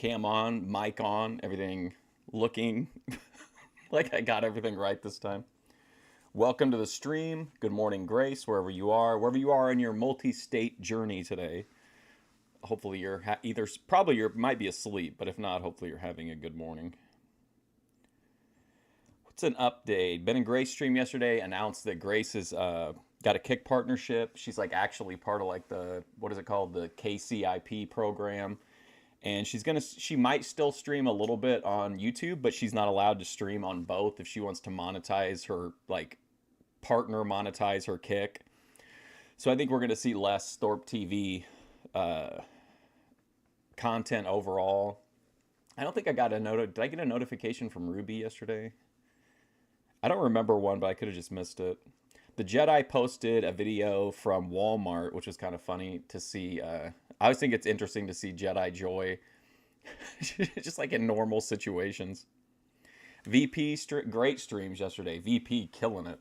cam on, mic on, everything looking like I got everything right this time. Welcome to the stream. Good morning, Grace, wherever you are in your multi-state journey today. Hopefully you're probably you might be asleep, but if not, hopefully you're having a good morning. What's an update? Ben and Grace stream yesterday announced that Grace has got a Kick partnership. She's like actually part of like the, what is it called? The KCIP program. And she might still stream a little bit on YouTube, but she's not allowed to stream on both if she wants to monetize her, like, partner monetize her Kick. So I think we're going to see less Thorp TV content overall. I don't think I got did I get a notification from Ruby yesterday? I don't remember one, but I could have just missed it. The Jedi posted a video from Walmart, which was kind of funny to see. I always think it's interesting to see Jedi joy, just like in normal situations. VP, great streams yesterday. VP killing it.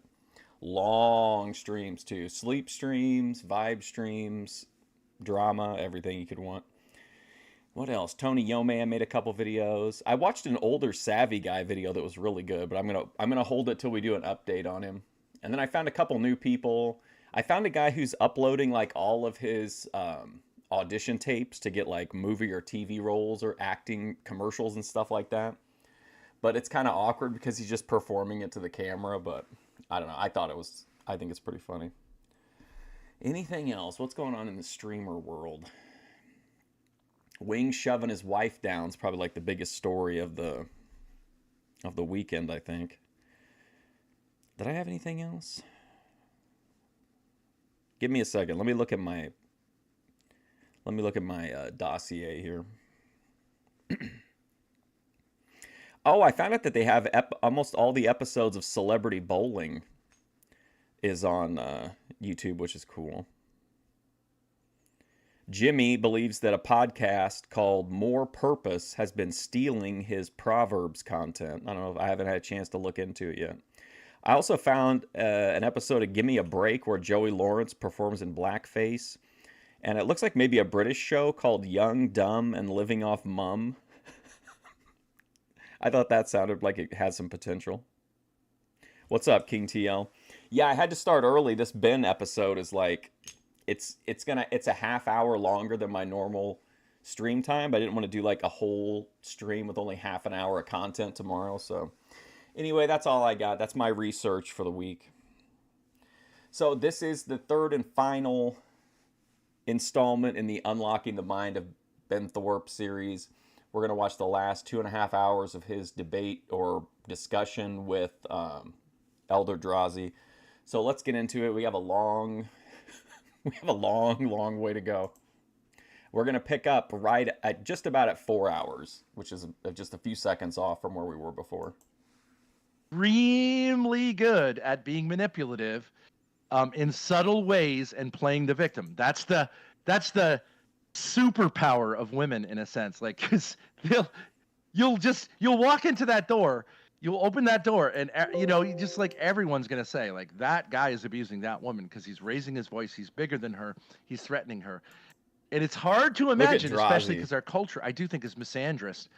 Long streams too. Sleep streams, vibe streams, drama, everything you could want. What else? Tony Yoman made a couple videos. I watched an older Savvy Guy video that was really good, but I'm gonna hold it till we do an update on him. And then I found a couple new people. I found a guy who's uploading like all of his audition tapes to get like movie or TV roles or acting commercials and stuff like that. But it's kind of awkward because he's just performing it to the camera. But I don't know. I think it's pretty funny. Anything else? What's going on in the streamer world? Wing shoving his wife down is probably like the biggest story of the weekend, I think. Did I have anything else? Give me a second. Let me look at my dossier here. Oh, I found out that they have almost all the episodes of Celebrity Bowling is on YouTube, which is cool. Jimmy believes that a podcast called More Purpose has been stealing his Proverbs content. I don't know if I haven't had a chance to look into it yet. I also found an episode of Gimme a Break where Joey Lawrence performs in blackface. And it looks like maybe a British show called Young, Dumb, and Living Off Mum. I thought that sounded like it had some potential. What's up, King TL? Yeah, I had to start early. This Ben episode is like, it's a half hour longer than my normal stream time. But I didn't want to do like a whole stream with only half an hour of content tomorrow. So anyway, that's all I got. That's my research for the week. So this is the third and final installment in the Unlocking the Mind of Ben Thorp series. We're going to watch the last 2.5 hours of his debate or discussion with Elder Drazi. So let's get into it. We have a long way to go. We're going to pick up right at just about at 4 hours, which is just a few seconds off from where we were before. Extremely good at being manipulative in subtle ways and playing the victim. That's the superpower of women in a sense. Like, cause you'll walk into that door, you'll open that door, and you just like everyone's gonna say like that guy is abusing that woman because he's raising his voice, he's bigger than her, he's threatening her, and it's hard to imagine, especially because our culture, I do think, is misandrist.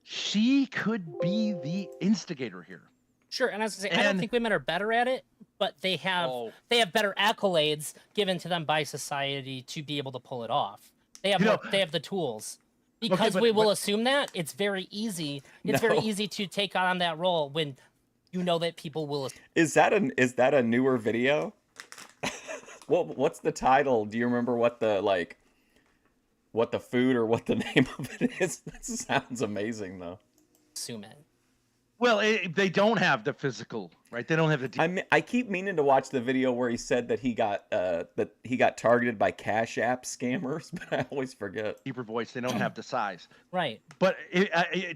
She could be the instigator here. Sure, and I was gonna say, I don't think women are better at it, but they have better accolades given to them by society to be able to pull it off. They have the tools. Because we will assume that it's very easy. It's very easy to take on that role when you know that people will. Is that a newer video? What's the title? Do you remember what the food or what the name of it is? That sounds amazing though. Assume it. Well, they don't have the physical, right? They don't have the. I keep meaning to watch the video where he said that he got targeted by Cash App scammers, but I always forget. Deeper voice. They don't have the size. Right. But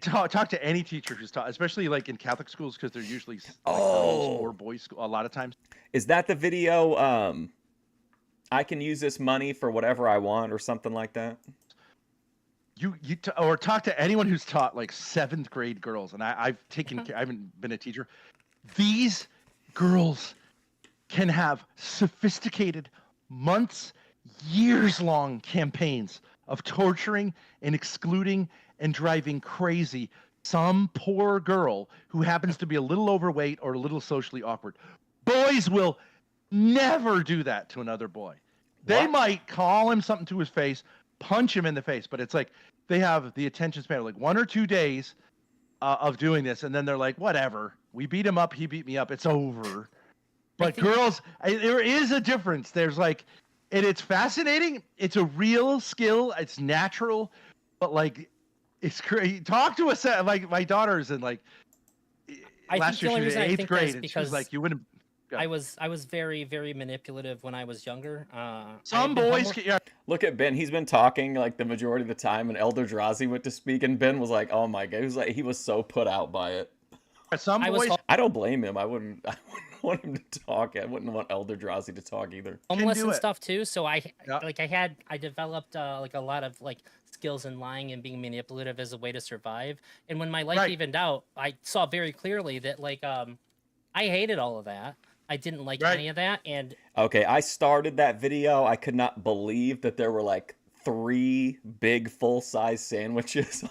talk to any teacher who's taught, especially like in Catholic schools, because they're usually girls or boys school a lot of times. Is that the video? I can use this money for whatever I want, or something like that. Or talk to anyone who's taught like 7th grade girls, and I haven't been a teacher. These girls can have sophisticated, months, years-long campaigns of torturing and excluding and driving crazy some poor girl who happens to be a little overweight or a little socially awkward. Boys will never do that to another boy. They might call him something to his face, punch him in the face, but it's like they have the attention span of like 1 or 2 days of doing this, and then they're like, whatever. We beat him up. He beat me up. It's over. But girls, there is a difference. There's like, and it's fascinating. It's a real skill. It's natural, but like, it's crazy. Talk to us. Like my daughter's in like last year she was in 8th grade, and she was like, you wouldn't. I was very, very manipulative when I was younger. Some boys look at Ben. He's been talking like the majority of the time, and Elder Drazi went to speak, and Ben was like, "Oh my god!" He was so put out by it. Some boys. I don't blame him. I wouldn't want him to talk. I wouldn't want Elder Drazi to talk either. Homeless and stuff too. So I developed like a lot of like skills in lying and being manipulative as a way to survive. And when my life evened out, I saw very clearly that like I hated all of that. I didn't like any of that. And okay, I started that video. I could not believe that there were like 3 big full-size sandwiches.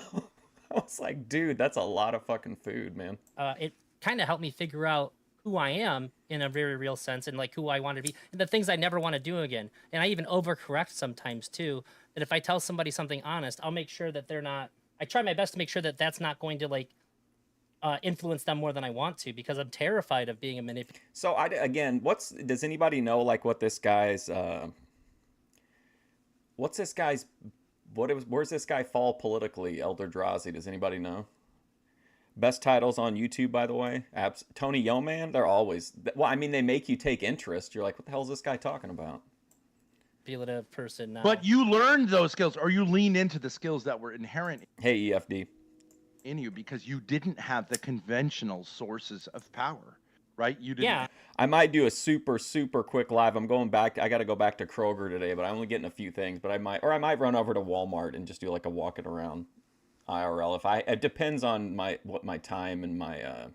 I was like, dude, that's a lot of fucking food, man. It kind of helped me figure out who I am in a very real sense, and like who I want to be, and the things I never want to do again. And I even overcorrect sometimes too. That if I tell somebody something honest, I'll make sure that they're not. I try my best to make sure that that's not going to like influence them more than I want to, because I'm terrified of being a manipulator. So does anybody know like what this guy's where's this guy fall politically, Elder Drazi? Does anybody know? Best titles on YouTube, by the way. Tony Yeoman, they're always, well, I mean, they make you take interest. You're like, what the hell is this guy talking about? Manipulative person now. But you learned those skills, or you leaned into the skills that were inherent hey, EFD. in you because you didn't have the conventional sources of power, right? You didn't. Yeah. I might do a super, super quick live. I'm going back. I got to go back to Kroger today, but I'm only getting a few things. But I might run over to Walmart and just do like a walking around IRL. It depends on what my time and my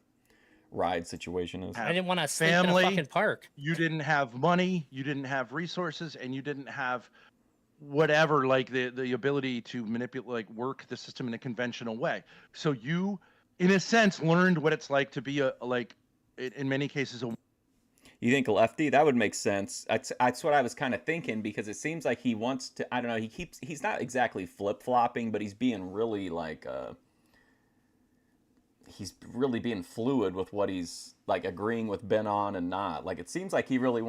ride situation is. I didn't want to sleep in a fucking park. You didn't have money, you didn't have resources, and you didn't have whatever, like the ability to manipulate, like work the system in a conventional way. So you, in a sense, learned what it's like to be in many cases, You think Lefty? That would make sense. That's what I was kind of thinking, because it seems like he wants to, I don't know, he's not exactly flip-flopping, but he's being really like, he's really being fluid with what he's like agreeing with Ben on and not. Like, it seems like he really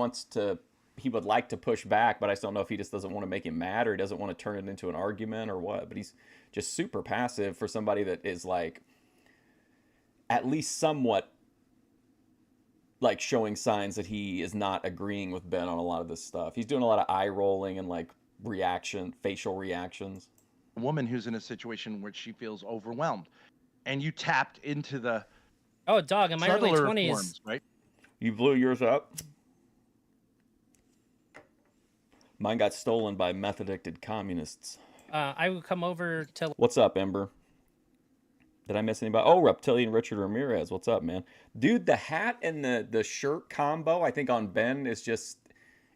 he would like to push back, but I just don't know if he just doesn't want to make him mad, or he doesn't want to turn it into an argument or what. But he's just super passive for somebody that is like at least somewhat like showing signs that he is not agreeing with Ben on a lot of this stuff. He's doing a lot of eye rolling and like facial reactions. A woman who's in a situation where she feels overwhelmed, and you tapped into the dog in my early 20s forms, right? You blew yours up. Mine got stolen by meth addicted communists. I would come over to. What's up, Ember? Did I miss anybody? Oh, Reptilian Richard Ramirez. What's up, man? Dude, the hat and the shirt combo, I think on Ben is just,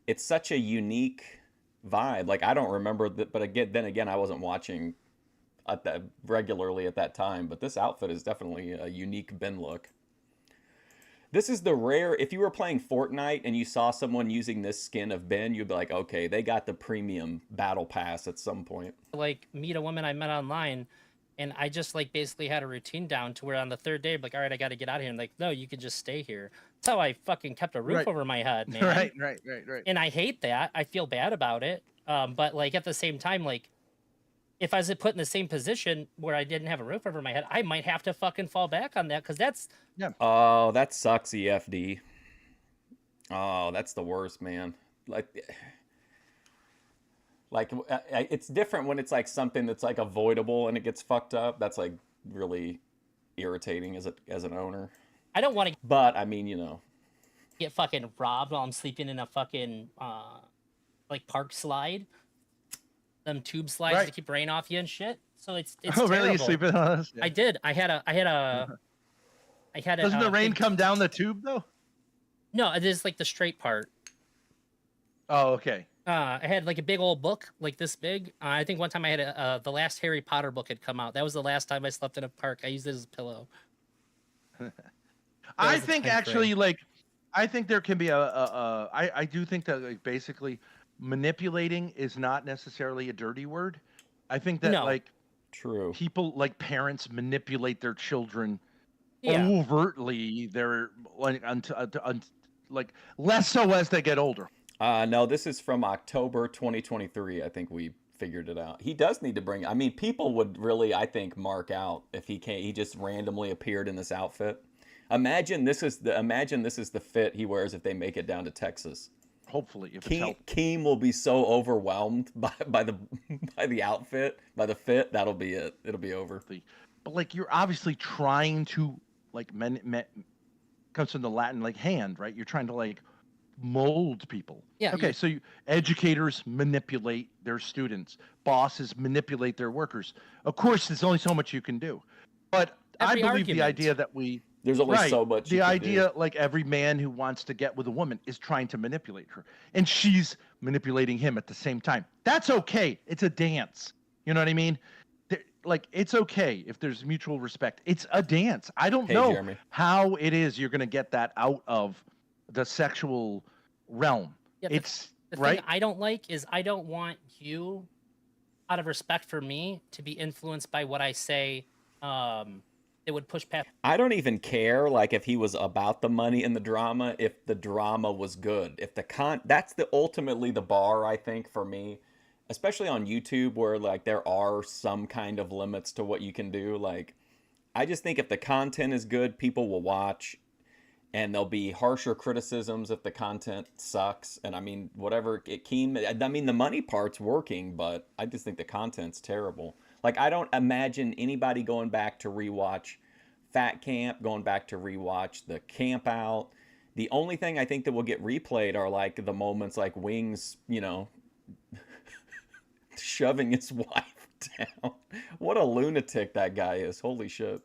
it's such a unique vibe. Like, I don't remember that, but then again, I wasn't watching regularly at that time, but this outfit is definitely a unique Ben look. This is the rare, if you were playing Fortnite and you saw someone using this skin of Ben, you'd be like, okay, they got the premium battle pass at some point. Like, meet a woman I met online, and I just like basically had a routine down to where on the 3rd day, I'm like, all right, I got to get out of here. And like, no, you can just stay here. That's how I fucking kept a roof over my head, man. Right. And I hate that. I feel bad about it. But like at the same time, like if I was put in the same position where I didn't have a roof over my head, I might have to fucking fall back on that, because that's. Yeah. Oh, that sucks, EFD. Oh, that's the worst, man. Like, it's different when it's like something that's like avoidable and it gets fucked up. That's like really irritating as an owner. I don't want to. But I mean, get fucking robbed while I'm sleeping in a fucking like park slide. Them tube slides to keep rain off you and shit. So it's terrible. Really? You sleeping on us? Yeah. I did. I had a. Doesn't the rain come down the tube though? No, it is like the straight part. Oh, okay. I had like a big old book, like this big. I think one time I had the last Harry Potter book had come out. That was the last time I slept in a park. I used it as a pillow. I think actually, like, I think there can be I do think that, like, basically manipulating is not necessarily a dirty word. I think that, like, true, people, like parents, manipulate their children overtly. They're like like less so as they get older. No, this is from October 2023. I think we figured it out. He does need to bring. I mean, people would really, I think, mark out if he can't. He just randomly appeared in this outfit. Imagine this is the fit he wears if they make it down to Texas. Hopefully, if Keem will be so overwhelmed by the outfit, by the fit. That'll be it. It'll be over. But like, you're obviously trying to, like, comes from the Latin, like, hand, right? You're trying to, like, mold people. Yeah. Okay, so educators manipulate their students. Bosses manipulate their workers. Of course, there's only so much you can do. But I believe the idea that there's only so much. The idea, like, every man who wants to get with a woman is trying to manipulate her, and she's manipulating him at the same time. That's okay. It's a dance. You know what I mean? Like, it's okay if there's mutual respect. It's a dance. I don't know Jeremy. how it is you're going to get that out of the sexual realm. Yeah, it's the right. thing I don't like is I don't want you, out of respect for me, to be influenced by what I say. It would push past. I don't even care, like, if he was about the money and the drama, if the drama was good. If that's ultimately the bar, I think, for me, especially on YouTube, where, like, there are some kind of limits to what you can do. Like, I just think if the content is good, people will watch, and there'll be harsher criticisms if the content sucks. And I mean, whatever it came, I mean, the money part's working, but I just think the content's terrible. Like, I don't imagine anybody going back to rewatch Fat Camp, going back to rewatch the Camp Out. The only thing I think that will get replayed are, like, the moments like Wings, you know, shoving his wife down. What a lunatic that guy is. Holy shit.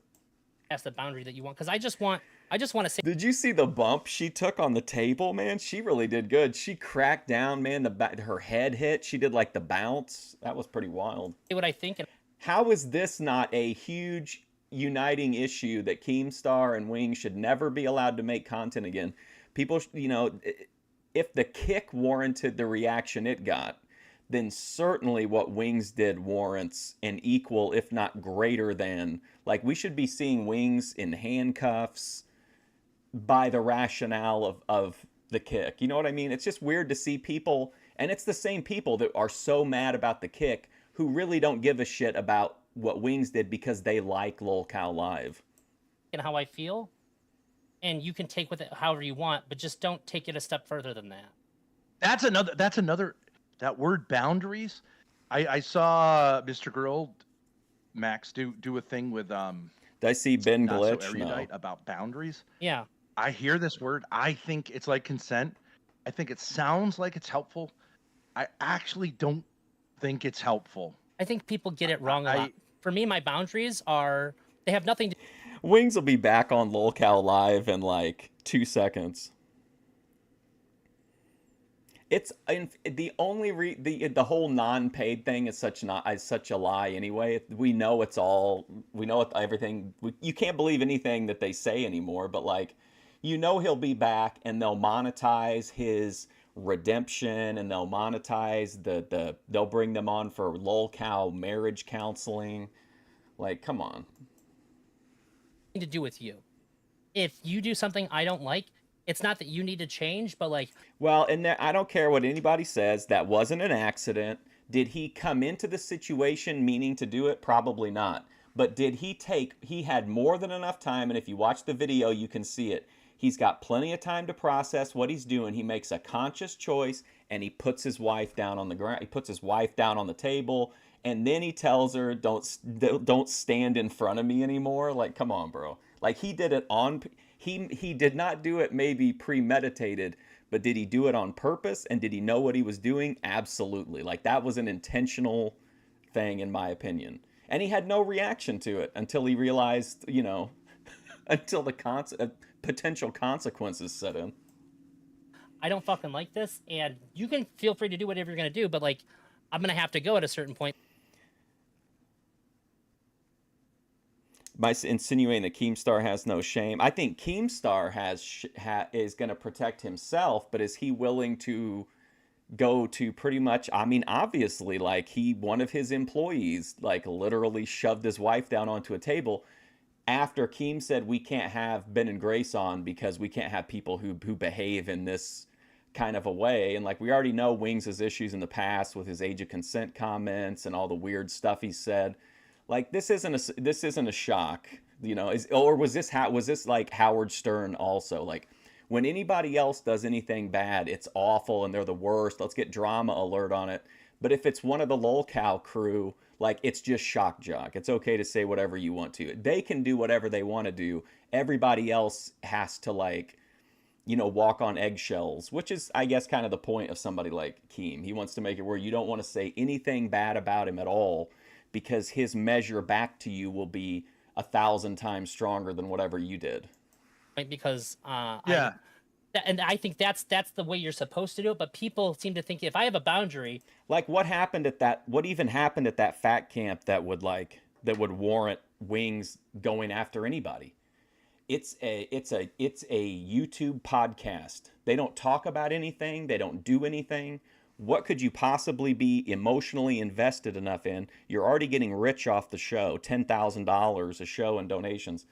That's the boundary that you want. Because I just want to say. Did you see the bump she took on the table, man? She really did good. She cracked down, man. Her head hit. She did, like, the bounce. That was pretty wild. What I think. How is this not a huge uniting issue that Keemstar and Wing should never be allowed to make content again? People, you know, if the kick warranted the reaction it got, then certainly what Wings did warrants an equal, if not greater than. Like, we should be seeing Wings in handcuffs by the rationale of the kick. You know what I mean? It's just weird to see people, and it's the same people that are so mad about the kick who really don't give a shit about what Wings did because they like Lol Cow Live. And how I feel, and you can take with it however you want, but just don't take it a step further than that. That's another that word, boundaries. I saw Mr. Girl Max do a thing with Did I see Ben Glitch? So erudite about boundaries. Yeah. I hear this word. I think it's like consent. I think it sounds like it's helpful. I actually don't think it's helpful. I think people get it wrong a lot. For me, my boundaries are, they have nothing to. Wings will be back on Lol Cow Live in like 2 seconds. It's the only the whole non-paid thing is such a lie anyway. We know everything. You can't believe anything that they say anymore. But, like, you know, he'll be back and they'll monetize his redemption, and they'll monetize they'll bring them on for Lol Cow marriage counseling. Like, come on. To do with you. If you do something I don't like, it's not that you need to change, but, like, well, and I don't care what anybody says, that wasn't an accident. Did he come into the situation meaning to do it? Probably not. But he had more than enough time, and if you watch the video, you can see it. He's got plenty of time to process what he's doing. He makes a conscious choice, and he puts his wife down on the ground. He puts his wife down on the table, and then he tells her, "Don't stand in front of me anymore." Like, come on, bro. Like, he did it on. He did not do it maybe premeditated, but did he do it on purpose? And did he know what he was doing? Absolutely. Like, that was an intentional thing, in my opinion. And he had no reaction to it until he realized, you know, until the potential consequences set in. I don't fucking like this, and you can feel free to do whatever you're gonna do, but like, I'm gonna have to go at a certain point. By insinuating that Keemstar has no shame, I think Keemstar is going to protect himself, but is he willing to go to pretty much? I mean, obviously, like one of his employees, like literally shoved his wife down onto a table after Keem said we can't have Ben and Grace on because we can't have people who behave in this kind of a way. And like we already know Wings has issues in the past with his age of consent comments and all the weird stuff he said. Like this isn't a shock, you know. Was this like Howard Stern also? Like when anybody else does anything bad, it's awful and they're the worst. Let's get drama alert on it. But if it's one of the lolcow crew, like it's just shock jock. It's okay to say whatever you want to. They can do whatever they want to do. Everybody else has to like, you know, walk on eggshells, which is, I guess, kind of the point of somebody like Keem. He wants to make it where you don't want to say anything bad about him at all, because his measure back to you will be 1,000 times stronger than whatever you did. Right, because yeah, and I think that's the way you're supposed to do it. But people seem to think if I have a boundary, like what even happened at that fat camp that would warrant Wings going after anybody? It's a YouTube podcast. They don't talk about anything. They don't do anything. What could you possibly be emotionally invested enough in? You're already getting rich off the show, $10,000 a show in donations.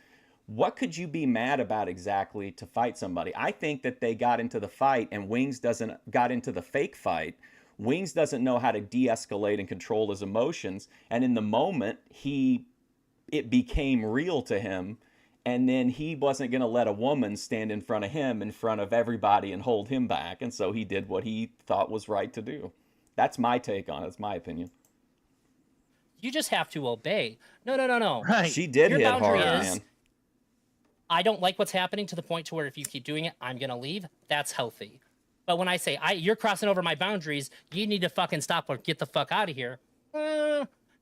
What could you be mad about exactly to fight somebody? I think that they got into the fight and Wings got into the fake fight. Wings doesn't know how to de-escalate and control his emotions. And in the moment, it became real to him. And then he wasn't going to let a woman stand in front of him in front of everybody and hold him back. And so he did what he thought was right to do. That's my take on it. That's my opinion. You just have to obey. No. Right. She did hit hard, is, man. I don't like what's happening to the point to where if you keep doing it, I'm going to leave. That's healthy. But when I say, you're crossing over my boundaries, you need to fucking stop or get the fuck out of here.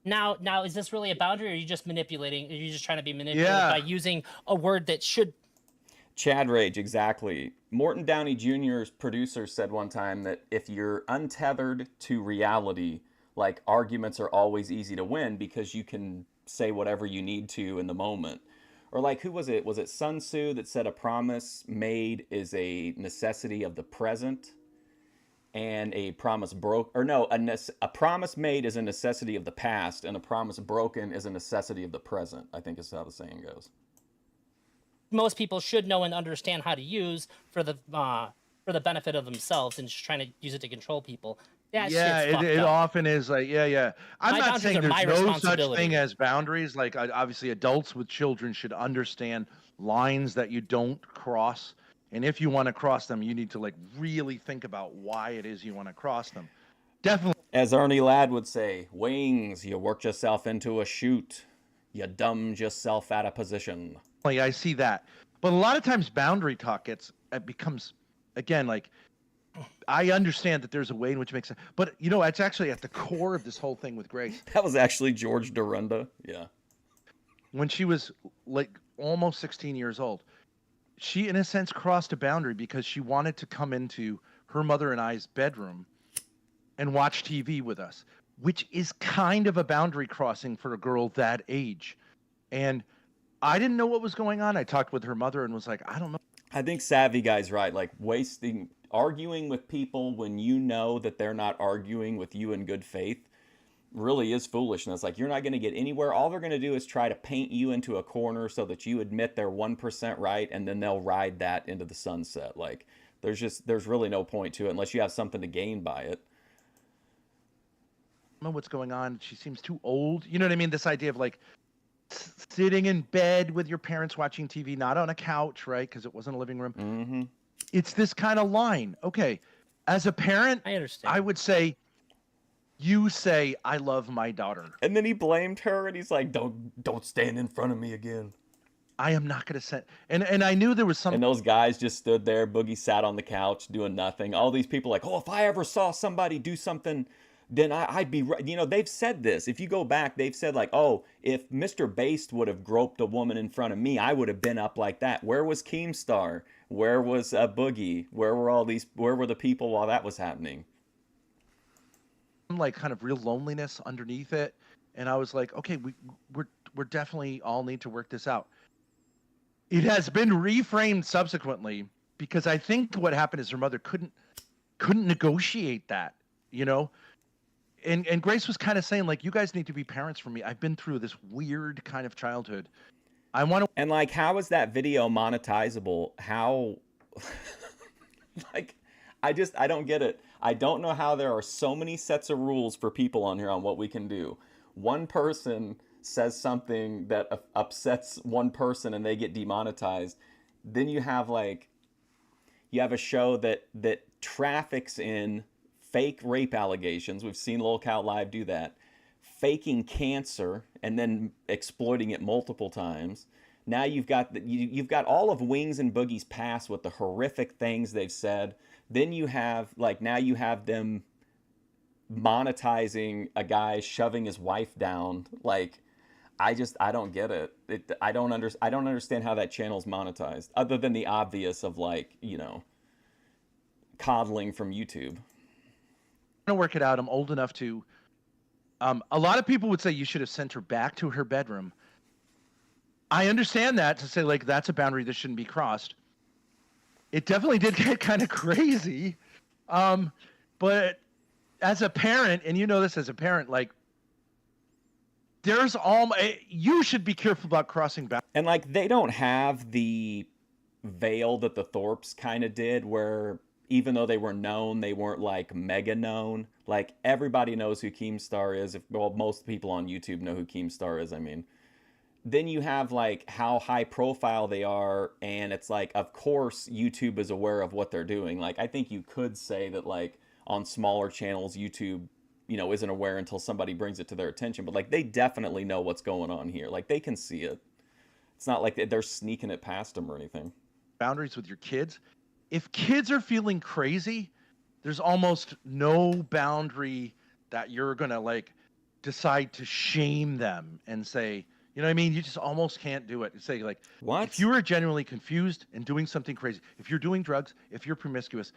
Now, is this really a boundary, or are you just manipulating? Are you just trying to be manipulated by using a word that should... Chad Rage, exactly. Morton Downey Jr.'s producer said one time that if you're untethered to reality, like arguments are always easy to win because you can say whatever you need to in the moment. Or like, who was it? Was it Sun Tzu that said a promise made is a necessity of the present? And a promise a promise made is a necessity of the past, and a promise broken is a necessity of the present, I think is how the saying goes. Most people should know and understand how to use for the benefit of themselves, and just trying to use it to control people. It often is like, I'm not saying there's no such thing as boundaries. Like, obviously, adults with children should understand lines that you don't cross. And if you want to cross them, you need to like really think about why it is you want to cross them. Definitely. As Ernie Ladd would say, Wings, you worked yourself into a chute. You dumbed yourself out of position. I see that. But a lot of times boundary talk it becomes, again, like, I understand that there's a way in which it makes sense. But, you know, it's actually at the core of this whole thing with Grace. That was actually George Dorinda. Yeah. When she was like almost 16 years old, she, in a sense, crossed a boundary because she wanted to come into her mother and I's bedroom and watch TV with us, which is kind of a boundary crossing for a girl that age. And I didn't know what was going on. I talked with her mother and was like, I don't know. I think Savvy Guy's right. Like arguing with people when you know that they're not arguing with you in good faith really is foolishness. Like, you're not going to get anywhere. All they're going to do is try to paint you into a corner so that you admit they're 1% right, and then they'll ride that into the sunset. Like, there's really no point to it unless you have something to gain by it. I don't know what's going on. She seems too old. You know what I mean? This idea of like sitting in bed with your parents watching TV, not on a couch, right? Because it wasn't a living room. Mm-hmm. It's this kind of line. Okay, as a parent, I understand. I would say, you say, I love my daughter. And then he blamed her, and he's like, don't stand in front of me again. I am not going to send. And I knew there was some. And those guys just stood there. Boogie sat on the couch doing nothing. All these people like, oh, if I ever saw somebody do something then I'd be right. You know, they've said this. If you go back, they've said like, oh, if Mr. Based would have groped a woman in front of me, I would have been up like that. Where was Keemstar? Where was Boogie? Where were all these? Where were the people while that was happening? Like kind of real loneliness underneath it, and I was like, okay, we're definitely all need to work this out. It has been reframed subsequently because I think what happened is her mother couldn't negotiate that, you know. And Grace was kind of saying like, you guys need to be parents for me. I've been through this weird kind of childhood. I want to. And like, how is that video monetizable? How, like, I don't get it. I don't know how there are so many sets of rules for people on here on what we can do. One person says something that upsets one person and they get demonetized. Then you have like, you have a show that traffics in fake rape allegations. We've seen Lol Cal Live do that. Faking cancer and then exploiting it multiple times. Now you've got you've got all of Wings and Boogie's past with the horrific things they've said. Then you have like, now you have them monetizing a guy shoving his wife down. Like, I don't get it. I don't understand how that channel's monetized, other than the obvious of like, you know, coddling from YouTube. To work it out. I'm old enough to. A lot of people would say you should have sent her back to her bedroom. I understand that, to say like that's a boundary that shouldn't be crossed. It definitely did get kind of crazy, but as a parent, and you know this as a parent, like there's you should be careful about crossing boundaries. And like, they don't have the veil that the Thorps kind of did, where even though they were known, they weren't like mega known. Like, everybody knows who Keemstar is. Well, most people on YouTube know who Keemstar is. I mean, then you have like how high profile they are, and it's like, of course YouTube is aware of what they're doing. Like, I think you could say that like on smaller channels, YouTube, you know, isn't aware until somebody brings it to their attention. But like, they definitely know what's going on here. Like, they can see it. It's not like they're sneaking it past them or anything. Boundaries with your kids. If kids are feeling crazy, there's almost no boundary that you're going to like decide to shame them and say, you know what I mean? You just almost can't do it. Say like, what? If you are genuinely confused and doing something crazy, if you're doing drugs, if you're promiscuous,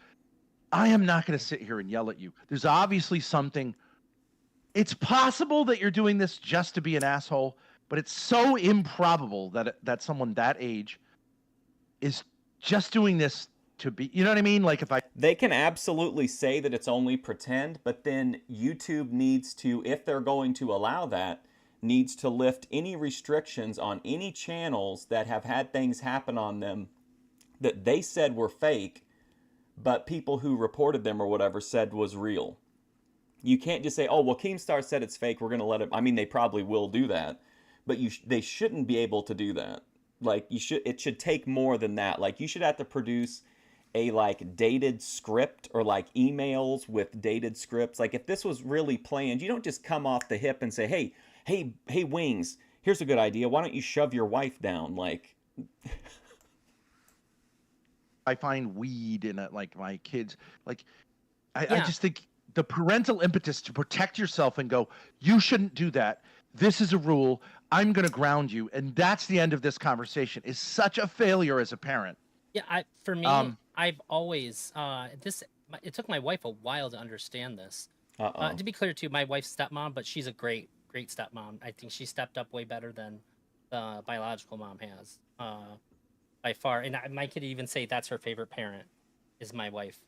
I am not going to sit here and yell at you. There's obviously something. It's possible that you're doing this just to be an asshole, but it's so improbable that someone that age is just doing this to be, you know what I mean? Like, they can absolutely say that it's only pretend, but then YouTube needs to, if they're going to allow that, needs to lift any restrictions on any channels that have had things happen on them that they said were fake, but people who reported them or whatever said was real. You can't just say, oh, well, Keemstar said it's fake, we're going to let it. I mean, they probably will do that, but they shouldn't be able to do that. Like, it should take more than that. Like, you should have to produce a like dated script, or like emails with dated scripts. Like, if this was really planned, you don't just come off the hip and say, hey, Wings, here's a good idea. Why don't you shove your wife down? Like, I find weed in it, like my kids, like, I just think the parental impetus to protect yourself and go, you shouldn't do that. This is a rule. I'm going to ground you. And that's the end of this conversation, is such a failure as a parent. Yeah, for me, I've always it took my wife a while to understand this. To be clear, too, my wife's stepmom, but she's a great stepmom. I think she stepped up way better than the biological mom has, by far. And my kid even say that's her favorite parent is my wife.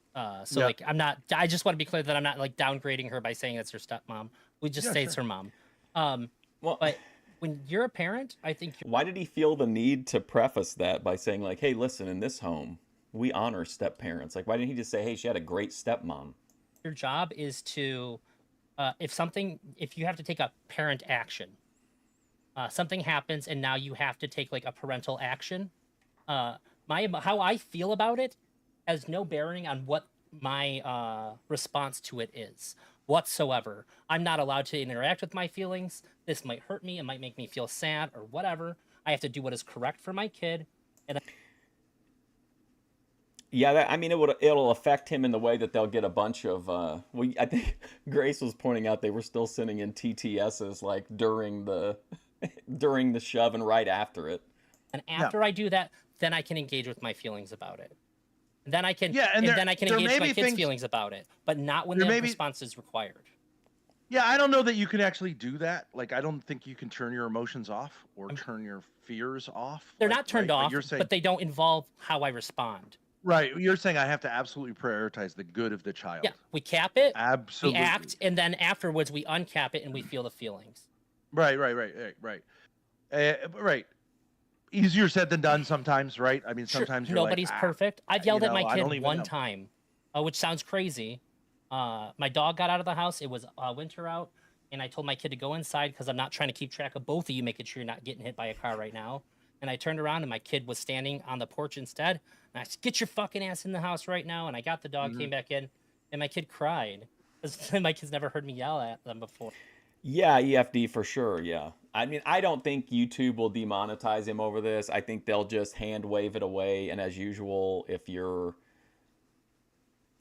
So like, I just want to be clear that I'm not like downgrading her by saying it's her stepmom. We just say it's her mom. well, but when you're a parent, I think why did he feel the need to preface that by saying like, hey, listen, in this home, we honor step parents? Like, why didn't he just say, hey, she had a great stepmom? Your job is to, if you have to take a parent action, something happens and now you have to take like a parental action. How I feel about it has no bearing on what my response to it is whatsoever. I'm not allowed to interact with my feelings. This might hurt me. It might make me feel sad or whatever. I have to do what is correct for my kid. And Yeah, I mean, it'll affect him in the way that they'll get a bunch of. I think Grace was pointing out they were still sending in TTSs like during the during the shove and right after it. And after I do that, then I can engage with my feelings about it. Then I can, and then I can engage my kids' feelings about it, but not when the response is required. Yeah, I don't know that you can actually do that. Like, I don't think you can turn your emotions off or turn your fears off. They're not turned off, but they don't involve how I respond. Right. You're saying I have to absolutely prioritize the good of the child. Yeah, we cap it. Absolutely. We act, and then afterwards we uncap it and we feel the feelings. Right. Right. Easier said than done sometimes, right? I mean, sometimes sure, nobody's perfect. I've yelled at my kid one time, which sounds crazy. My dog got out of the house. It was winter out, and I told my kid to go inside because I'm not trying to keep track of both of you, making sure you're not getting hit by a car right now. And I turned around, and my kid was standing on the porch instead. And I said, "Get your fucking ass in the house right now!" And I got the dog, came back in, and my kid cried. My kid's never heard me yell at them before. Yeah, EFD for sure. Yeah. I mean, I don't think YouTube will demonetize him over this. I think they'll just hand wave it away. And as usual, if you're,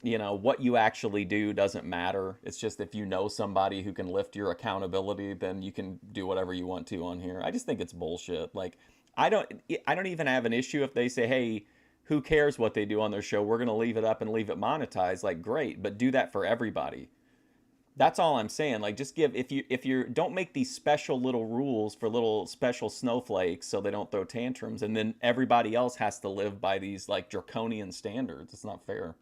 what you actually do doesn't matter. It's just if you know somebody who can lift your accountability, then you can do whatever you want to on here. I just think it's bullshit. Like, I don't even have an issue if they say, hey, who cares what they do on their show? We're going to leave it up and leave it monetized. Like, great, but do that for everybody. That's all I'm saying. Like, just if you don't make these special little rules for little special snowflakes so they don't throw tantrums, and then everybody else has to live by these like draconian standards. It's not fair.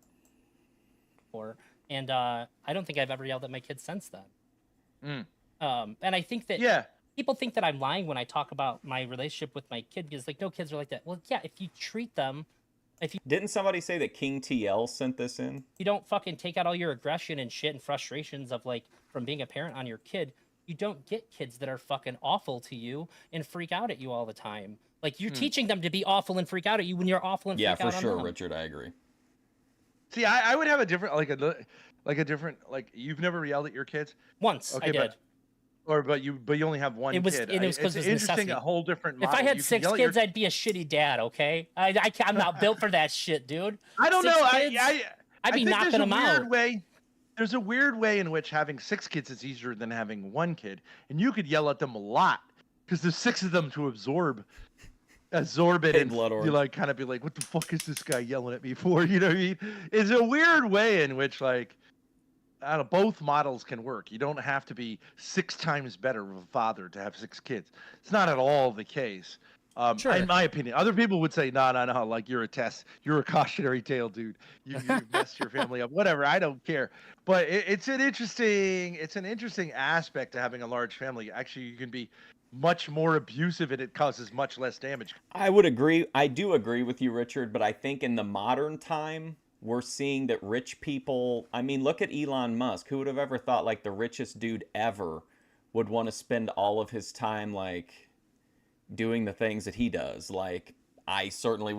And I don't think I've ever yelled at my kids since then. And I think that people think that I'm lying when I talk about my relationship with my kid because like no kids are like that. Well, yeah, if you treat them. Didn't somebody say that King TL sent this in? You don't fucking take out all your aggression and shit and frustrations of like from being a parent on your kid. You don't get kids that are fucking awful to you and freak out at you all the time. Like you're teaching them to be awful and freak out at you when you're awful and freak out on them. Yeah, for sure, Richard. I agree. See, I would have a different like you've never yelled at your kids? Once I did. But you only have one kid. It was because it was necessity. A whole different model. If I had 6 kids, I'd be a shitty dad. Okay, I'm not built for that shit, dude. I don't know. I'd be knocking them out. There's a weird way in which having 6 kids is easier than having 1 kid, and you could yell at them a lot because there's 6 of them to absorb it, and you like kind of be like, "What the fuck is this guy yelling at me for?" You know what I mean? It's a weird way in which like. I don't know, both models can work. You don't have to be 6 times better of a father to have 6 kids. It's not at all the case. Sure. In my opinion, other people would say, no, like you're a test. You're a cautionary tale, dude. You messed your family up. Whatever. I don't care. But it's an interesting aspect to having a large family. Actually, you can be much more abusive and it causes much less damage. I would agree. I do agree with you, Richard. But I think in the modern time, we're seeing that rich people, I mean, look at Elon Musk. Who would have ever thought like the richest dude ever would want to spend all of his time like doing the things that he does? Like, I certainly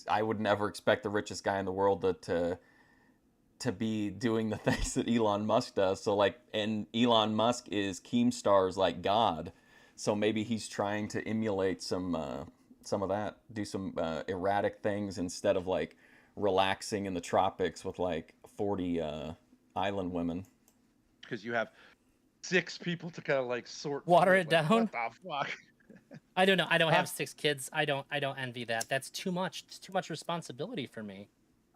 I would never expect the richest guy in the world to be doing the things that Elon Musk does. So like, and Elon Musk is Keemstar's like God. So maybe he's trying to emulate some of that, do some erratic things instead of like relaxing in the tropics with like 40 island women. Because you have 6 people to kind of like water it down. What the fuck? I don't know. I don't have 6 kids. I don't envy that. That's too much. It's too much responsibility for me.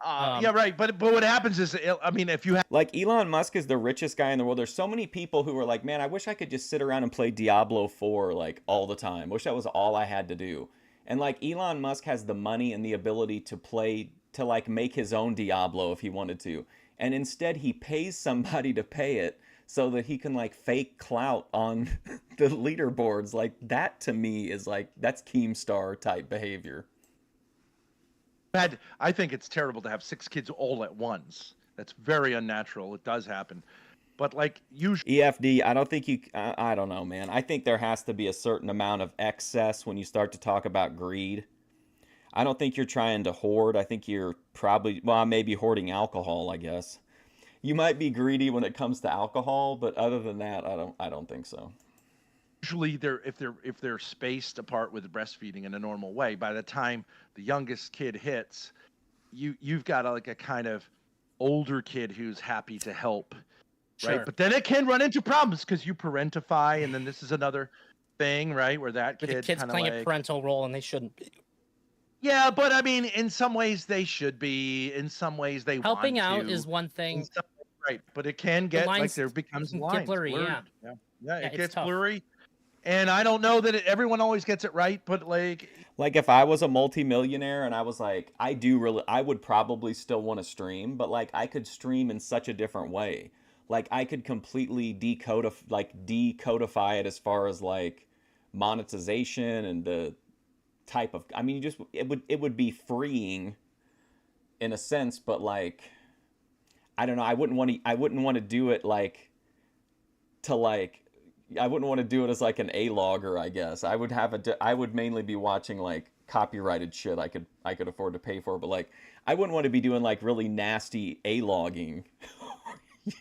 Yeah, right. But what happens is, I mean, if you have like Elon Musk is the richest guy in the world. There's so many people who are like, man, I wish I could just sit around and play Diablo 4 like all the time. Wish that was all I had to do. And like Elon Musk has the money and the ability to like make his own Diablo if he wanted to. And instead he pays somebody to pay it so that he can like fake clout on the leaderboards. Like that to me is like, that's Keemstar type behavior. I think it's terrible to have 6 kids all at once. That's very unnatural. It does happen. But like usually EFD, I don't think I don't know, man. I think there has to be a certain amount of excess when you start to talk about greed. I don't think you're trying to hoard. I think you're probably, well, maybe hoarding alcohol, I guess. You might be greedy when it comes to alcohol, but other than that, I don't think so. Usually if they're spaced apart with breastfeeding in a normal way, by the time the youngest kid hits, you've got like a kind of older kid who's happy to help, Sure. right? But then it can run into problems because you parentify, and then this is another thing, right? Where that the kid kid's kind of playing like, a parental role and they shouldn't be. yeah, but I mean, in some ways they should be. In some ways they Helping want out to. is one thing. Right, but it can get like lines there becomes can get lines blurry, blurred. yeah. Yeah, Yeah, it it's gets tough. blurry, and I don't know that everyone always gets it right, but like Like if I was a multimillionaire and I was like, I would probably still want to stream, but like I could stream in such a different way. Like I could completely decodify it as far as like monetization and the type of, I mean, it would be freeing in a sense, but like I don't know, I wouldn't want to do it like to like I wouldn't want to do it as like an A-logger, I guess. I would mainly be watching like copyrighted shit I could afford to pay for, but like I wouldn't want to be doing like really nasty A-logging.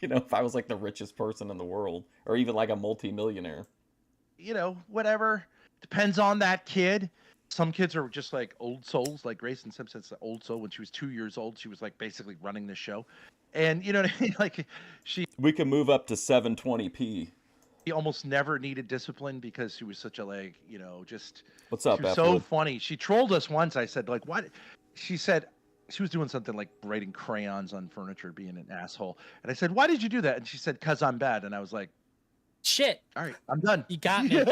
If I was like the richest person in the world or even like a multimillionaire. whatever. Depends on that kid. Some kids are just like old souls, like Grayson Simpson's an old soul. When she was 2 years old, she was like basically running the show. And you know what I mean? Like We can move up to 720p. she almost never needed discipline because she was such a just What's up, she was F so Wood? funny. She trolled us once. I said, like, what? She said she was doing something like writing crayons on furniture, being an asshole. And I said, why did you do that? And she said, cause I'm bad. And I was like, Shit, all right, I'm done. you got me.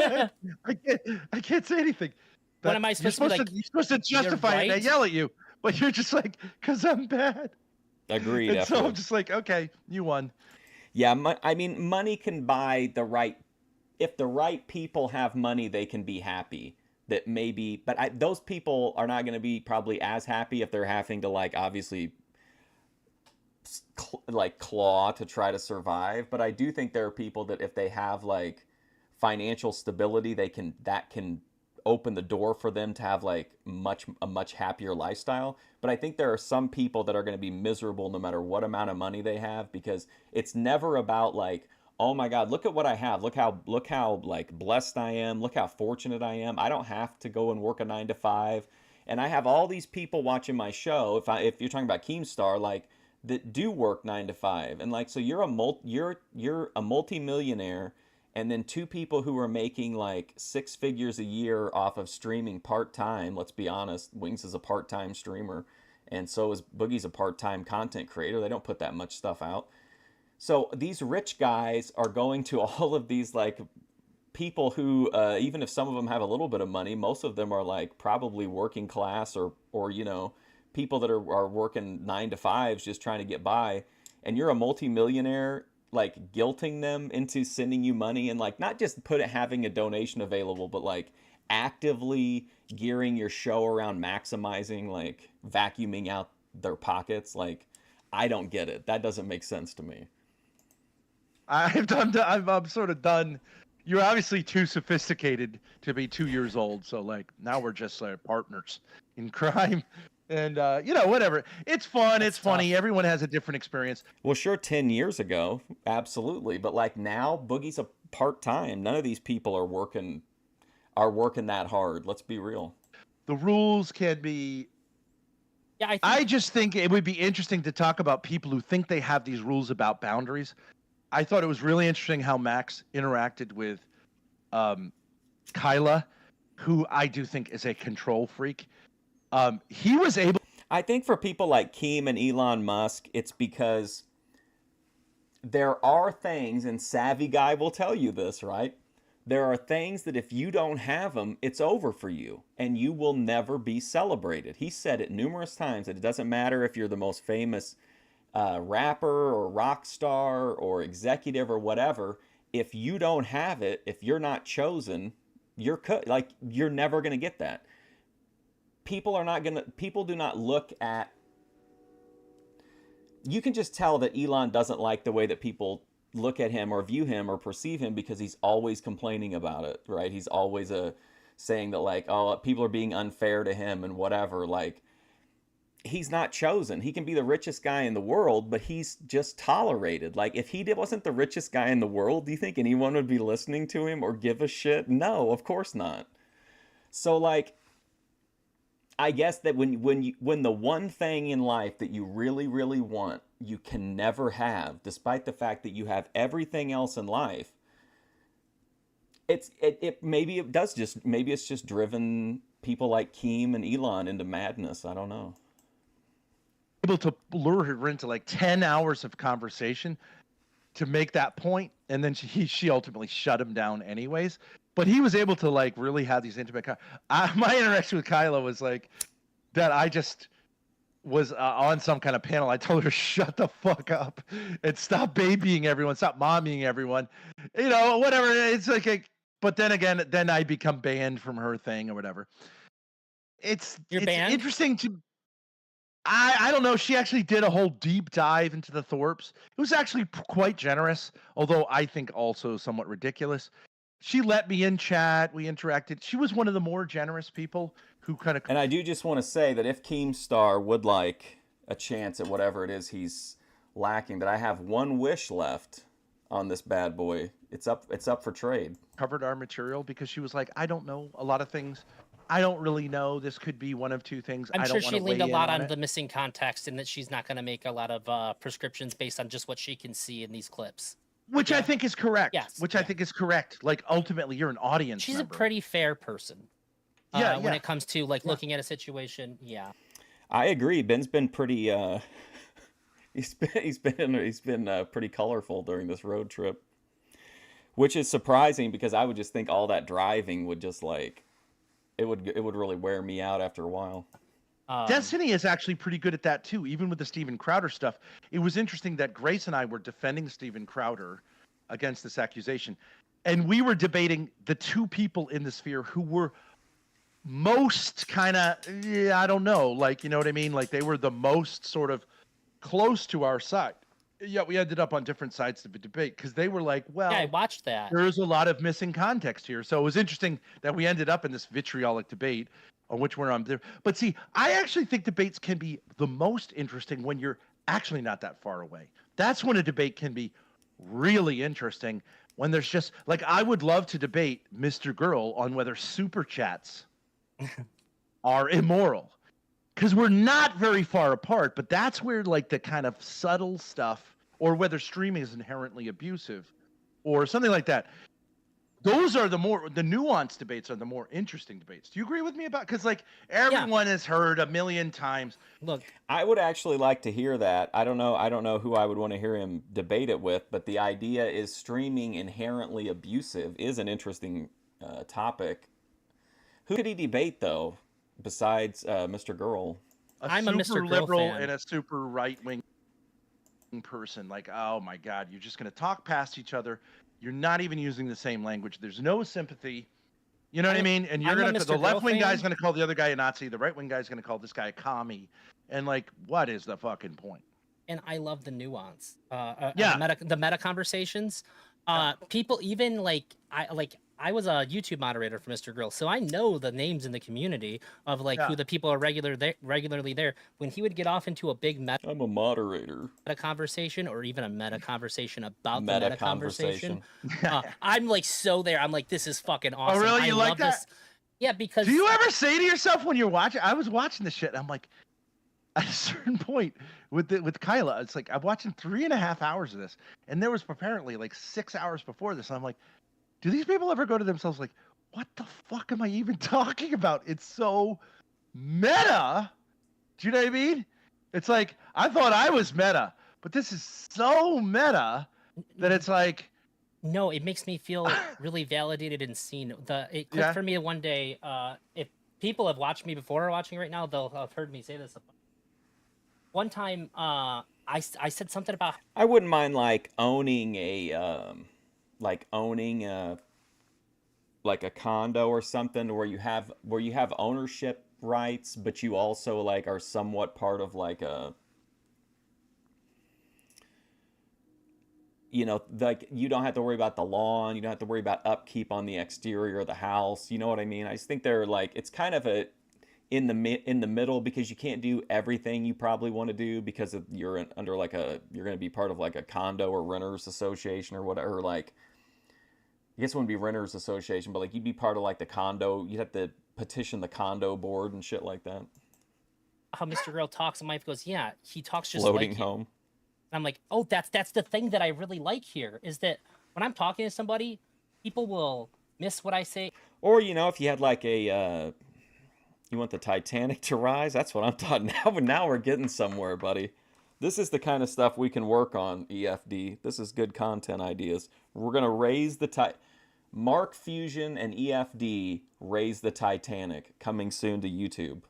I can't say anything. What am I supposed to be like? You're supposed to justify it and I right. yell at you, but you're just like, cause I'm bad. Agreed, And F so I'm Wood. just like, okay, you won. Yeah, I mean, money can buy if the right people have money, they can be happy. That maybe, but those people are not going to be probably as happy if they're having to like obviously like claw to try to survive. But I do think there are people that if they have like financial stability, that can open the door for them to have like a much happier lifestyle. But I think there are some people that are going to be miserable no matter what amount of money they have, because it's never about like, oh my God, look at what I have. Look how like blessed I am. Look how fortunate I am. I don't have to go and work a 9 to 5. And I have all these people watching my show. If you're talking about Keemstar, like that do work 9 to 5. And like, so you're a multimillionaire, and then two people who are making like 6 figures a year off of streaming part-time. Let's be honest, Wings is a part-time streamer, and so is Boogie's a part-time content creator. They don't put that much stuff out. So these rich guys are going to all of these like people who, even if some of them have a little bit of money, most of them are like probably working class or people that are working 9 to 5s just trying to get by. And you're a multimillionaire, like guilting them into sending you money, and like not just having a donation available, but like actively gearing your show around maximizing, like vacuuming out their pockets. Like, I don't get it. That doesn't make sense to me. I'm sort of done. You're obviously too sophisticated to be 2 years old. So like now we're just partners in crime, and whatever. It's fun. It's funny. tough. Everyone has a different experience. Well, sure, 10 years ago, absolutely. But like now, Boogie's a part-time. None of these people are working that hard. Let's be real. The rules can be. Yeah, I just think it would be interesting to talk about people who think they have these rules about boundaries. I thought it was really interesting how Max interacted with Kyla, who I do think is a control freak. He was able. I think for people like Keem and Elon Musk, it's because there are things, and Savvy Guy will tell you this, right? There are things that if you don't have them, it's over for you, and you will never be celebrated. He said it numerous times that it doesn't matter if you're the most famous rapper or rock star or executive or whatever. If you don't have it, if you're not chosen, you're never gonna get that. People do not look at. You can just tell that Elon doesn't like the way that people look at him or view him or perceive him, because he's always complaining about it, right? He's always saying that like, oh, people are being unfair to him and whatever. Like, he's not chosen. He can be the richest guy in the world, but he's just tolerated. Like, if he wasn't the richest guy in the world, do you think anyone would be listening to him or give a shit? No, of course not. So like, I guess that when the one thing in life that you really really want you can never have, despite the fact that you have everything else in life, it maybe it does just maybe it's just driven people like Keem and Elon into madness. I don't know. Able to lure her into like 10 hours of conversation to make that point, and then she ultimately shut him down anyways. But he was able to like really have these intimate. My interaction with Kyla was like that. I just was on some kind of panel. I told her shut the fuck up and stop babying everyone, stop mommying everyone, whatever. It's like, but then again, then I become banned from her thing or whatever. You're banned? Interesting to. I don't know. She actually did a whole deep dive into the Thorps. It was actually quite generous, although I think also somewhat ridiculous. She let me in chat. We interacted. She was one of the more generous people who kind of. And I do just want to say that if Keemstar would like a chance at whatever it is he's lacking, that I have one wish left on this bad boy. It's up for trade. Covered our material because she was like, I don't know a lot of things. I don't really know. This could be one of two things. I'm sure she leaned a lot on it. the missing context and that she's not going to make a lot of prescriptions based on just what she can see in these clips. Which I think is correct. Yes. I think is correct. Like, ultimately, you're an audience She's member. a pretty fair person. When it comes to, like, looking at a situation, yeah. I agree. Ben's been pretty, he's been pretty colorful during this road trip. Which is surprising because I would just think all that driving would just, like, it would really wear me out after a while. Destiny is actually pretty good at that too, even with the Steven Crowder stuff. It was interesting that Grace and I were defending Steven Crowder against this accusation, and we were debating the two people in the sphere who were most kind of, I don't know, like, you know what I mean? Like, they were the most sort of close to our side. Yeah, we ended up on different sides of the debate because they were like, well, yeah, I watched that. There's a lot of missing context here. So it was interesting that we ended up in this vitriolic debate on which we're on there. But see, I actually think debates can be the most interesting when you're actually not that far away. That's when a debate can be really interesting, when there's just like, I would love to debate Mr. Girl on whether super chats are immoral. Because we're not very far apart, but that's where like the kind of subtle stuff, or whether streaming is inherently abusive or something like that. Those are the nuanced debates are the more interesting debates. Do you agree with me about, because like everyone has heard a million times. Look, I would actually like to hear that. I don't know who I would want to hear him debate it with, but the idea is streaming inherently abusive is an interesting topic. Who could he debate though? Besides Mr. Girl. I'm a Mr. Girl liberal fan. And a super right-wing person. Like, oh my God, you're just going to talk past each other. You're not even using the same language. There's no sympathy. You know what I mean? And you're going to, the left-wing guy's going to call the other guy a Nazi. The right-wing guy's going to call this guy a commie. And like, what is the fucking point? And I love the nuance. The meta conversations. People even I was a YouTube moderator for Mr. Grill, so I know the names in the community of who the people are regularly there. When he would get off into a big meta, I'm a moderator. Conversation, or even a meta conversation about the meta conversation. I'm like so there. I'm like, this is fucking awesome. Oh, really? You like that? This. Yeah, because. Do you ever say to yourself when you're watching? I was watching this shit, and I'm like, at a certain point with Kyla, it's like I'm watching 3.5 hours of this, and there was apparently like 6 hours before this, and I'm like, do these people ever go to themselves like, what the fuck am I even talking about? It's so meta. Do you know what I mean? It's like, I thought I was meta, but this is so meta that it's like. No, it makes me feel really validated and seen. It clicked for me one day. If people have watched me before or watching right now, they'll have heard me say this. One time, I said something about. I wouldn't mind owning a a condo or something where you have ownership rights, but you also are somewhat part of a, you don't have to worry about the lawn, you don't have to worry about upkeep on the exterior of the house. You know what I mean? I just think they're it's kind of in the middle, because you can't do everything you probably want to do because you're under you're going to be part of a condo or renters association or whatever. I guess it wouldn't be renters association, but you'd be part of the condo. You'd have to petition the condo board and shit like that. How Mr. Girl talks, and my wife goes, yeah, he talks just Floating like home. You. And I'm like, oh, that's the thing that I really like here, is that when I'm talking to somebody, people will miss what I say. Or, you know, if you had like a, you want the Titanic to rise? That's what I'm talking now. We're getting somewhere, buddy. This is the kind of stuff we can work on, EFD. This is good content ideas. We're going to raise the Mark Fusion and EFD raise the Titanic, coming soon to YouTube.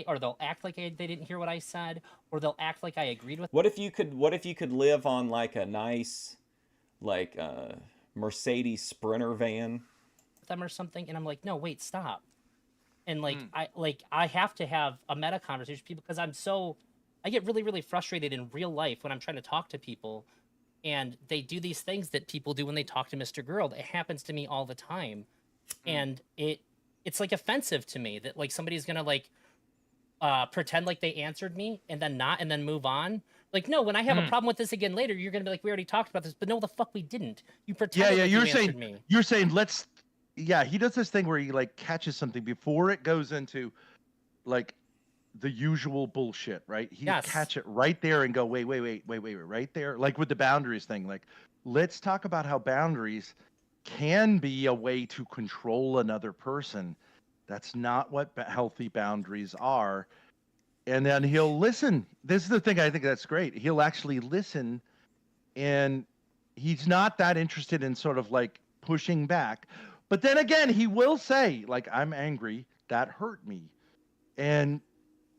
Or they'll act like they didn't hear what I said, or they'll act like I agreed with. What if you could live on like a nice, like Mercedes Sprinter van? Them or something, and I'm like, no, wait, stop. And like I have to have a meta conversation with people, because I get really, really frustrated in real life when I'm trying to talk to people, and they do these things that people do when they talk to Mr. Girl. It happens to me all the time, and it's like offensive to me that like somebody's gonna like pretend like they answered me and then not, and then move on. Like, no, when I have a problem with this again later, you're gonna be like, we already talked about this, but no, the fuck we didn't. You pretended like you answered me. You're saying let's. Yeah, he does this thing where he like catches something before it goes into like the usual bullshit, right? He catch it right there and go, wait, right there. Like with the boundaries thing, like, let's talk about how boundaries can be a way to control another person. That's not what healthy boundaries are. And then he'll listen. This is the thing I think that's great. He'll actually listen, and he's not that interested in sort of like pushing back. But then again, he will say, like, I'm angry, that hurt me, and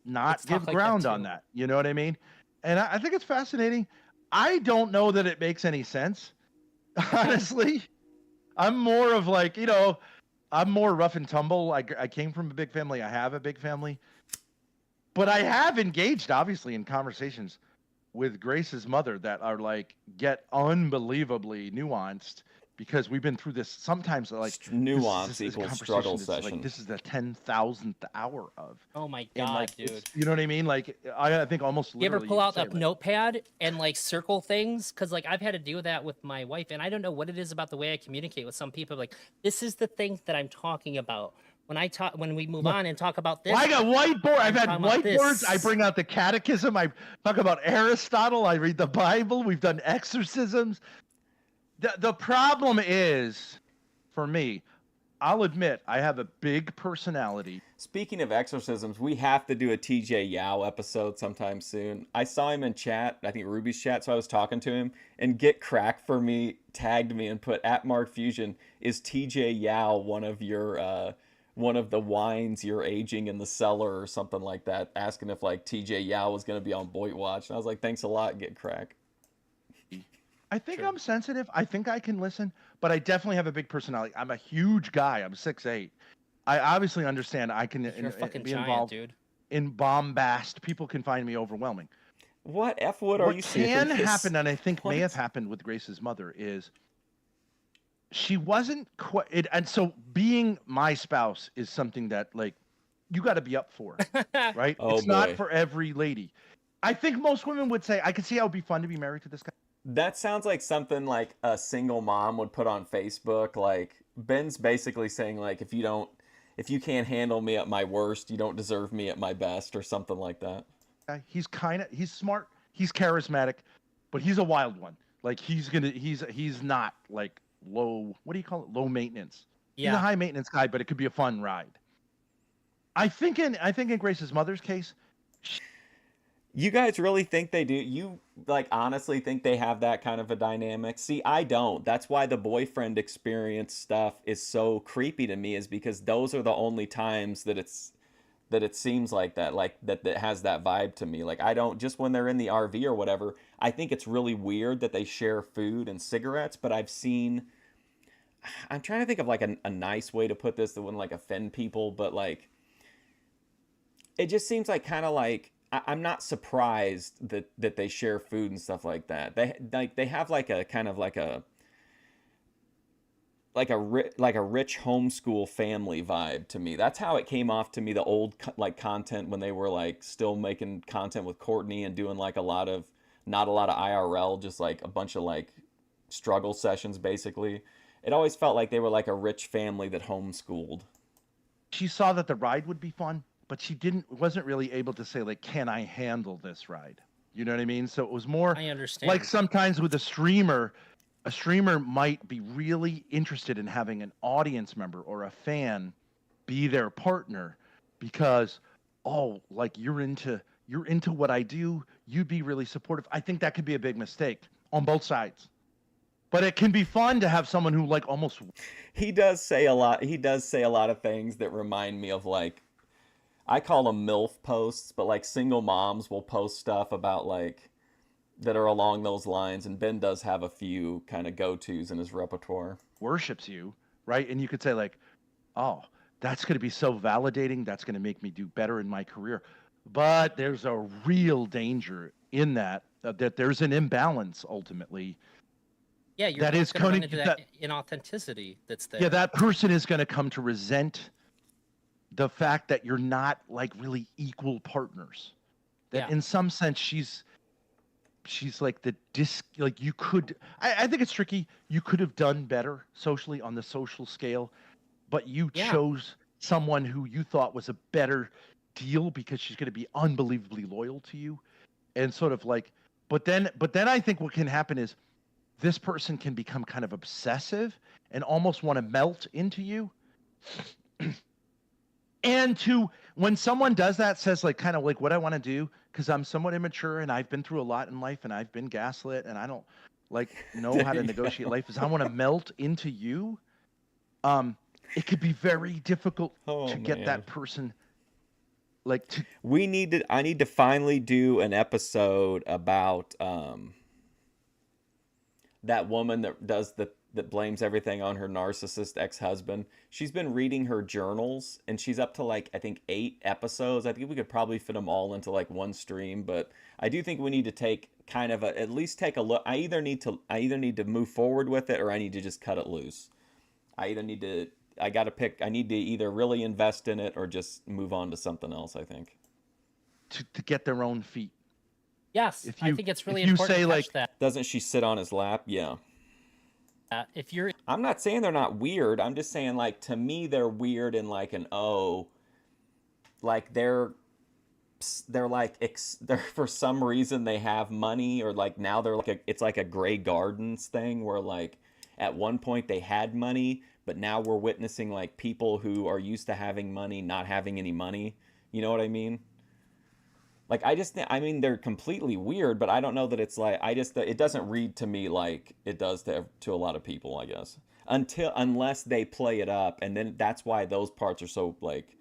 not give ground on that. You know what I mean? And I think it's fascinating. I don't know that it makes any sense, honestly. I'm more of like, you know, I'm more rough and tumble. I came from a big family. I have a big family. But I have engaged, obviously, in conversations with Grace's mother that are like, get unbelievably nuanced. Because we've been through this sometimes, like nuance equals struggle session. Like, this is the 10,000th hour of. Oh my god, like, dude! You know what I mean? Like, I think almost. You ever pull out a notepad and like circle things? Because like I've had to do that with my wife, and I don't know what it is about the way I communicate with some people. Like, this is the thing that I'm talking about. When we move on and talk about this. Well, I got whiteboard. I've had whiteboards. I bring out the catechism. I talk about Aristotle. I read the Bible. We've done exorcisms. The problem is, for me, I'll admit, I have a big personality. Speaking of exorcisms, we have to do a TJ Yao episode sometime soon. I saw him in chat, I think Ruby's chat, so I was talking to him, and Get Crack for me tagged me and put, @MarkFusion, is TJ Yao one of the wines you're aging in the cellar or something like that, asking if like TJ Yao was going to be on Boit Watch. And I was like, thanks a lot, Get Crack. I think I'm sensitive. I think I can listen, but I definitely have a big personality. I'm a huge guy. I'm 6'8". I obviously understand I can be involved in bombast. People can find me overwhelming. What F word are you serious? What can happen, and I think may have happened with Grace's mother, is she wasn't quite, and so being my spouse is something that like you got to be up for, right? It's not for every lady. I think most women would say, I could see how it'd be fun to be married to this guy. That sounds like something like a single mom would put on Facebook. Like, Ben's basically saying, like, if you can't handle me at my worst, you don't deserve me at my best, or something like that. He's smart, he's charismatic, but he's a wild one. Like, he's not like low, what do you call it? Low maintenance. Yeah. He's a high maintenance guy, but it could be a fun ride. I think in Grace's mother's case, you guys really think they do? You like honestly think they have that kind of a dynamic? See, I don't. That's why the boyfriend experience stuff is so creepy to me, is because those are the only times that it seems like that, like that has that vibe to me. Like, I don't, just when they're in the RV or whatever, I think it's really weird that they share food and cigarettes, but I'm trying to think of like a nice way to put this that wouldn't like offend people, but like it just seems like kind of like, I'm not surprised that they share food and stuff like that. They have like a kind of like a rich homeschool family vibe to me. That's how it came off to me. The old like content when they were like still making content with Courtney and doing like not a lot of IRL, just like a bunch of like struggle sessions basically. It always felt like they were like a rich family that homeschooled. she saw that the ride would be fun, but she wasn't really able to say like, can I handle this ride? You know what I mean? So it was more I understand. like sometimes with a streamer might be really interested in having an audience member or a fan be their partner because, oh, like you're into what I do, you'd be really supportive. I think that could be a big mistake on both sides. But it can be fun to have someone who like almost. He does say a lot. He does say a lot of things that remind me of like, I call them MILF posts, but like single moms will post stuff about like that are along those lines. And Ben does have a few kind of go-tos in his repertoire. Worships you, right? And you could say like, oh, that's going to be so validating. That's going to make me do better in my career. But there's a real danger in that there's an imbalance ultimately. Yeah, you're going to run into that inauthenticity that's there. Yeah, that person is going to come to resent the fact that you're not like really equal partners. That in some sense she's like like you could. I think it's tricky. You could have done better socially on the social scale, but you chose someone who you thought was a better deal because she's going to be unbelievably loyal to you, and sort of like. But then I think what can happen is this person can become kind of obsessive and almost want to melt into you. And when someone does that, says like kind of like what I want to do, because I'm somewhat immature and I've been through a lot in life and I've been gaslit and I don't like know how to negotiate life, is I want to melt into you. It could be very difficult to get that person like to. I need to finally do an episode about that woman that blames everything on her narcissist ex-husband. She's been reading her journals and she's up to like, I think 8 episodes. I think we could probably fit them all into like one stream, but I do think we need to take kind of at least take a look. I either need to move forward with it or I need to just cut it loose. I need to either really invest in it or just move on to something else, I think. To get their own feet. Yes, I think it's really important to catch that. Doesn't she sit on his lap? Yeah. I'm not saying they're not weird. I'm just saying, like, to me, they're weird in like like they're for some reason they have money, or like now they're like it's like a Grey Gardens thing where like at one point they had money, but now we're witnessing like people who are used to having money not having any money. You know what I mean? Like, I mean, they're completely weird, but I don't know that it's like, it doesn't read to me like it does to a lot of people, I guess. Unless they play it up, and then that's why those parts are so, like,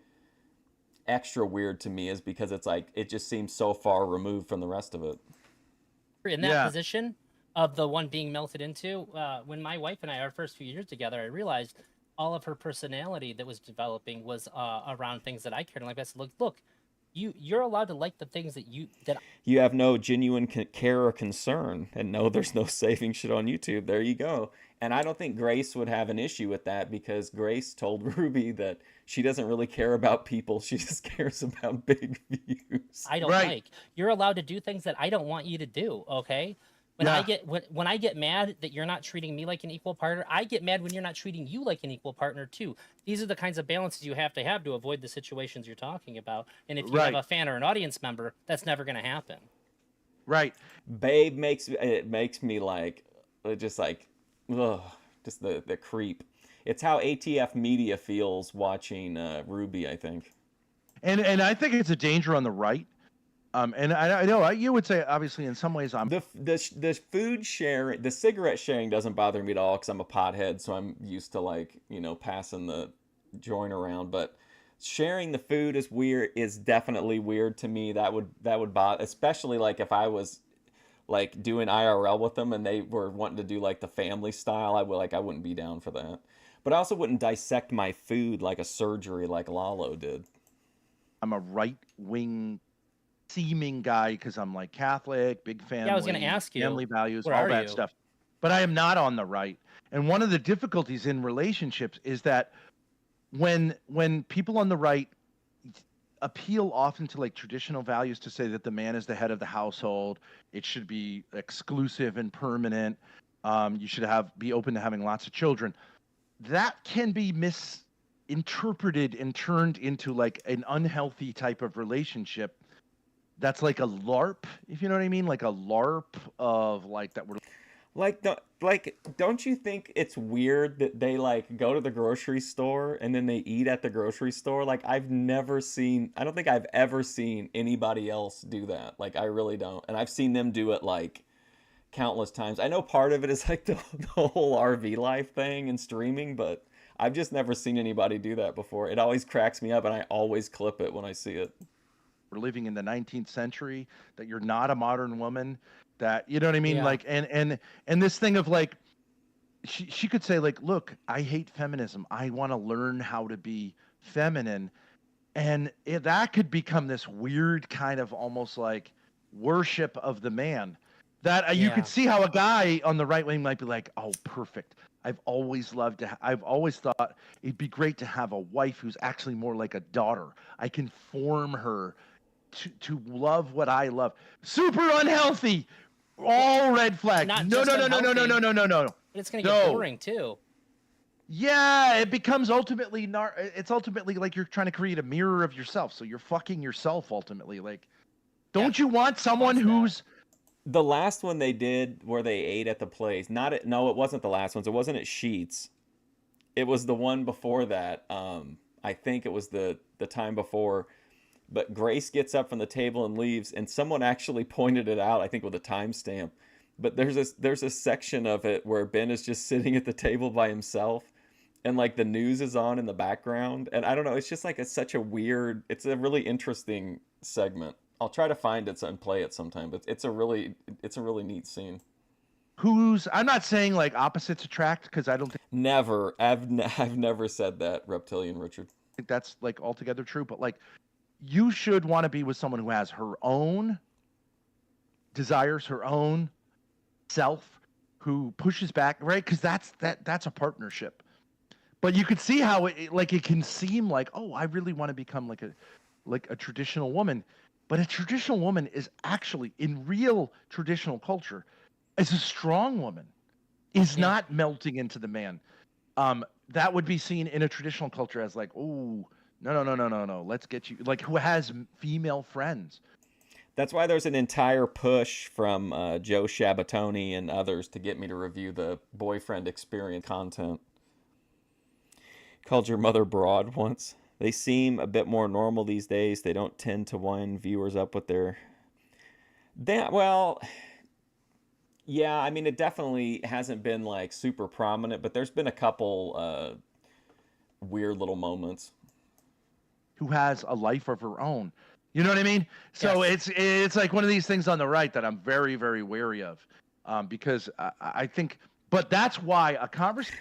extra weird to me, is because it's like, it just seems so far removed from the rest of it. In that position of the one being melted into, when my wife and I, our first few years together, I realized all of her personality that was developing was around things that I cared. And like I said, look, you're allowed to like the things that you have no genuine care or concern, and no, there's no saving shit on YouTube. There you go. And I don't think Grace would have an issue with that, because Grace told Ruby that she doesn't really care about people. She just cares about big views. I don't like. You're allowed to do things that I don't want you to do. Okay. When I get mad that you're not treating me like an equal partner, I get mad when you're not treating you like an equal partner too. These are the kinds of balances you have to avoid the situations you're talking about. And if you have a fan or an audience member, that's never going to happen. Right. Babe makes me like, just like, ugh, just the creep. It's how ATF media feels watching Ruby, I think. And I think it's a danger on the right. And I know you would say, obviously, in some ways, I'm the food sharing, the cigarette sharing doesn't bother me at all, because I'm a pothead, so I'm used to, like, you know, passing the joint around. But sharing the food is definitely weird to me. That would bother, especially like if I was like doing IRL with them and they were wanting to do like the family style. I wouldn't be down for that. But I also wouldn't dissect my food like a surgery like Lalo did. I'm a right-wing seeming guy because I'm like Catholic, big family. Yeah, I was going to ask you. Family values, all that stuff. But I am not on the right. And one of the difficulties in relationships is that when people on the right appeal often to like traditional values, to say that the man is the head of the household, it should be exclusive and permanent, you should be open to having lots of children. That can be interpreted and turned into like an unhealthy type of relationship. That's like a LARP, if you know what I mean, like a LARP of like that we're don't you think it's weird that they like go to the grocery store and then they eat at the grocery store? Like I don't think I've ever seen anybody else do that. Like I really don't. And I've seen them do it like countless times. I know part of it is like the whole RV life thing and streaming, but I've just never seen anybody do that before. It always cracks me up and I always clip it when I see it. We're living in the 19th century, that you're not a modern woman, that, you know what I mean? Yeah. Like, and this thing of like, she could say like, look, I hate feminism. I want to learn how to be feminine. And that could become this weird kind of almost like worship of the man, that you could see how a guy on the right wing might be like, oh, perfect. I've always thought it'd be great to have a wife who's actually more like a daughter. I can form her to love what I love. Super unhealthy. All red flag. No. It's gonna get boring too. Yeah, it becomes ultimately it's ultimately like you're trying to create a mirror of yourself. So you're fucking yourself ultimately. Like, don't you want someone who's the last one they did where they ate at the place? No, it wasn't the last one. It wasn't at Sheets. It was the one before that. I think it was the time before. But Grace gets up from the table and leaves, and someone actually pointed it out, I think with a timestamp. But there's a section of it where Ben is just sitting at the table by himself, and like the news is on in the background. And I don't know, it's just like it's a really interesting segment. I'll try to find it and play it sometime, but it's a really neat scene. I'm not saying like opposites attract, because I don't think never. I've never said that, Reptilian Richard. I think that's like altogether true, but like, you should want to be with someone who has her own desires, her own self, who pushes back, right? Because that's a partnership. But you could see how it can seem like, oh, I really want to become like a traditional woman. But a traditional woman is actually, in real traditional culture, is a strong woman, is not melting into the man. That would be seen in a traditional culture as like, oh, no. Let's get you, like, who has female friends. That's why there's an entire push from Joe Shabatoni and others to get me to review the boyfriend experience content. Called your mother broad once. They seem a bit more normal these days. They don't tend to wind viewers up with their... Yeah, I mean, it definitely hasn't been, like, super prominent, but there's been a couple weird little moments. Who has a life of her own. You know what I mean? So yes. It's like one of these things on the right that I'm very, very wary of, because I think, but that's why a conversation.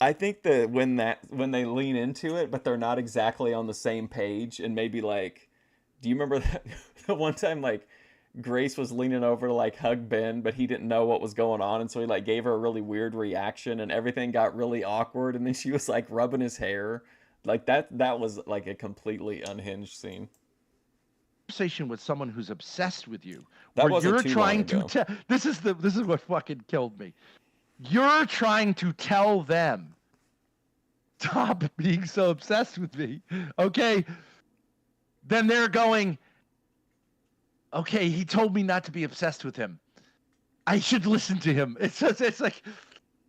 I think that when they lean into it, but they're not exactly on the same page, and maybe like, do you remember that the one time like Grace was leaning over to like hug Ben, but he didn't know what was going on, and so he like gave her a really weird reaction, and everything got really awkward, and then she was like rubbing his hair. Like that was like a completely unhinged scene. Conversation with someone who's obsessed with you. That wasn't you're too trying long to tell. This is what fucking killed me. You're trying to tell them, stop being so obsessed with me. Okay. Then they're going, okay, he told me not to be obsessed with him. I should listen to him. It's like,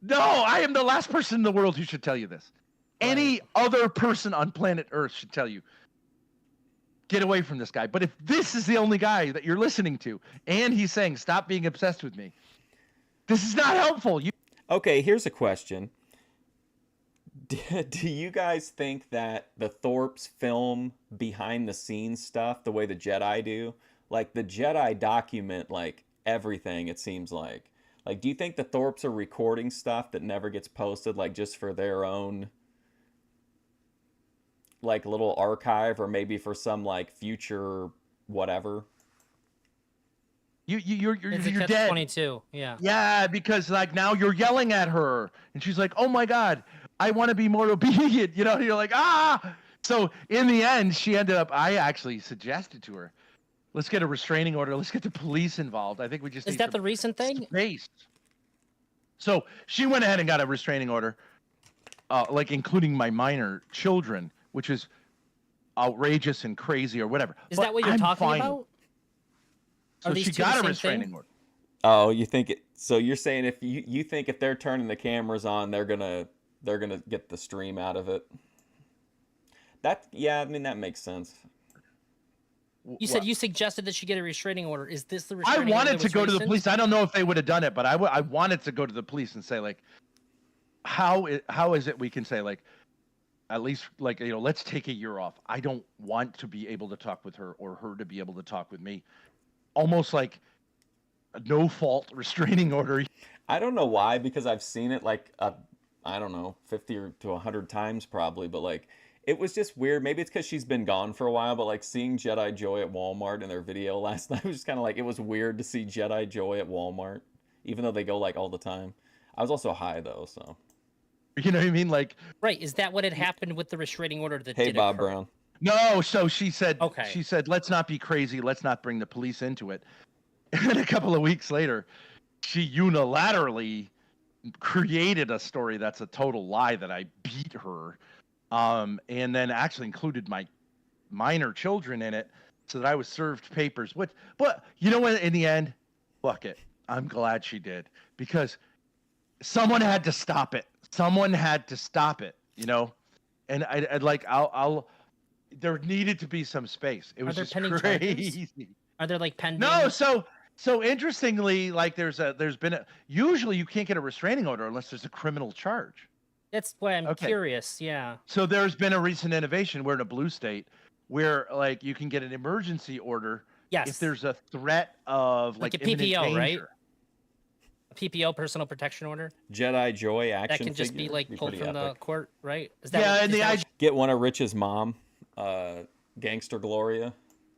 no, I am the last person in the world who should tell you this. Any other person on planet Earth should tell you, get away from this guy. But if this is the only guy that you're listening to, and he's saying, stop being obsessed with me, this is not helpful. Okay, here's a question. Do you guys think that the Thorps film behind the scenes stuff the way the Jedi do? Like the Jedi document like everything, it seems like. Like, do you think the Thorps are recording stuff that never gets posted, like just for their own like little archive, or maybe for some like future whatever? You're dead. 22. Yeah, because like now you're yelling at her, and she's like, "Oh my God, I want to be more obedient." You know, you're like, ah. So in the end, she ended up. I actually suggested to her, let's get a restraining order. Let's get the police involved. I think we just is that the recent thing? Space. So she went ahead and got a restraining order. like including my minor children, which is outrageous and crazy or whatever. Is that what you're talking about? So she got a restraining order. Oh, you think it? So you're saying if you think if they're turning the cameras on, they're gonna get the stream out of it. I mean that makes sense. You said you suggested that she get a restraining order. Is this the restraining order? I wanted to go to the police. I don't know if they would have done it, but I wanted to go to the police and say, like, how is it we can say, like, at least, like, you know, let's take a year off. I don't want to be able to talk with her or her to be able to talk with me. Almost like a no-fault restraining order. I don't know why, because I've seen it like I don't know, 50 to 100 times probably, but like it was just weird. Maybe it's because she's been gone for a while, but like seeing Jedi Joy at Walmart in their video last night was just kind of like, it was weird to see Jedi Joy at Walmart, even though they go like all the time. I was also high though, so. You know what I mean? Like, right. Is that what had happened with the restraining order that did Bob occur? Brown. No, so she said, okay. She said, let's not be crazy. Let's not bring the police into it. And then a couple of weeks later, she unilaterally created a story that's a total lie that I beat her. And then actually included my minor children in it so that I was served papers. But you know what? In the end, fuck it. I'm glad she did, because someone had to stop it. Someone had to stop it, you know? And I'd like, there needed to be some space. It was just crazy. Are there like pending? No, so interestingly, like there's been usually you can't get a restraining order unless there's a criminal charge. That's why I'm curious. Yeah. So there's been a recent innovation. We're in a blue state where like you can get an emergency order if there's a threat of like a PPO, danger. Right? A PPO, personal protection order. Jedi Joy action. That can just be like pulled from the court, right? Is that get one of Rich's mom, Gangster Gloria.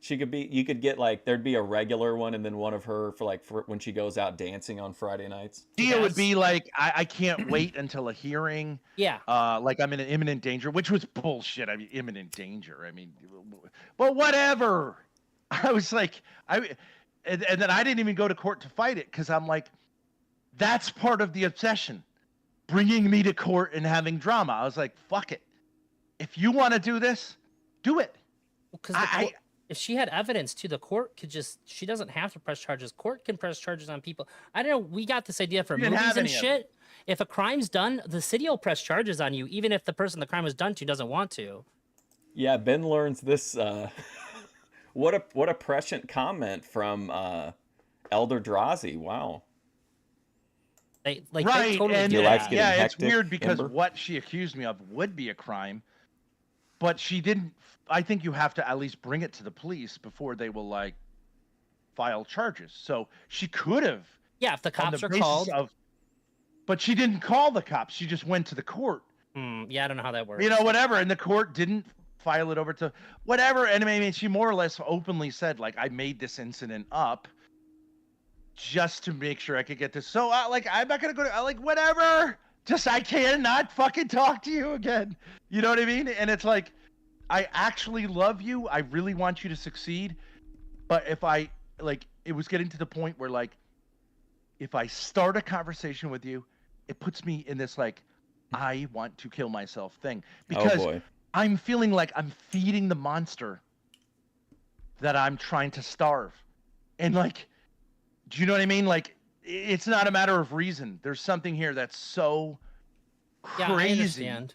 You could get like, there'd be a regular one and then one of her for when she goes out dancing on Friday nights. It would be like, I can't wait until a hearing. Yeah. Like I'm in imminent danger, which was bullshit. I mean, imminent danger. I mean, but whatever. I was like, and then I didn't even go to court to fight it because I'm like, that's part of the obsession, bringing me to court and having drama. I was like, fuck it. If you want to do this, do it. Because if she had evidence to the court she doesn't have to press charges. Court can press charges on people. I don't know. We got this idea from movies and shit. If a crime's done, the city will press charges on you, even if the person the crime was done to doesn't want to. Yeah, Ben learns this. What a prescient comment from Elder Drazi. Wow. They totally do that. Yeah, it's weird because what she accused me of would be a crime, but she didn't. I think you have to at least bring it to the police before they will like file charges. So she could have. Yeah, if the cops are called. But she didn't call the cops. She just went to the court. Yeah, I don't know how that works. You know, whatever. And the court didn't file it over to whatever. And I mean, she more or less openly said, like, I made this incident up just to make sure I could get this. So, like, I'm not going to go to, like, whatever. Just, I cannot fucking talk to you again. You know what I mean? And it's like, I actually love you. I really want you to succeed. But if I, like, it was getting to the point where, like, if I start a conversation with you, it puts me in this, like, I want to kill myself thing. Because I'm feeling like I'm feeding the monster that I'm trying to starve. And, like, do you know what I mean? Like, it's not a matter of reason. There's something here that's so crazy. Yeah, I understand.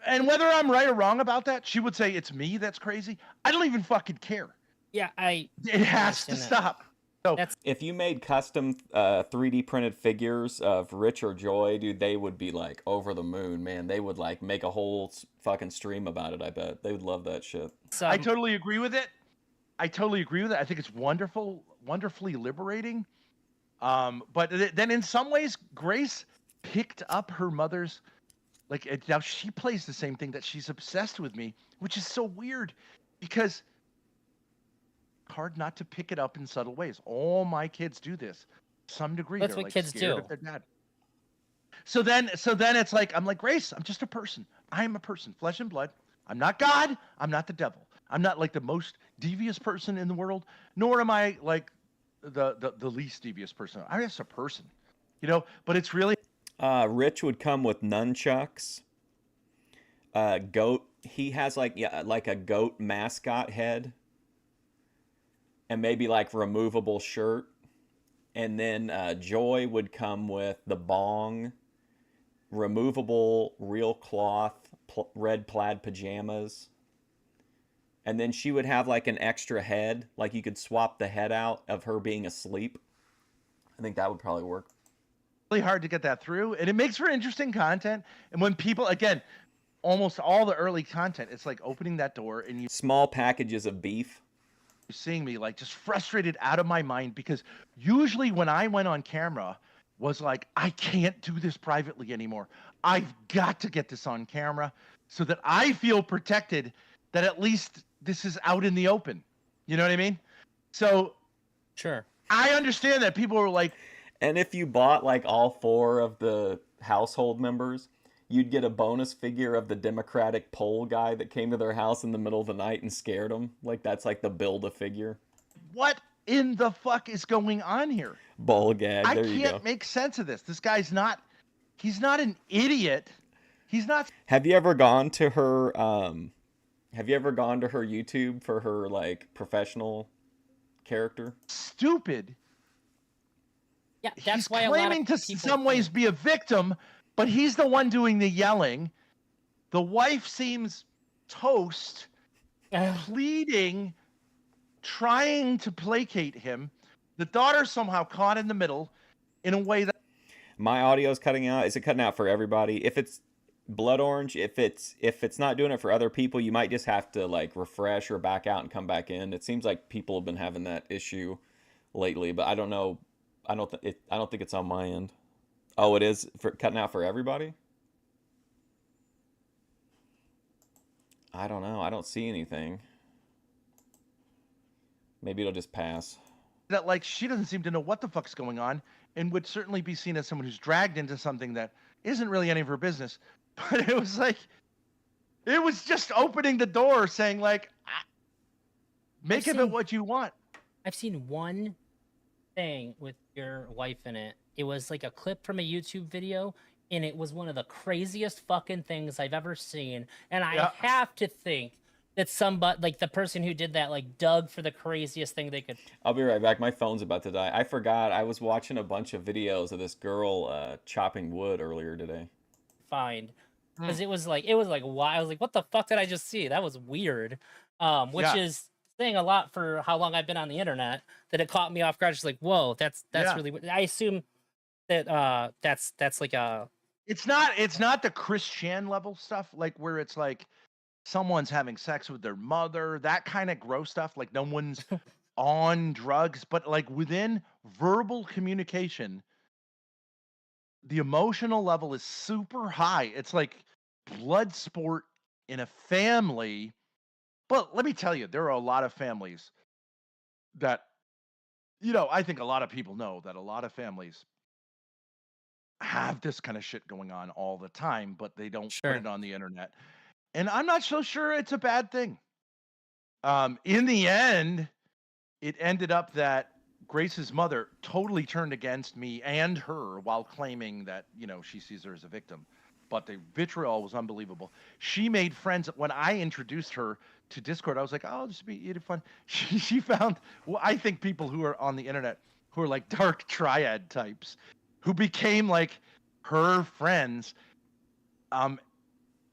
And whether I'm right or wrong about that, she would say it's me that's crazy. I don't even fucking care. Yeah, it has to stop. So if you made custom 3D printed figures of Rich or Joy, dude, they would be like over the moon, man. They would like make a whole fucking stream about it. I bet they would love that shit. I totally agree with it. I think it's wonderful, wonderfully liberating. But then in some ways, Grace picked up her mother's, like, now she plays the same thing, that she's obsessed with me, which is so weird because hard not to pick it up in subtle ways. All my kids do this to some degree. That's They're, what like, kids do. of their dad. So then it's like, I'm like, Grace, I'm just a person. I am a person, flesh and blood. I'm not God. I'm not the devil. I'm not like the most devious person in the world, nor am I like the least devious person. I'm just a person, you know, but it's really. Rich would come with nunchucks goat. He has like like a goat mascot head, and maybe like removable shirt. And then Joy would come with the bong, removable real cloth, red plaid pajamas. And then she would have like an extra head, like you could swap the head out of her being asleep. I think that would probably work. Really hard to get that through, and it makes for interesting content. And when people, again, almost all the early content, it's like opening that door and you small packages of beef. Seeing me like just frustrated out of my mind, because usually when I went on camera was like, I can't do this privately anymore. I've got to get this on camera so that I feel protected, that at least this is out in the open. You know what I mean? So sure, I understand that people were like, and if you bought like all 4 of the household members, you'd get a bonus figure of the Democratic poll guy that came to their house in the middle of the night and scared them. Like, that's like the Build-A-Figure. What in the fuck is going on here? Ball gag. I there you go. can't make sense of this. This guy's not, he's not an idiot. He's not. Have you ever gone to her, YouTube for her, like, professional character? Stupid. Yeah, that's he's why claiming to some ways be a victim, but he's the one doing the yelling. The wife seems toast, pleading, trying to placate him. The daughter somehow caught in the middle in a way that... My audio's cutting out. Is it cutting out for everybody? If it's blood orange, if it's not doing it for other people, you might just have to like refresh or back out and come back in. It seems like people have been having that issue lately, but I don't know. I don't think it's on my end. Oh, it is for cutting out for everybody? I don't know. I don't see anything. Maybe it'll just pass. That, like, she doesn't seem to know what the fuck's going on, and would certainly be seen as someone who's dragged into something that isn't really any of her business. But it was like, it was just opening the door saying, like, make of it what you want. I've seen one thing with your wife in it. It was like a clip from a YouTube video, and it was one of the craziest fucking things I've ever seen. And I have to think that somebody, like the person who did that, like dug for the craziest thing they could. I'll be right back. My phone's about to die. I forgot. I was watching a bunch of videos of this girl chopping wood earlier today. Find. Because it was like why I was like, what the fuck did I just see? That was weird. Which is saying a lot for how long I've been on the internet, that it caught me off guard. Just like, whoa, that's really weird. I assume that that's like a... It's not the Chris Chan level stuff, like where it's like someone's having sex with their mother, that kind of gross stuff, like no one's on drugs, but like within verbal communication, the emotional level is super high. It's like blood sport in a family. But let me tell you, there are a lot of families that, you know, I think a lot of people know that a lot of families have this kind of shit going on all the time, but they don't put it on the internet. And I'm not so sure it's a bad thing. In the end, it ended up that Grace's mother totally turned against me and her while claiming that, you know, she sees her as a victim. But the vitriol was unbelievable. She made friends. When I introduced her to Discord, I was like, oh, this would be fun. She found, well, I think people who are on the internet who are like dark triad types who became like her friends,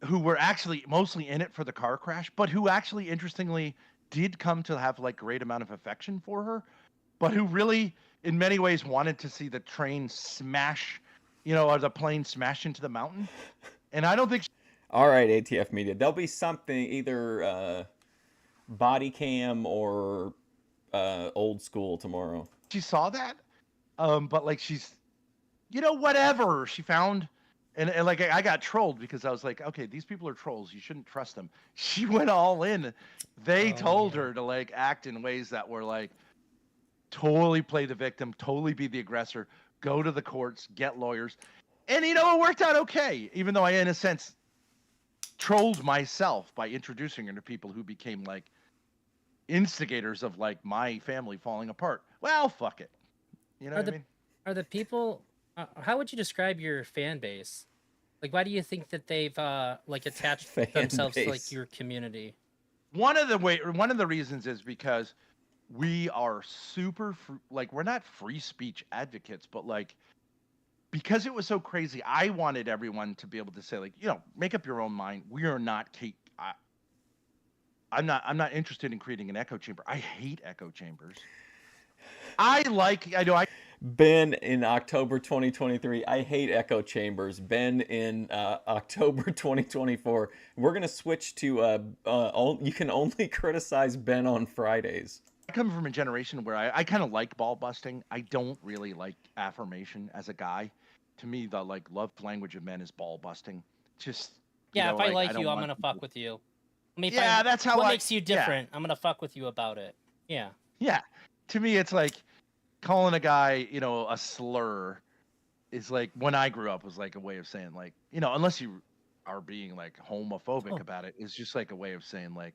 who were actually mostly in it for the car crash, but who actually, interestingly, did come to have like great amount of affection for her, but who really, in many ways, wanted to see the train smash, you know, or the plane smash into the mountain. And I don't think... All right, ATF Media. There'll be something, either body cam or old school tomorrow. She saw that, but like she's, you know, whatever she found. And like I got trolled because I was like, okay, these people are trolls. You shouldn't trust them. She went all in. They told her to like act in ways that were like totally play the victim, totally be the aggressor, go to the courts, get lawyers. And, you know, it worked out okay, even though I, in a sense, trolled myself by introducing her to people who became like instigators of like my family falling apart. Well, fuck it. You know what I mean? Are the people... how would you describe your fan base? Like, why do you think that they've like attached Fan themselves to base. like your community? One of the reasons is because we are like, we're not free speech advocates, but like, because it was so crazy, I wanted everyone to be able to say, like, make up your own mind. We are not I'm not interested in creating an echo chamber. I hate echo chambers. Ben in October 2023. I hate echo chambers. Ben in October 2024. We're gonna switch to you can only criticize Ben on Fridays. I come from a generation where I kind of like ball busting. I don't really like affirmation as a guy. To me, the like love language of men is ball busting. Just yeah, if I like don't you, I'm want gonna people- fuck with you. I mean, Yeah, that's how what I- makes you different? I'm gonna fuck with you about it. Yeah. Yeah, to me, it's like calling a guy, a slur is like, when I grew up, was like a way of saying, like, unless you are being like homophobic about it, it's just like a way of saying, like,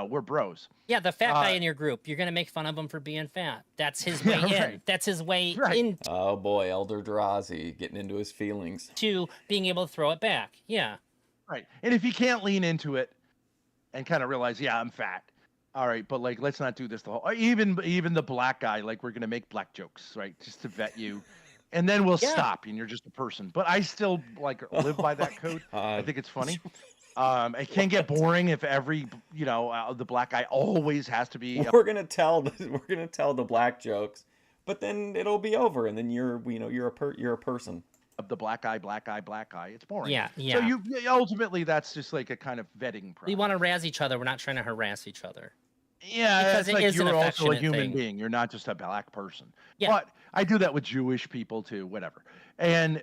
we're bros. Yeah, the fat guy in your group, you're gonna make fun of him for being fat. That's his way in. Right. That's his way Right. in Oh boy, Elder Drazi getting into his feelings. to being able to throw it back. Yeah. Right. And if he can't lean into it and kind of realize, yeah, I'm fat. All right, but like, let's not do this the whole. Even the black guy, like, we're gonna make black jokes, right, just to vet you, and then we'll stop, and you're just a person. But I still like live by that code. I think it's funny. It can get boring if every the black guy always has to be. We're gonna tell the black jokes, but then it'll be over, and then you're a person. Of the black guy. It's boring. Yeah. So you ultimately, that's just like a kind of vetting process. We want to razz each other. We're not trying to harass each other. Yeah, Because it's it like is an you're also a affectionate human thing. being. You're not just a black person. Yeah. But I do that with Jewish people too, whatever. And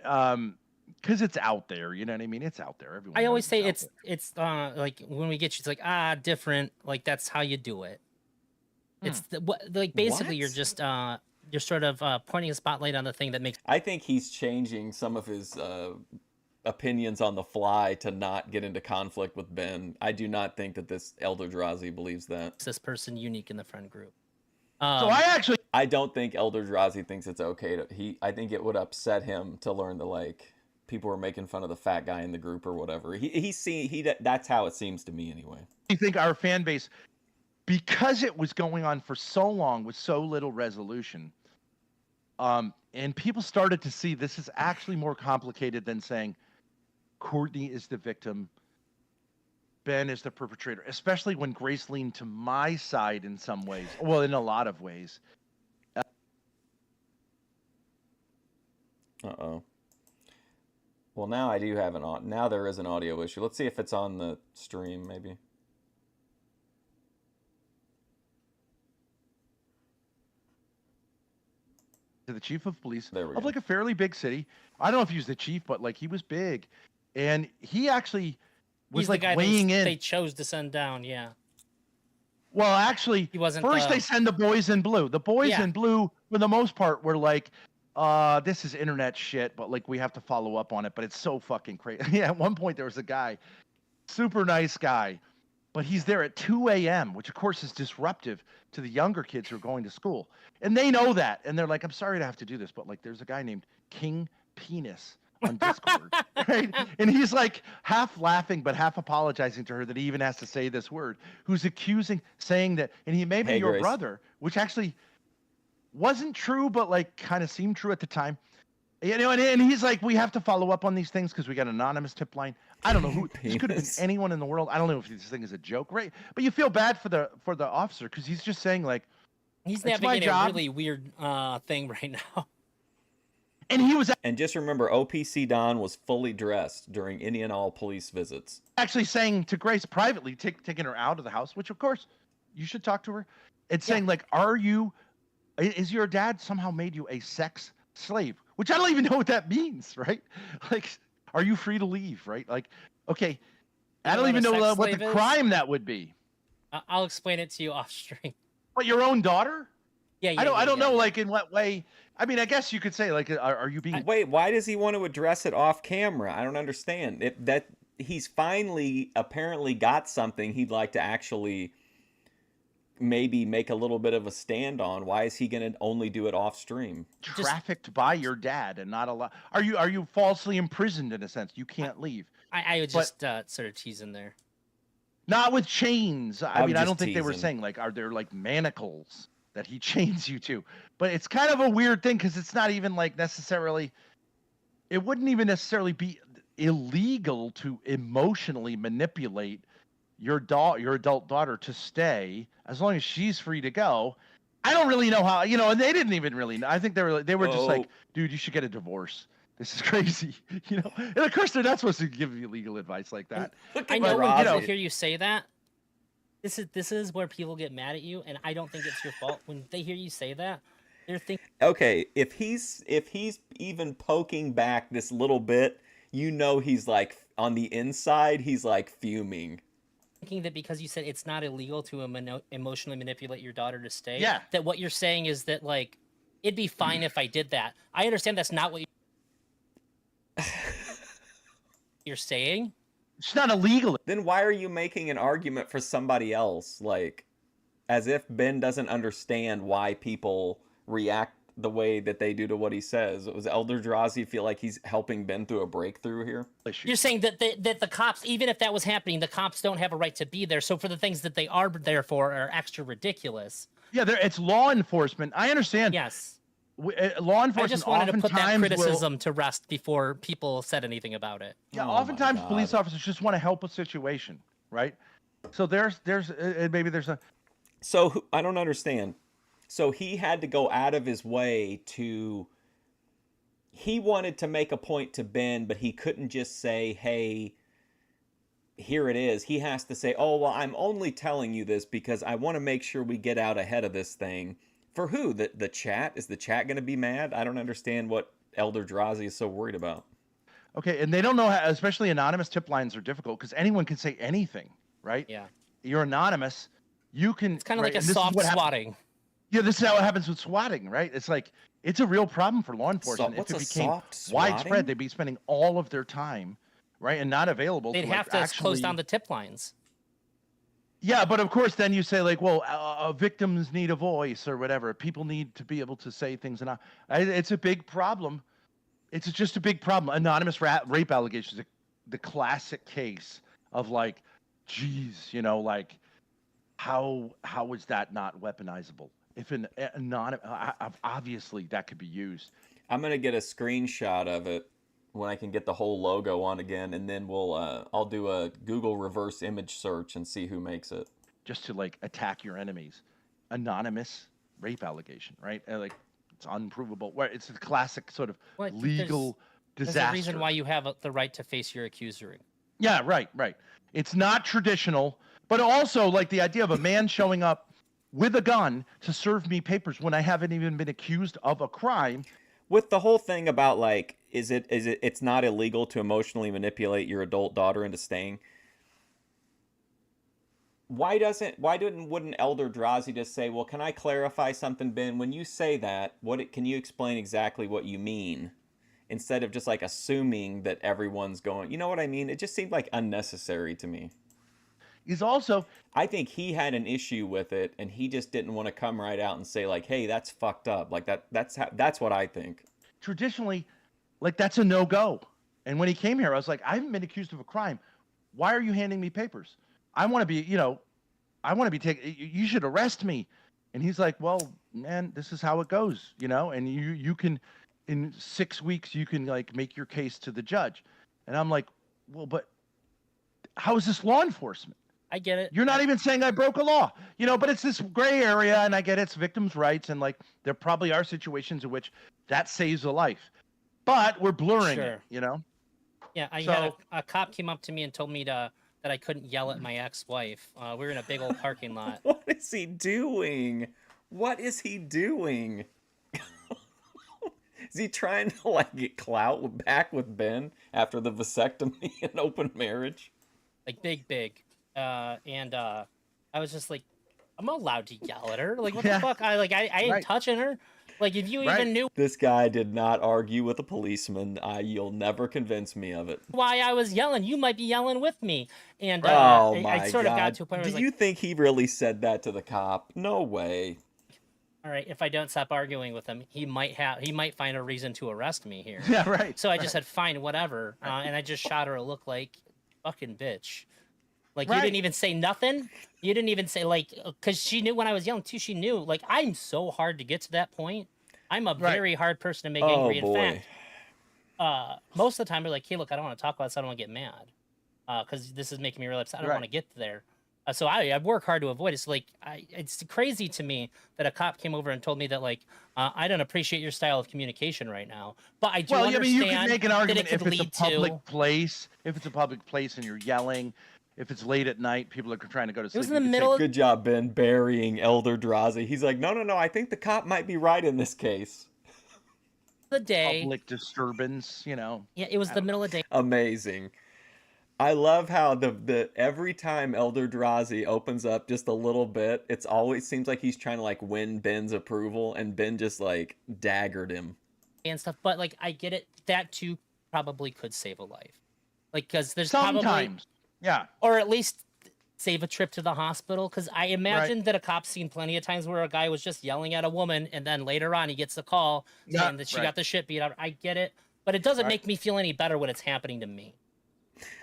because it's out there, you know what I mean? It's out there. Everyone. I always say knows it's like when we get you, it's like different. Like that's how you do it. It's like basically you're What? just you're sort of pointing a spotlight on the thing that makes I think he's changing some of his opinions on the fly to not get into conflict with Ben. I do not think that this Elder Drazi believes that. this person unique in the friend group. So I don't think Elder Drazi thinks it's okay to. I think it would upset him to learn that like people were making fun of the fat guy in the group or whatever. That's how it seems to me anyway. think our fan base, because it was going on for so long with so little resolution, and people started to see this is actually more complicated than saying Courtney is the victim, Ben is the perpetrator, especially when Grace leaned to my side in some ways. Well, in a lot of ways. Uh-oh. Well, now I do have now there is an audio issue. Let's see if it's on the stream, maybe. To the chief of police There we of go. like a fairly big city. I don't know if he was the chief, but like he was big, and he actually was He's like the guy weighing they in. chose to send down. Yeah. Well, actually, He wasn't first the- they send the boys in blue. The boys Yeah. in blue, for the most part, were like, this is internet shit, but like we have to follow up on it. But it's so fucking crazy. Yeah, at one point there was a guy, super nice guy, but he's there at 2 a.m., which of course is disruptive to the younger kids who are going to school. And they know that. And they're like, I'm sorry to have to do this, but like there's a guy named King Penis on Discord, right? And he's like half laughing, but half apologizing to her that he even has to say this word, who's saying that, and he may be Hey, your Grace. brother, which actually wasn't true, but like kind of seemed true at the time. And he's like, we have to follow up on these things because we got an anonymous tip line. I don't know who this could have been, Penis. anyone in the world. I don't know if this thing is a joke, right? But you feel bad for the officer because he's just saying like, He's It's my navigating a job. really weird thing right now. and he was And just remember, OPC Don was fully dressed during any and all police visits. actually saying to Grace privately, taking her out of the house, which of course you should talk to her. It's saying like, is your dad somehow made you a sex slave? Which I don't even know what that means, right? Like, are you free to leave, right? Like, okay, I You don't know even what a know sex what the slave is? crime that would be. I'll explain it to you off stream. But your own daughter? Yeah. I don't know, yeah. like in what way. I mean, I guess you could say like, are you being? Wait, why does he want to address it off camera? I don't understand. He's finally apparently got something he'd like to actually maybe make a little bit of a stand on. Why is he going to only do it off stream? Trafficked by your dad and not allowed. Are you falsely imprisoned in a sense? You can't leave. I would just sort of tease in there. Not with chains. I mean, I don't think they were teasing. saying like, are there like manacles that he chains you to? But it's kind of a weird thing because it's not even like necessarily. It wouldn't even necessarily be illegal to emotionally manipulate your adult daughter to stay as long as she's free to go. I don't really know how, and they didn't even really know. I think they were just like, dude, you should get a divorce. This is crazy, And of course, they're not supposed to give you legal advice like that. I know when people hear you say that. This is where people get mad at you, and I don't think it's your fault. When they hear you say that, they're thinking. Okay, if he's even poking back this little bit, he's like on the inside, he's like fuming. Thinking that because you said it's not illegal to emotionally manipulate your daughter to stay. Yeah. That what you're saying is that like it'd be fine if I did that. I understand that's not what you're saying. It's not illegal. Then why are you making an argument for somebody else? Like, as if Ben doesn't understand why people react the way that they do to what he says. Was Elder Drazi feel like he's helping Ben through a breakthrough here? You're saying that the cops, even if that was happening, the cops don't have a right to be there. So for the things that they are there for are extra ridiculous. Yeah, it's law enforcement. I understand. Yes. Law enforcement. I just wanted to put that criticism to rest before people said anything about it. Yeah, oftentimes police officers just want to help a situation, right? So there's maybe there's a. So I don't understand. So he had to go out of his way to. He wanted to make a point to Ben, but he couldn't just say, "Hey, here it is." He has to say, "Oh, well, I'm only telling you this because I want to make sure we get out ahead of this thing." For who? The chat? Is the chat going to be mad? I don't understand what Elder Drazi is so worried about. Okay, and they don't know how, especially anonymous tip lines are difficult because anyone can say anything, right? Yeah. You're anonymous. You can. It's kind of like a soft swatting. Yeah, this is how it happens with swatting, right? It's like it's a real problem for law enforcement. What's if it a became soft widespread, they'd be spending all of their time, right, and not available. They'd have to close down the tip lines. Yeah, but of course, then you say like, well, victims need a voice or whatever. People need to be able to say things, and it's a big problem. It's just a big problem. Anonymous rape allegations, the classic case of like, geez, like, how is that not weaponizable? If an anonymous, obviously that could be used. I'm gonna get a screenshot of it when I can get the whole logo on again, and then I'll do a Google reverse image search and see who makes it. Just to like attack your enemies. Anonymous rape allegation, right? Like it's unprovable. Where it's a classic sort of legal disaster. There's a reason why you have the right to face your accuser. Yeah, right. It's not traditional, but also like the idea of a man showing up with a gun to serve me papers when I haven't even been accused of a crime. With the whole thing about like, it's not illegal to emotionally manipulate your adult daughter into staying. Wouldn't Elder Drazi just say, well, can I clarify something, Ben? When you say that, can you explain exactly what you mean? Instead of just like assuming that everyone's going, you know what I mean? It just seemed like unnecessary to me. I think he had an issue with it, and he just didn't want to come right out and say like, hey, that's fucked up. Like that's what I think. Traditionally, like that's a no-go. And when he came here, I was like, I haven't been accused of a crime. Why are you handing me papers? I want to be, taken. You should arrest me. And he's like, well, man, this is how it goes, and you can, in 6 weeks, you can like make your case to the judge. And I'm like, well, but how is this law enforcement? I get it. You're not even saying I broke a law, but it's this gray area, and I get it's victims' rights, and like there probably are situations in which that saves a life, but we're blurring it, Yeah, had a cop came up to me and told me that I couldn't yell at my ex-wife. We were in a big old parking lot. What is he doing? Is he trying to like get clout back with Ben after the vasectomy and open marriage? Like big. And I was just like, I'm not allowed to yell at her. Like, what the fuck? I ain't touching her. Like, if you even knew This guy did not argue with a policeman. You'll never convince me of it. why I was yelling, you might be yelling with me. And Oh my I sort of got God. to a point where I Do was you like, think he really said that to the cop? No way. all right, if I don't stop arguing with him, he might find a reason to arrest me here. Yeah, right. So I just said, fine, whatever. And I just shot her a look like, fucking bitch. Like, you didn't even say nothing. You didn't even say, like, because she knew when I was young, too. She knew, like, I'm so hard to get to that point. I'm a very hard person to make angry. In fact, most of the time, we're like, hey, look, I don't want to talk about this. I don't want to get mad. Because this is making me really upset. I don't want to get there. So I work hard to avoid it. So, like, it's crazy to me that a cop came over and told me that, like, I don't appreciate your style of communication right now. But I do understand you can make an argument that it could if it's a public place. If it's a public place and you're yelling, if it's late at night, people are trying to go to sleep. It was in the middle. Good job, Ben, burying Elder Drazi. He's like, no. I think the cop might be right in this case. The day. Public disturbance, you know. Yeah, it was the middle of the day. Amazing. I love how the every time Elder Drazi opens up just a little bit, it's always seems like he's trying to like win Ben's approval, and Ben just like daggered him and stuff. But like, I get it. That too probably could save a life, like, because there's sometimes, or at least save a trip to the hospital. Because I imagine that a cop's seen plenty of times where a guy was just yelling at a woman, and then later on he gets the call saying that she got the shit beat out. I get it, but it doesn't make me feel any better when it's happening to me.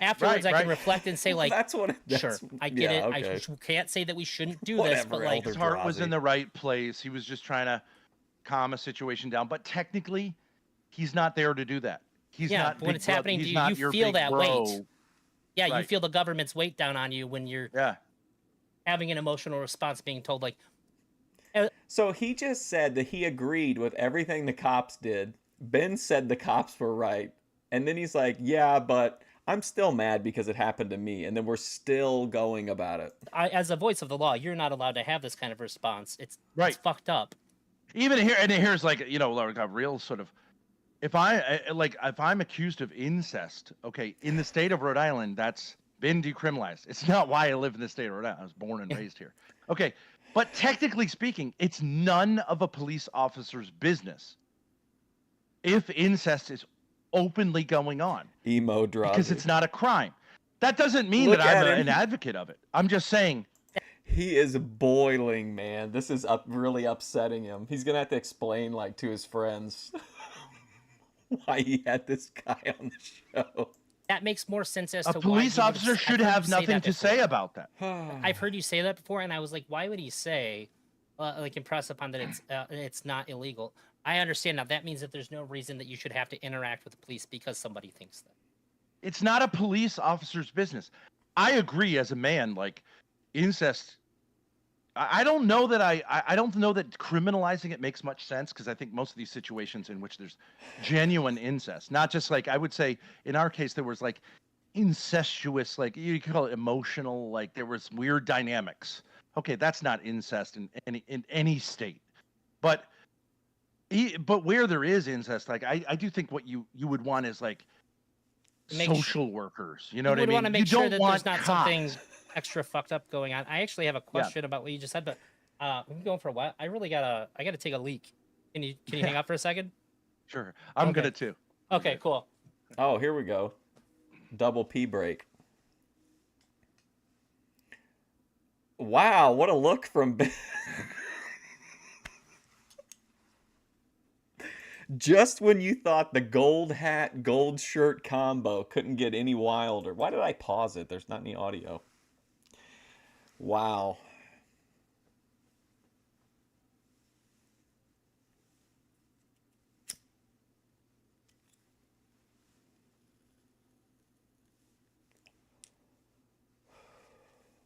Afterwards, I can reflect and say, like, sure, I get it. Okay. I can't say that we shouldn't do this, but like, his heart was in the right place. He was just trying to calm a situation down. But technically, he's not there to do that. He's not. When it's happening to you, you feel that weight. Yeah, you feel the government's weight down on you when you're having an emotional response, being told, like. So he just said that he agreed with everything the cops did. Ben said the cops were right, and then he's like, "Yeah, but I'm still mad because it happened to me," and then we're still going about it. As a voice of the law, you're not allowed to have this kind of response. It's fucked up. Even here, and here's like, you know, like a real sort of, if I'm accused of incest, okay, in the state of Rhode Island, that's been decriminalized. It's not why I live in the state of Rhode Island. I was born and raised here. Okay, but technically speaking, it's none of a police officer's business if incest is openly going on. Emo Drazi. Because it's not a crime. That doesn't mean that I'm an advocate of it. I'm just saying. He is boiling, man. This is really upsetting him. He's going to have to explain, like, to his friends why he had this guy on the show. That makes more sense as to why. A police officer should have nothing to say about that. I've heard you say that before, and I was like, why would he say, like, impress upon that it's not illegal? I understand now. That means that there's no reason that you should have to interact with the police because somebody thinks that. It's not a police officer's business. I agree as a man, like, incest. I don't know that I don't know that criminalizing it makes much sense, because I think most of these situations in which there's genuine incest, not just like, I would say in our case, there was like incestuous, like you could call it emotional, like there was weird dynamics. Okay, that's not incest in any state. But where there is incest, like I do think what you would want is like social workers. You know what I mean? You would want to make sure that there's not cops. something extra fucked up going on. I actually have a question about what you just said, but we've been going for a while. I gotta take a leak. Can you hang out for a second? Sure. I'm gonna too. Okay, cool. Oh, here we go. Double pee break. Wow, what a look from Ben. Just when you thought the gold hat, gold shirt combo couldn't get any wilder. Why did I pause it? There's not any audio. Wow.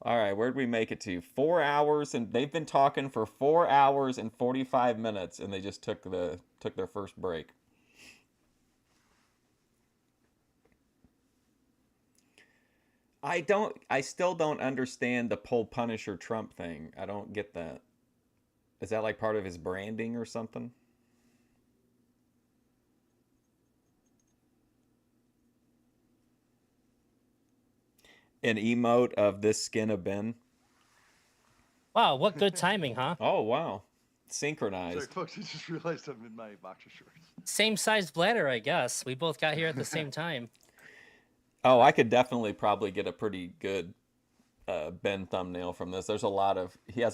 All right, where'd we make it to? 4 hours, and they've been talking for 4 hours and 45 minutes, and they just took their first break. I still don't understand the whole Punisher Trump thing. I don't get that. Is that like part of his branding or something? An emote of this skin of Ben. Wow, what good timing, huh? Oh, wow. synchronized. Sorry, folks. I just realized I'm in my boxer shorts. Same sized bladder, I guess. We both got here at the same time. Oh, I could definitely probably get a pretty good Ben thumbnail from this. He has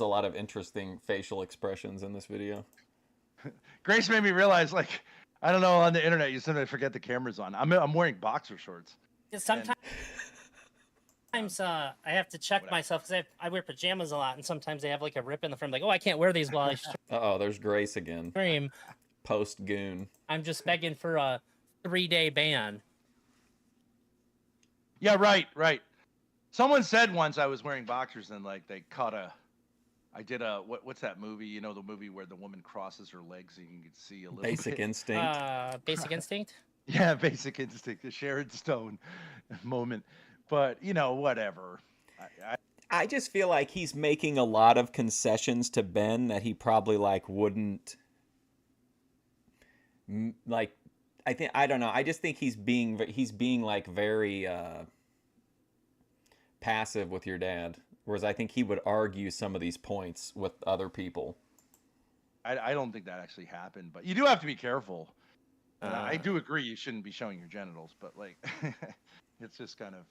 a lot of interesting facial expressions in this video. Grace made me realize, like, I don't know, on the internet you sometimes forget the camera's on. I'm wearing boxer shorts. Sometimes I have to check myself because I wear pajamas a lot, and sometimes they have like a rip in the front. Like, oh, I can't wear these while I Uh-oh, there's Grace again. stream. Post goon. I'm just begging for a 3-day ban. Yeah, right. Someone said once I was wearing boxers and like they caught I did what's that movie? You know, the movie where the woman crosses her legs and you can see a little Basic bit. Instinct. Basic Instinct? Yeah, Basic Instinct, the Sharon Stone moment. But, you know, whatever. I just feel like he's making a lot of concessions to Ben that he probably like wouldn't like. I don't know. I just think he's being like very passive with your dad, whereas I think he would argue some of these points with other people. I don't think that actually happened, but you do have to be careful. I do agree you shouldn't be showing your genitals, but like it's just kind of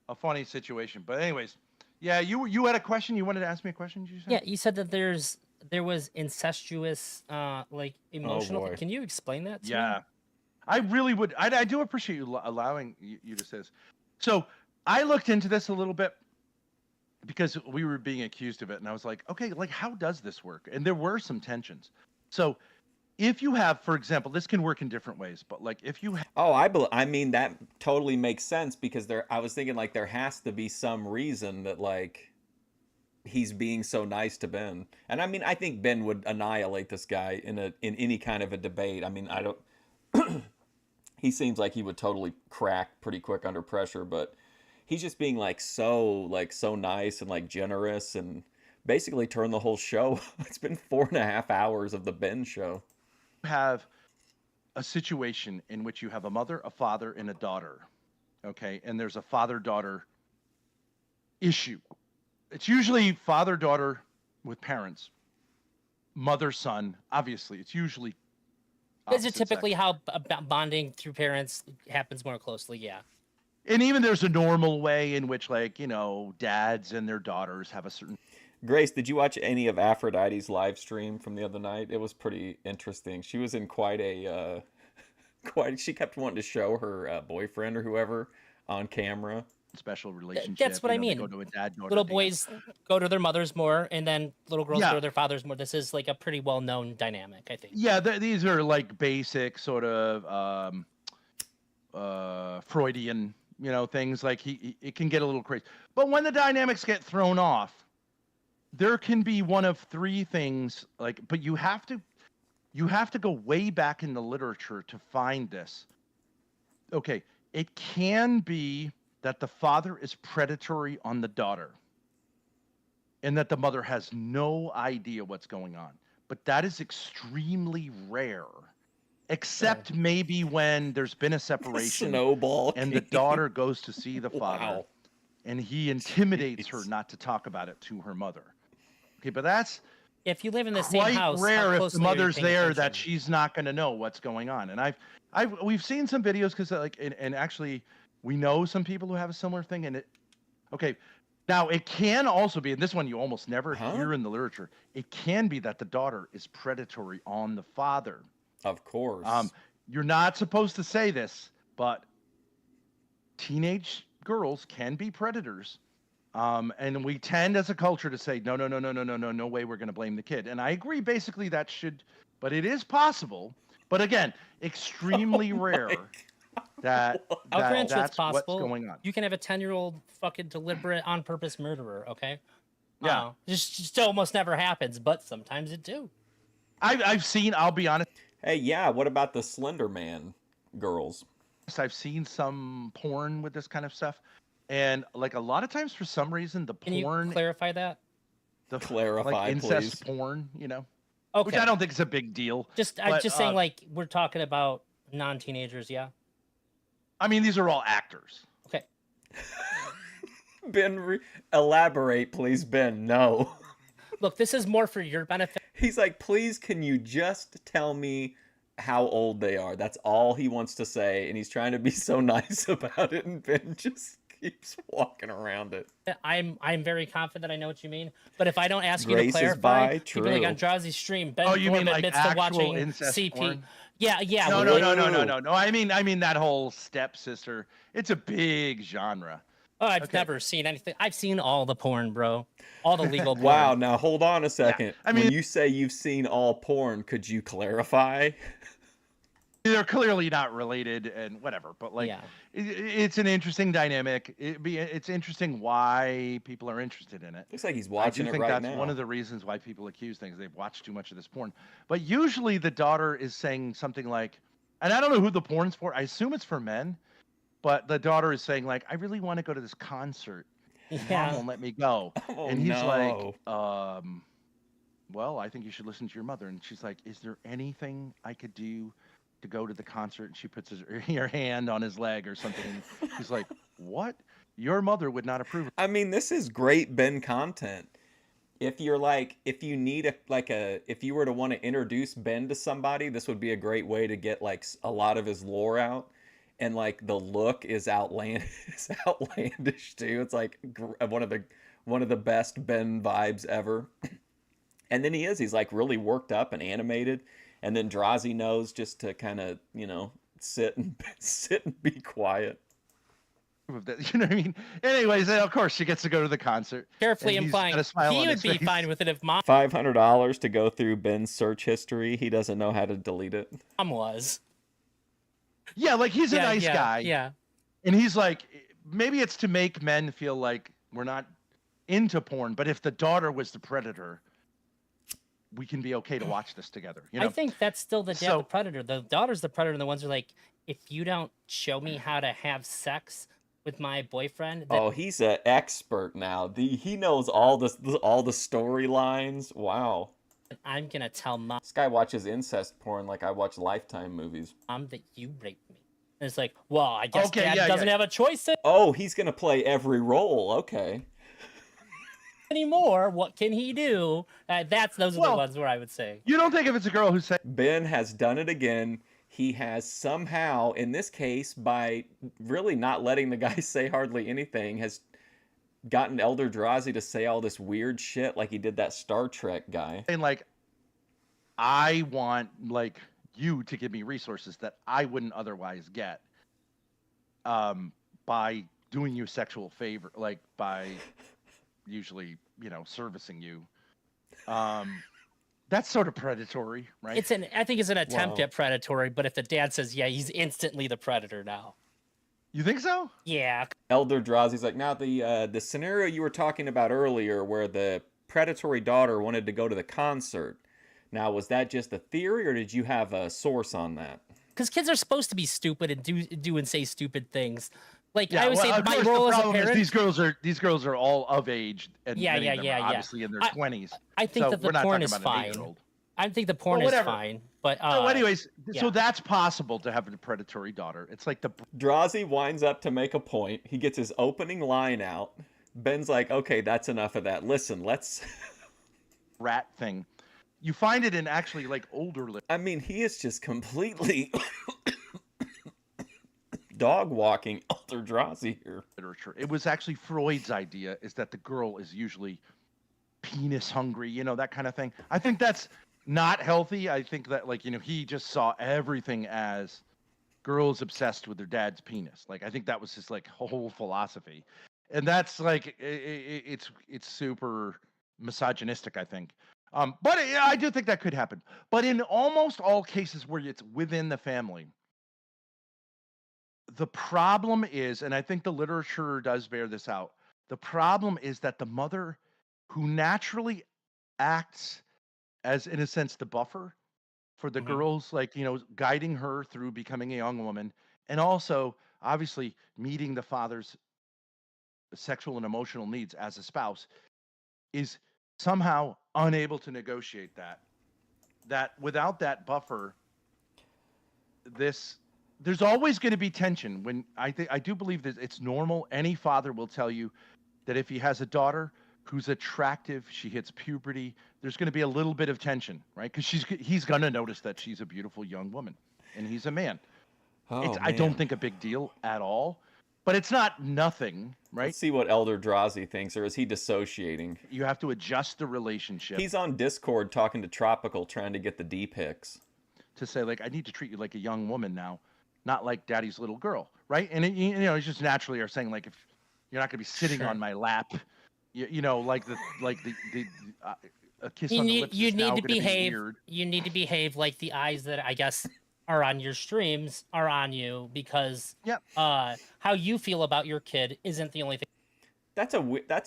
a funny situation. But anyways, yeah, you had a question. You wanted to ask me a question? Did you say? Yeah, you said that there was incestuous, like emotional. boy. Can you explain that to me? Yeah, I really would. I do appreciate you allowing you to say this. So I looked into this a little bit because we were being accused of it, and I was like, okay, like how does this work? And there were some tensions. So if you have, for example, this can work in different ways, but like if you I mean that totally makes sense because I was thinking like there has to be some reason that like he's being so nice to Ben. And I mean I think Ben would annihilate this guy in any kind of a debate. I mean, I don't he seems like he would totally crack pretty quick under pressure, but he's just being like so nice and like generous and basically turned the whole show. It's been 4.5 hours of the Ben show. have a situation in which you have a mother, a father, and a daughter, okay, and there's a father-daughter issue. It's usually father-daughter with parents, mother-son. Obviously, it's usually. Is it typically how bonding through parents happens more closely? Yeah. And even there's a normal way in which, like, you know, dads and their daughters have a certain. Grace, did you watch any of Aphrodite's live stream from the other night? It was pretty interesting. She was in quite a, she kept wanting to show her boyfriend or whoever on camera. Special relationship. That's what I mean. Go to a dad-daughter Little dance. boys go to their mothers more, and then little girls Yeah. go to their fathers more. This is like a pretty well-known dynamic, I think. Yeah, these are like basic sort of Freudian, you know, things like it can get a little crazy. But when the dynamics get thrown off, there can be one of three things, like, but you have to go way back in the literature to find this. Okay, it can be that the father is predatory on the daughter and that the mother has no idea what's going on. But that is extremely rare, except maybe when there's been a separation Snowball and the daughter goes to see the father. Wow. And he intimidates her not to talk about it to her mother. Okay, but that's If you live in the same quite house, how rare if the closely are you mother's paying there attention? that she's not going to know what's going on. And we've seen some videos because like and actually we know some people who have a similar thing. And okay, now it can also be, and this one you almost never hear in the literature. It can be that the daughter is predatory on the father. Of course. You're not supposed to say this, but teenage girls can be predators. And we tend as a culture to say, no way we're going to blame the kid. And I agree, basically that should, but it is possible. But again, extremely rare that I'll grant you it's that's possible. what's going on. You can have a 10-year-old fucking deliberate on purpose murderer, okay? Yeah. Just almost never happens, but sometimes it do. I've seen, I'll be honest, Hey, yeah, what about the Slender Man girls? I've seen some porn with this kind of stuff. And like a lot of times for some reason, the Can porn, you clarify that? Clarify, like incest please. porn, you know, Okay. which I don't think is a big deal. I'm just saying, like, we're talking about non-teenagers, yeah? I mean, these are all actors. Okay. Ben, elaborate, please, Ben. No. Look, this is more for your benefit. He's like, please, can you just tell me how old they are? That's all he wants to say, and he's trying to be so nice about it, and Ben just keeps walking around it. I'm very confident I know what you mean, but if I don't ask Grace you to clarify, is people like true. on Drazi's stream, Ben you Thorp mean like admits to actual watching incest CP. porn? Yeah. No. I mean that whole stepsister. It's a big genre. Oh, I've never seen anything. I've seen all the porn, bro. All the legal porn. Wow, now hold on a second. Yeah, I mean, when you say you've seen all porn, could you clarify? They're clearly not related and whatever, but like, it's an interesting dynamic. It's interesting why people are interested in it. Looks like he's watching it right now. I think that's one of the reasons why people accuse things. They've watched too much of this porn. But usually the daughter is saying something like, and I don't know who the porn's for. I assume it's for men, but the daughter is saying like, I really want to go to this concert. Mom won't let me go. And he's like, well, I think you should listen to your mother. And she's like, is there anything I could do to go to the concert? And she puts her hand on his leg or something. He's like, what? Your mother would not approve. I mean, this is great Ben content. If you're like, if you need if you were to want to introduce Ben to somebody, this would be a great way to get like a lot of his lore out. And like the look is outlandish too. It's like one of the best Ben vibes ever. And then he's like really worked up and animated. And then Drazi knows just to kind of, sit and be quiet. You know what I mean? Anyways, of course, she gets to go to the concert. Carefully implying he would be fine with it if Mom... $500 to go through Ben's search history. He doesn't know how to delete it. Mom was. Yeah, like he's a nice guy. Yeah. And he's like, maybe it's to make men feel like we're not into porn, but if the daughter was the predator, we can be okay to watch this together. I think that's still the dad, the predator. The daughter's the predator, and the ones who are like, if you don't show me how to have sex with my boyfriend. Oh, he's an expert now. He knows all the storylines. Wow. I'm gonna tell Mom. This guy watches incest porn like I watch Lifetime movies. Mom, that you raped me. And it's like, well, I guess Dad doesn't have a choice. Oh, he's gonna play every role. Okay. Anymore, what can he do? Those are the ones where I would say. You don't think if it's a girl who said Ben has done it again. He has somehow, in this case, by really not letting the guy say hardly anything, has gotten Elder Drazi to say all this weird shit like he did that Star Trek guy. And like, I want like you to give me resources that I wouldn't otherwise get by doing you a sexual favor, like by usually, servicing you. That's sort of predatory, right? I think it's an attempt at predatory, but if the dad says, yeah, he's instantly the predator now. You think so? Yeah. Elder Drazi's like, now the scenario you were talking about earlier where the predatory daughter wanted to go to the concert. Now, was that just a theory or did you have a source on that? Because kids are supposed to be stupid and do and say stupid things. Like I would say, my role as a parent. These girls are all of age, and obviously in their 20s. I think that the porn is fine. I think the porn is fine, but anyways, so that's possible to have a predatory daughter. It's like Drazi winds up to make a point. He gets his opening line out. Ben's like, "Okay, that's enough of that. Listen, let's." Rat thing. You find it in actually like older. I mean, he is just completely. Dog walking Elder Drazi here. Literature. It was actually Freud's idea is that the girl is usually penis hungry, that kind of thing. I think that's not healthy. I think that he just saw everything as girls obsessed with their dad's penis. Like I think that was his like whole philosophy. And that's like it's super misogynistic, I think. But I do think that could happen. But in almost all cases where it's within the family, the problem is, and I think the literature does bear this out, the problem is that the mother who naturally acts as, in a sense, the buffer for the girls, guiding her through becoming a young woman, and also, obviously, meeting the father's sexual and emotional needs as a spouse, is somehow unable to negotiate that. That without that buffer, there's always going to be tension. When I do believe that it's normal. Any father will tell you that if he has a daughter who's attractive. She hits puberty. There's going to be a little bit of tension, right? Because he's going to notice that she's a beautiful young woman, and he's a man. Oh, I don't man. think a big deal at all, but it's not nothing, right? Let's see what Elder Drazi thinks, or is he dissociating? You have to adjust the relationship He's on Discord talking to Tropical, trying to get the D pics. to say, like, I need to treat you like a young woman now, not like daddy's little girl, right? And, it's just naturally are saying, like, if you're not going to be sitting Sure. on my lap, like a kiss on the lips you is need now to going to be behave. weird. You need to behave like the eyes that I guess are on your streams are on you, because Yep. how you feel about your kid isn't the only thing. That's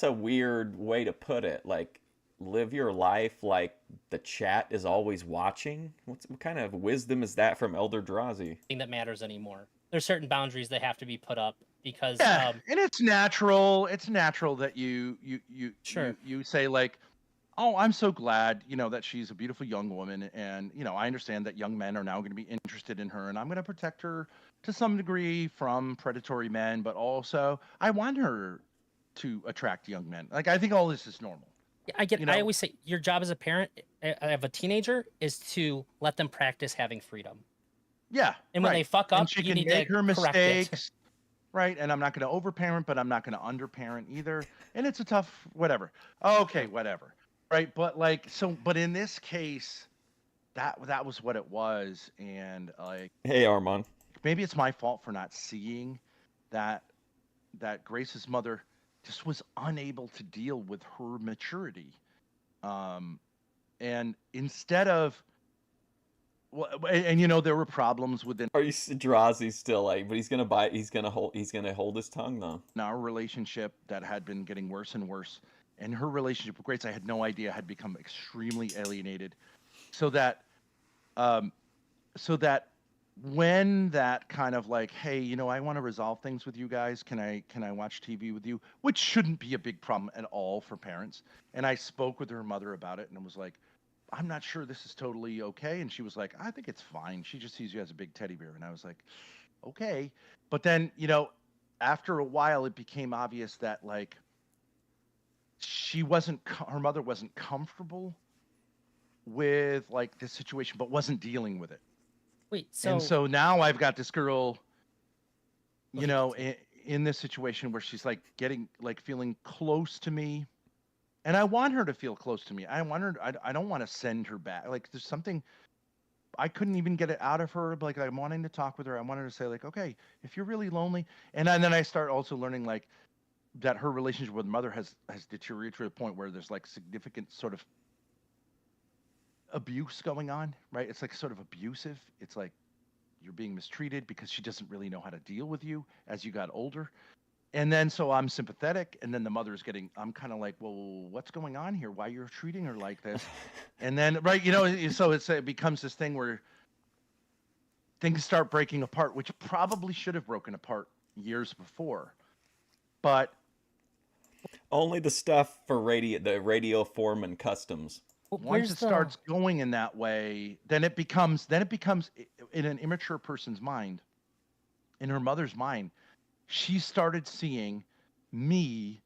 a weird way to put it. Like, live your life like the chat is always watching. What kind of wisdom is that from Elder Drazi? That matters anymore. There's certain boundaries that have to be put up because Yeah, and it's natural. It's natural that Sure. you say, like, oh, I'm so glad, that she's a beautiful young woman, and I understand that young men are now going to be interested in her, and I'm going to protect her to some degree from predatory men, but also I want her to attract young men. Like, I think all this is normal. I get. I always say your job as a parent of a teenager is to let them practice having freedom. Yeah, And when right. they fuck up, and she you can need make to her correct it. mistakes, right? And I'm not going to overparent, but I'm not going to underparent either. And it's a tough whatever. Okay, whatever. Right, but but in this case, that was what it was, and like, Hey, Armand. maybe it's my fault for not seeing that Grace's mother just was unable to deal with her maturity, and instead of, well, and there were problems within Are you Drazi still like? But he's gonna hold his tongue though. our relationship that had been getting worse and worse. And her relationship with Grace, I had no idea, had become extremely alienated. So that when that kind of like, hey, I want to resolve things with you guys. Can I watch TV with you? Which shouldn't be a big problem at all for parents. And I spoke with her mother about it and was like, I'm not sure this is totally okay. And she was like, I think it's fine. She just sees you as a big teddy bear. And I was like, okay. But then, after a while, it became obvious that, like, her mother wasn't comfortable with, like, this situation, but wasn't dealing with it. Wait, so And so now I've got this girl, in this situation where she's like feeling close to me, and I want her to feel close to me. I don't want to send her back. Like, there's something I couldn't even get it out of her. Like, I'm wanting to talk with her. I want her to say, like, okay, if you're really lonely, and then I start also learning, like, that her relationship with mother has deteriorated to a point where there's, like, significant sort of abuse going on, right? It's like sort of abusive. It's like you're being mistreated because she doesn't really know how to deal with you as you got older. And then so I'm sympathetic, and then the mother's I'm kind of like, well, what's going on here? Why you're treating her like this? And then, right, so it becomes this thing where things start breaking apart, which probably should have broken apart years before. But only the stuff for the radio foreman customs. Once it starts going in that way, then it becomes in an immature person's mind, in her mother's mind, she started seeing me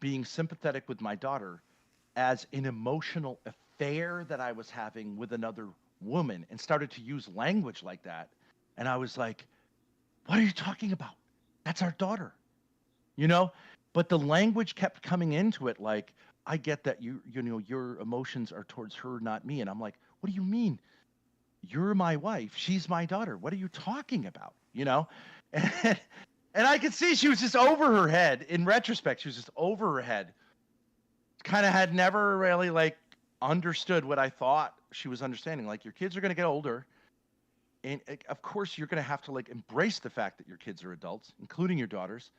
being sympathetic with my daughter as an emotional affair that I was having with another woman, and started to use language like that. And I was like, what are you talking about? That's our daughter, But the language kept coming into it, like, I get that your emotions are towards her, not me. And I'm like, what do you mean? You're my wife. She's my daughter. What are you talking about? And I could see she was just over her head. In retrospect, she was just over her head. Kind of had never really, like, understood what I thought she was understanding. Like, your kids are going to get older. And of course, you're going to have to, like, embrace the fact that your kids are adults, including your daughters.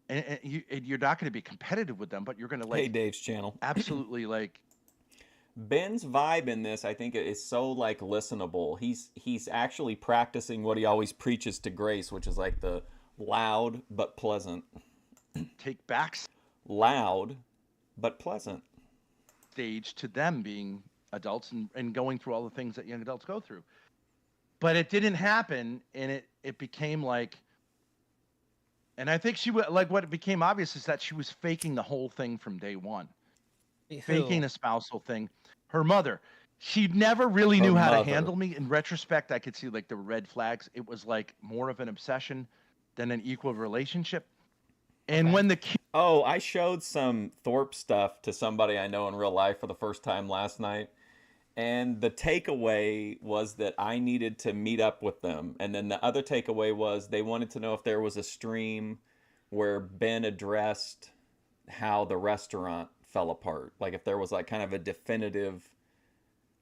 And you're not going to be competitive with them, but you're going to, like, Hey, Dave's channel. Absolutely, like, Ben's vibe in this, I think, is so, like, listenable. He's actually practicing what he always preaches to Grace, which is, like, the loud but pleasant. Take back loud but pleasant stage to them being adults and going through all the things that young adults go through. But it didn't happen, and it became like, And I think she was like, what became obvious is that she was faking the whole thing from day one, faking a spousal thing. Her mother, she never really Her knew how to mother. handle me. In retrospect, I could see like the red flags. It was like more of an obsession than an equal relationship. And Okay. when the kid, Oh, I showed some Thorpe stuff to somebody I know in real life for the first time last night. And the takeaway was that I needed to meet up with them. And then the other takeaway was they wanted to know if there was a stream where Ben addressed how the restaurant fell apart. Like if there was like kind of a definitive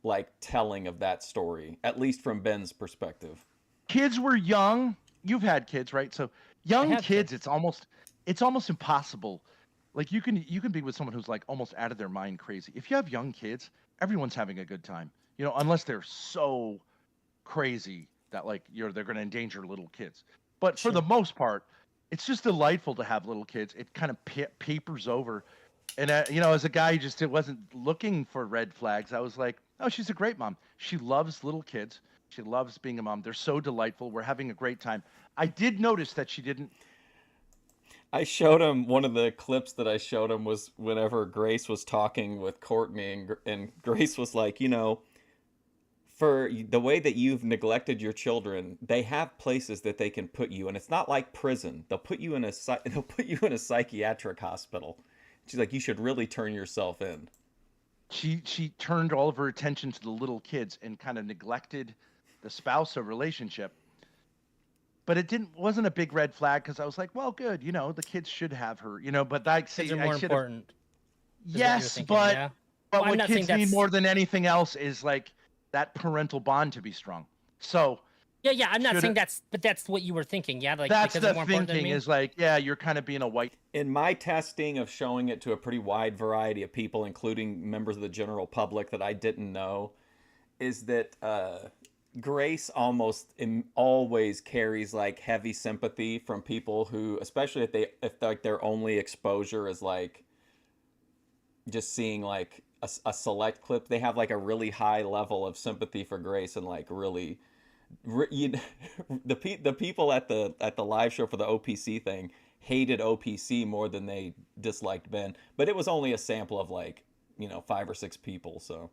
like telling of that story, at least from Ben's perspective. kids were young, you've had kids, right? So I young have kids, kids. it's almost impossible. Like you can be with someone who's like almost out of their mind crazy. If you have young kids, everyone's having a good time. Unless they're so crazy that like they're going to endanger little kids. But for the Sure. most part, it's just delightful to have little kids. It kind of papers over. And as a guy who just wasn't looking for red flags, I was like, oh, she's a great mom. She loves little kids. She loves being a mom. They're so delightful. We're having a great time. I did notice that she didn't. I showed him one of the clips that I showed him was whenever Grace was talking with Courtney, and Grace was like, for the way that you've neglected your children, they have places that they can put you, and it's not like prison. They'll put you in a psychiatric hospital. She's like, you should really turn yourself in. She turned all of her attention to the little kids and kind of neglected the spousal relationship. But it wasn't a big red flag because I was like, well, good, the kids should have her, but Kids are more important. Is what you're yes, thinking, but yeah. but Well, I'm what not saying kids need that's more than anything else is like that parental bond to be strong. So yeah. I'm not should saying but that's what you were thinking, yeah. Like that's because the it's more important than thinking me. is like, yeah, you're kind of being a white. In my testing of showing it to a pretty wide variety of people, including members of the general public that I didn't know, is that Grace almost always carries like heavy sympathy from people who, especially if like their only exposure is like just seeing like a select clip, they have like a really high level of sympathy for Grace and like really you, the people at the live show for the OPC thing hated OPC more than they disliked Ben, but it was only a sample of like 5 or 6 people, so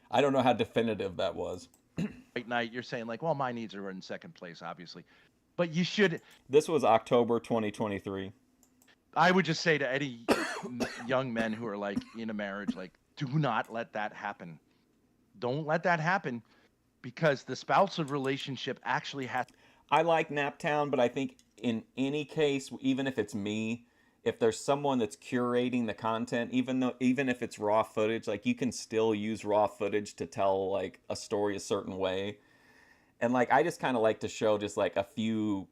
I don't know how definitive that was. White knight. You're saying like, well, my needs are in second place, obviously, but you should. This was October 2023. I would just say to any young men who are like in a marriage, like, do not let that happen. Don't let that happen because the spousal relationship actually has. I like Naptown, but I think in any case, even if it's me, if there's someone that's curating the content, even if it's raw footage, like you can still use raw footage to tell like a story a certain way. And like I just kind of like to show just like a few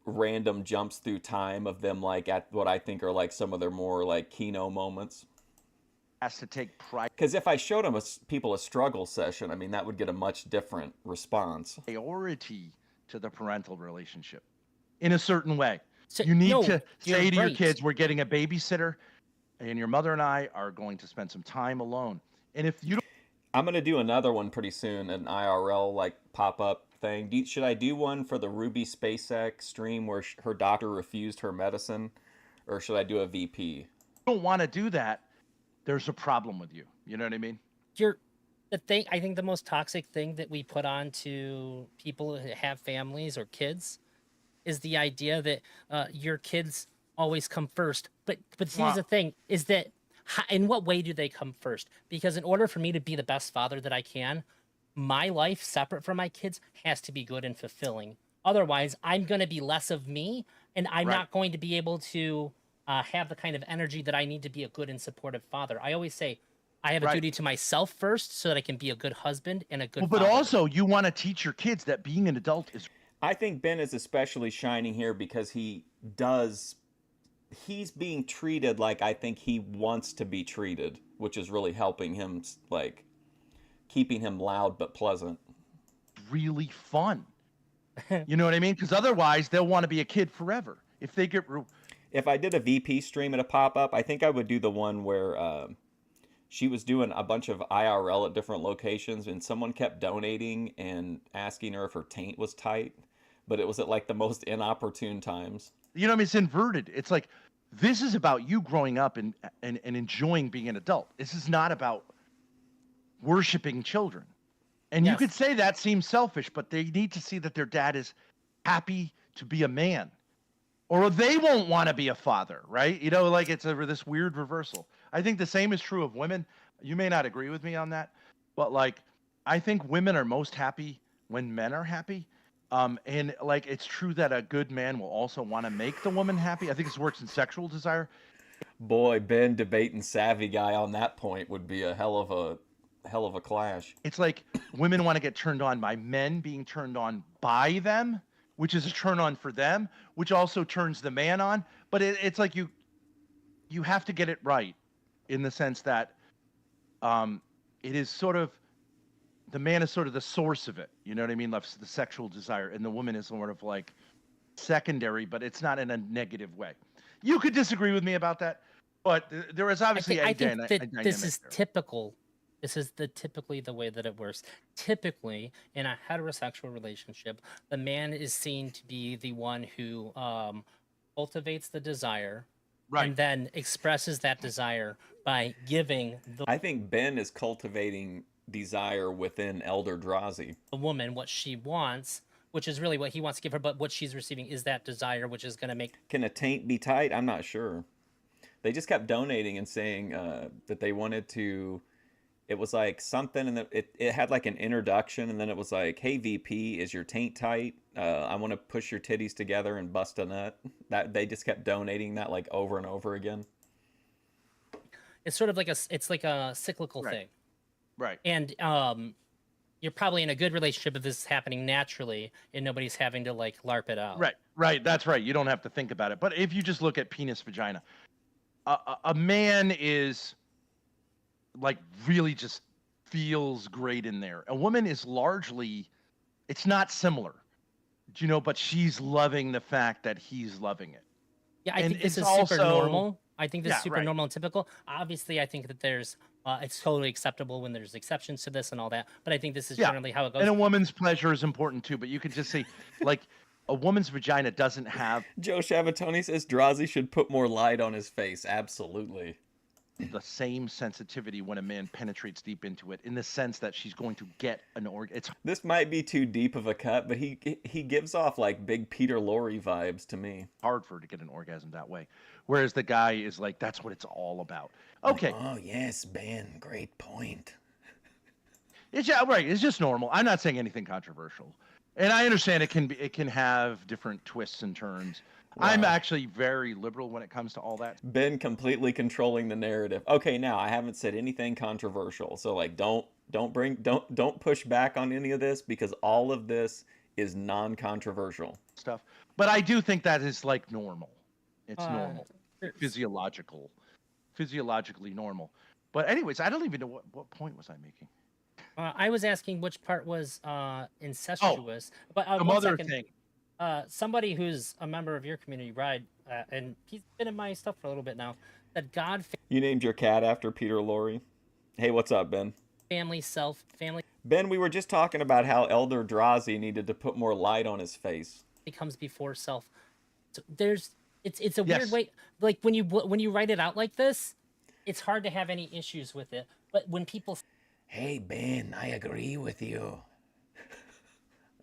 random jumps through time of them like at what I think are like some of their more like keynote moments. Has to take Because if I showed them people a struggle session, I mean that would get a much different response. priority to the parental relationship in a certain way. So, You need no, to you're say to your right. kids, we're getting a babysitter, and your mother and I are going to spend some time alone. And if you don't, I'm gonna do another one pretty soon, an IRL like pop up thing. Should I do one for the Ruby SpaceX stream where her doctor refused her medicine, or should I do a VP? want to do that, there's a problem with you. You know what I mean? I think the most toxic thing that we put on to people who have families or kids is the idea that your kids always come first. But here's the thing: is that in what way do they come first? Because in order for me to be the best father that I can, my life separate from my kids has to be good and fulfilling. Otherwise, I'm going to be less of me, and I'm not going to be able to have the kind of energy that I need to be a good and supportive father. I always say I have a duty to myself first so that I can be a good husband and a good But father. also, you want to teach your kids that being an adult is. I think Ben is especially shining here because he's being treated like I think he wants to be treated, which is really helping him, like keeping him loud but pleasant. Really fun. You know what I mean? Because otherwise, they'll want to be a kid forever. If they get. If I did a VP stream at a pop up, I think I would do the one where she was doing a bunch of IRL at different locations, and someone kept donating and asking her if her taint was tight, but it was at like the most inopportune times. You know what I mean? It's inverted. It's like, this is about you growing up and enjoying being an adult. This is not about worshiping children. And you could say that seems selfish, but they need to see that their dad is happy to be a man, or they won't want to be a father, right? You know, like it's this weird reversal. I think the same is true of women. You may not agree with me on that, but like, I think women are most happy when men are happy. And like, it's true that a good man will also want to make the woman happy. I think this works in sexual desire. Boy, Ben debating savvy guy on that point would be a hell of a clash. It's like women want to get turned on by men being turned on by them, which is a turn on for them, which also turns the man on. But it's like you have to get it right, in the sense that it is sort of, the man is sort of the source of it. You know what I mean? The sexual desire, and the woman is sort of like secondary, but it's not in a negative way. You could disagree with me about that, but there is obviously I think that this is typical. This is typically the way that it works. Typically, in a heterosexual relationship, the man is seen to be the one who cultivates the desire, right, and then expresses that desire by giving I think Ben is cultivating desire within Elder Drazi. The woman what she wants, which is really what he wants to give her, but what she's receiving is that desire, which is going to make... Can a taint be tight? I'm not sure. They just kept donating and saying that they wanted to... It was like something, and it had like an introduction, and then it was like, hey, VP, is your taint tight? I want to push your titties together and bust a nut. That they just kept donating that like over and over again. It's sort of like a cyclical thing. Right. And you're probably in a good relationship if this is happening naturally and nobody's having to like LARP it out. Right. That's right. You don't have to think about it. But if you just look at penis, vagina, a man is like really just feels great in there. A woman is largely, it's not similar, you know, but she's loving the fact that he's loving it. Yeah, I think this is super normal. I think this is super normal and typical. Obviously, I think that there's, it's totally acceptable when there's exceptions to this and all that. But I think this is generally how it goes. And a woman's pleasure is important too. But you could just say, like, a woman's vagina doesn't have... Joe Shabatoni says Drazi should put more light on his face. Absolutely. The same sensitivity when a man penetrates deep into it, in the sense that she's going to get an orgasm. This might be too deep of a cut, but he gives off like big Peter Lorre vibes to me. Hard for her to get an orgasm that way, whereas the guy is like, that's what it's all about. Okay. Oh yes, Ben, great point. It's right. It's just normal. I'm not saying anything controversial, and I understand it can have different twists and turns. Wow. I'm actually very liberal when it comes to all that. Ben completely controlling the narrative. Okay, now I haven't said anything controversial, so like don't push back on any of this, because all of this is non-controversial stuff. But I do think that is like normal. It's normal, physiologically normal. But anyways, I don't even know what point was I making. I was asking which part was incestuous. But the mother thing. Somebody who's a member of your community, Ride, and he's been in my stuff for a little bit now, that God... You named your cat after Peter Lorre? Hey, what's up, Ben? Family. Ben, we were just talking about how Elder Drazi needed to put more light on his face. It comes before self. So it's a weird way. Like when you write it out like this, it's hard to have any issues with it. But when people... Hey, Ben, I agree with you.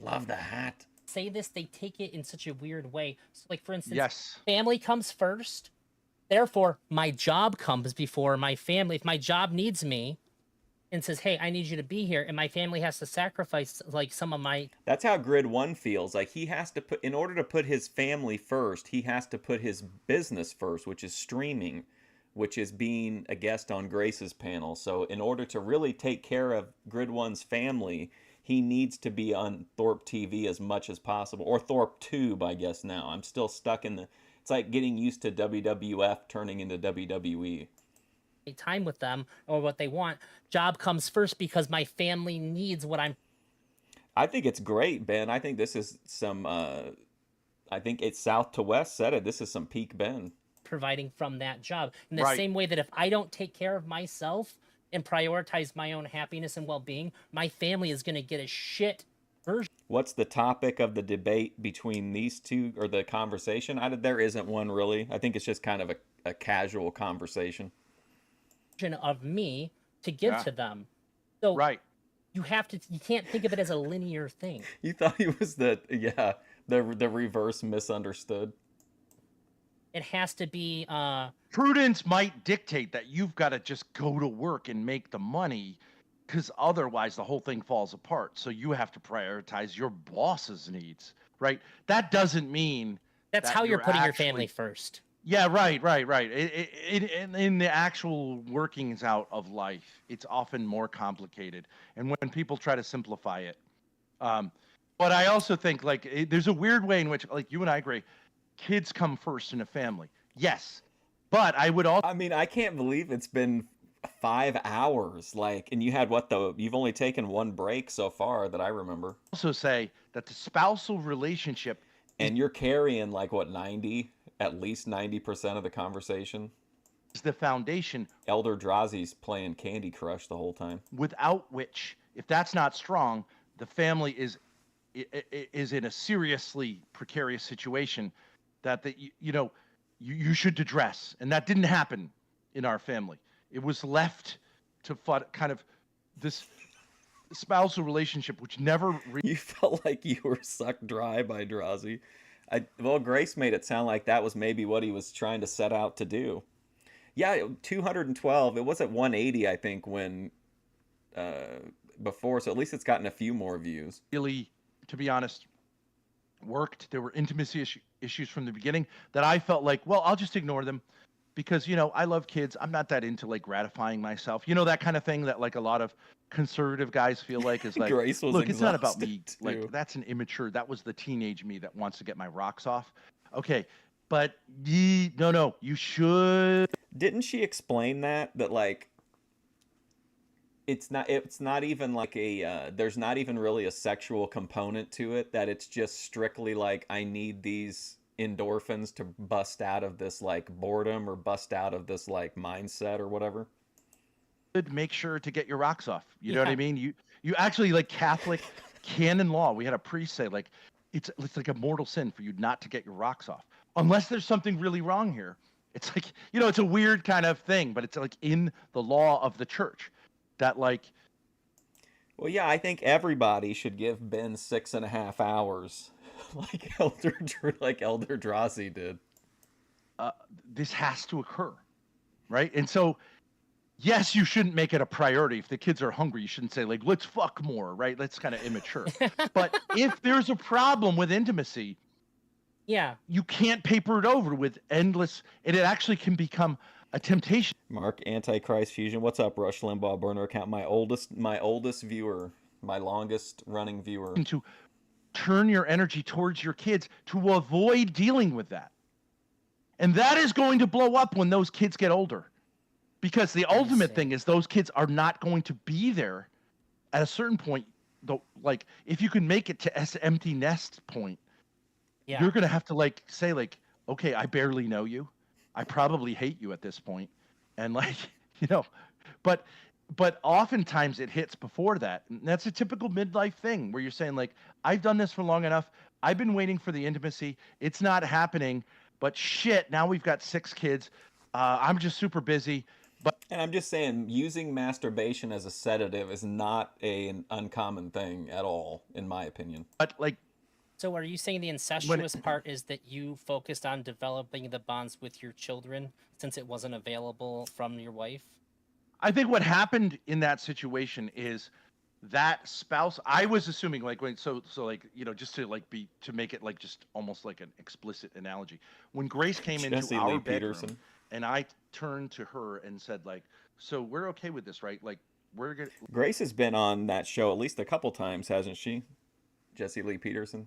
Love the hat. Say this, they take it in such a weird way. So like, for instance, family comes first, therefore my job comes before my family. If my job needs me and says, hey, I need you to be here, and my family has to sacrifice like some of my... That's how Grid 1 feels. Like he has to put, in order to put his family first, he has to put his business first, which is streaming, which is being a guest on Grace's panel. So in order to really take care of Grid 1's family, he needs to be on Thorp TV as much as possible, or Thorp Tube, I guess now. I'm still stuck in the... It's like getting used to WWF turning into WWE. Time with them or what they want. Job comes first because my family needs what I'm... I think it's great, Ben. I think this is some... I think it's South to West said it. This is some peak Ben. Providing from that job. In the same way that if I don't take care of myself and prioritize my own happiness and well-being, my family is going to get a shit version. What's the topic of the debate between these two, or the conversation? There isn't one really. I think it's just kind of a casual conversation. Of me to give to them. So right. You can't think of it as a linear thing. You thought he was the reverse misunderstood. It has to be prudence might dictate that you've got to just go to work and make the money, because otherwise the whole thing falls apart. So you have to prioritize your boss's needs, right? That doesn't mean that's how you're putting your family first. Yeah, right. In the actual workings out of life, it's often more complicated. And when people try to simplify it, but I also think there's a weird way in which, like you and I agree, kids come first in a family. Yes, but I would also. I mean, I can't believe it's been 5 hours, and you had you've only taken one break so far that I remember. Also say that the spousal relationship. And you're carrying at least 90% of the conversation. Is the foundation. Elder Drazi's playing Candy Crush the whole time. Without which, if that's not strong, the family is in a seriously precarious situation that you should address. And that didn't happen in our family. It was left to kind of this spousal relationship, which never. You felt like you were sucked dry by Drazi. Grace made it sound like that was maybe what he was trying to set out to do. Yeah, 212. It was at 180, I think, when before. So at least it's gotten a few more views. Really, to be honest, worked. There were intimacy issues from the beginning that I felt like, well, I'll just ignore them. Because, I love kids. I'm not that into gratifying myself. That kind of thing that a lot of conservative guys feel like is like, look, it's not about me. Too. That's an immature. That was the teenage me that wants to get my rocks off. Okay. But no, you should. Didn't she explain that it's not even there's not even really a sexual component to it, that it's just strictly I need these endorphins to bust out of this boredom or bust out of this mindset or whatever. Make sure to get your rocks off. You know what I mean? You actually Catholic canon law. We had a priest say it's like a mortal sin for you not to get your rocks off unless there's something really wrong here. It's it's a weird kind of thing, but it's in the law of the church that Well, yeah, I think everybody should give Ben 6.5 hours. Like Elder Drazi did. This has to occur, right? And so, yes, you shouldn't make it a priority. If the kids are hungry, you shouldn't say let's fuck more, right? That's kind of immature. But if there's a problem with intimacy, you can't paper it over with endless. And it actually can become a temptation. Mark Antichrist Fusion, what's up? Rush Limbaugh burner account, my oldest viewer, my longest running viewer. To turn your energy towards your kids to avoid dealing with that. And that is going to blow up when those kids get older. Because the ultimate thing is those kids are not going to be there at a certain point. Though, if you can make it to empty nest point, you're going to have to say okay, I barely know you. I probably hate you at this point. And but oftentimes it hits before that. And that's a typical midlife thing where you're saying I've done this for long enough. I've been waiting for the intimacy. It's not happening, but shit, now we've got 6 kids. I'm just super busy. And I'm just saying, using masturbation as a sedative is not an uncommon thing at all, in my opinion. But so are you saying the incestuous part is that you focused on developing the bonds with your children since it wasn't available from your wife? I think what happened in that situation is that spouse. I was assuming just to make it just almost like an explicit analogy. When Grace came into our bedroom, and I turned to her and said so we're okay with this, right? We're gonna. Grace has been on that show at least a couple times, hasn't she? Jesse Lee Peterson.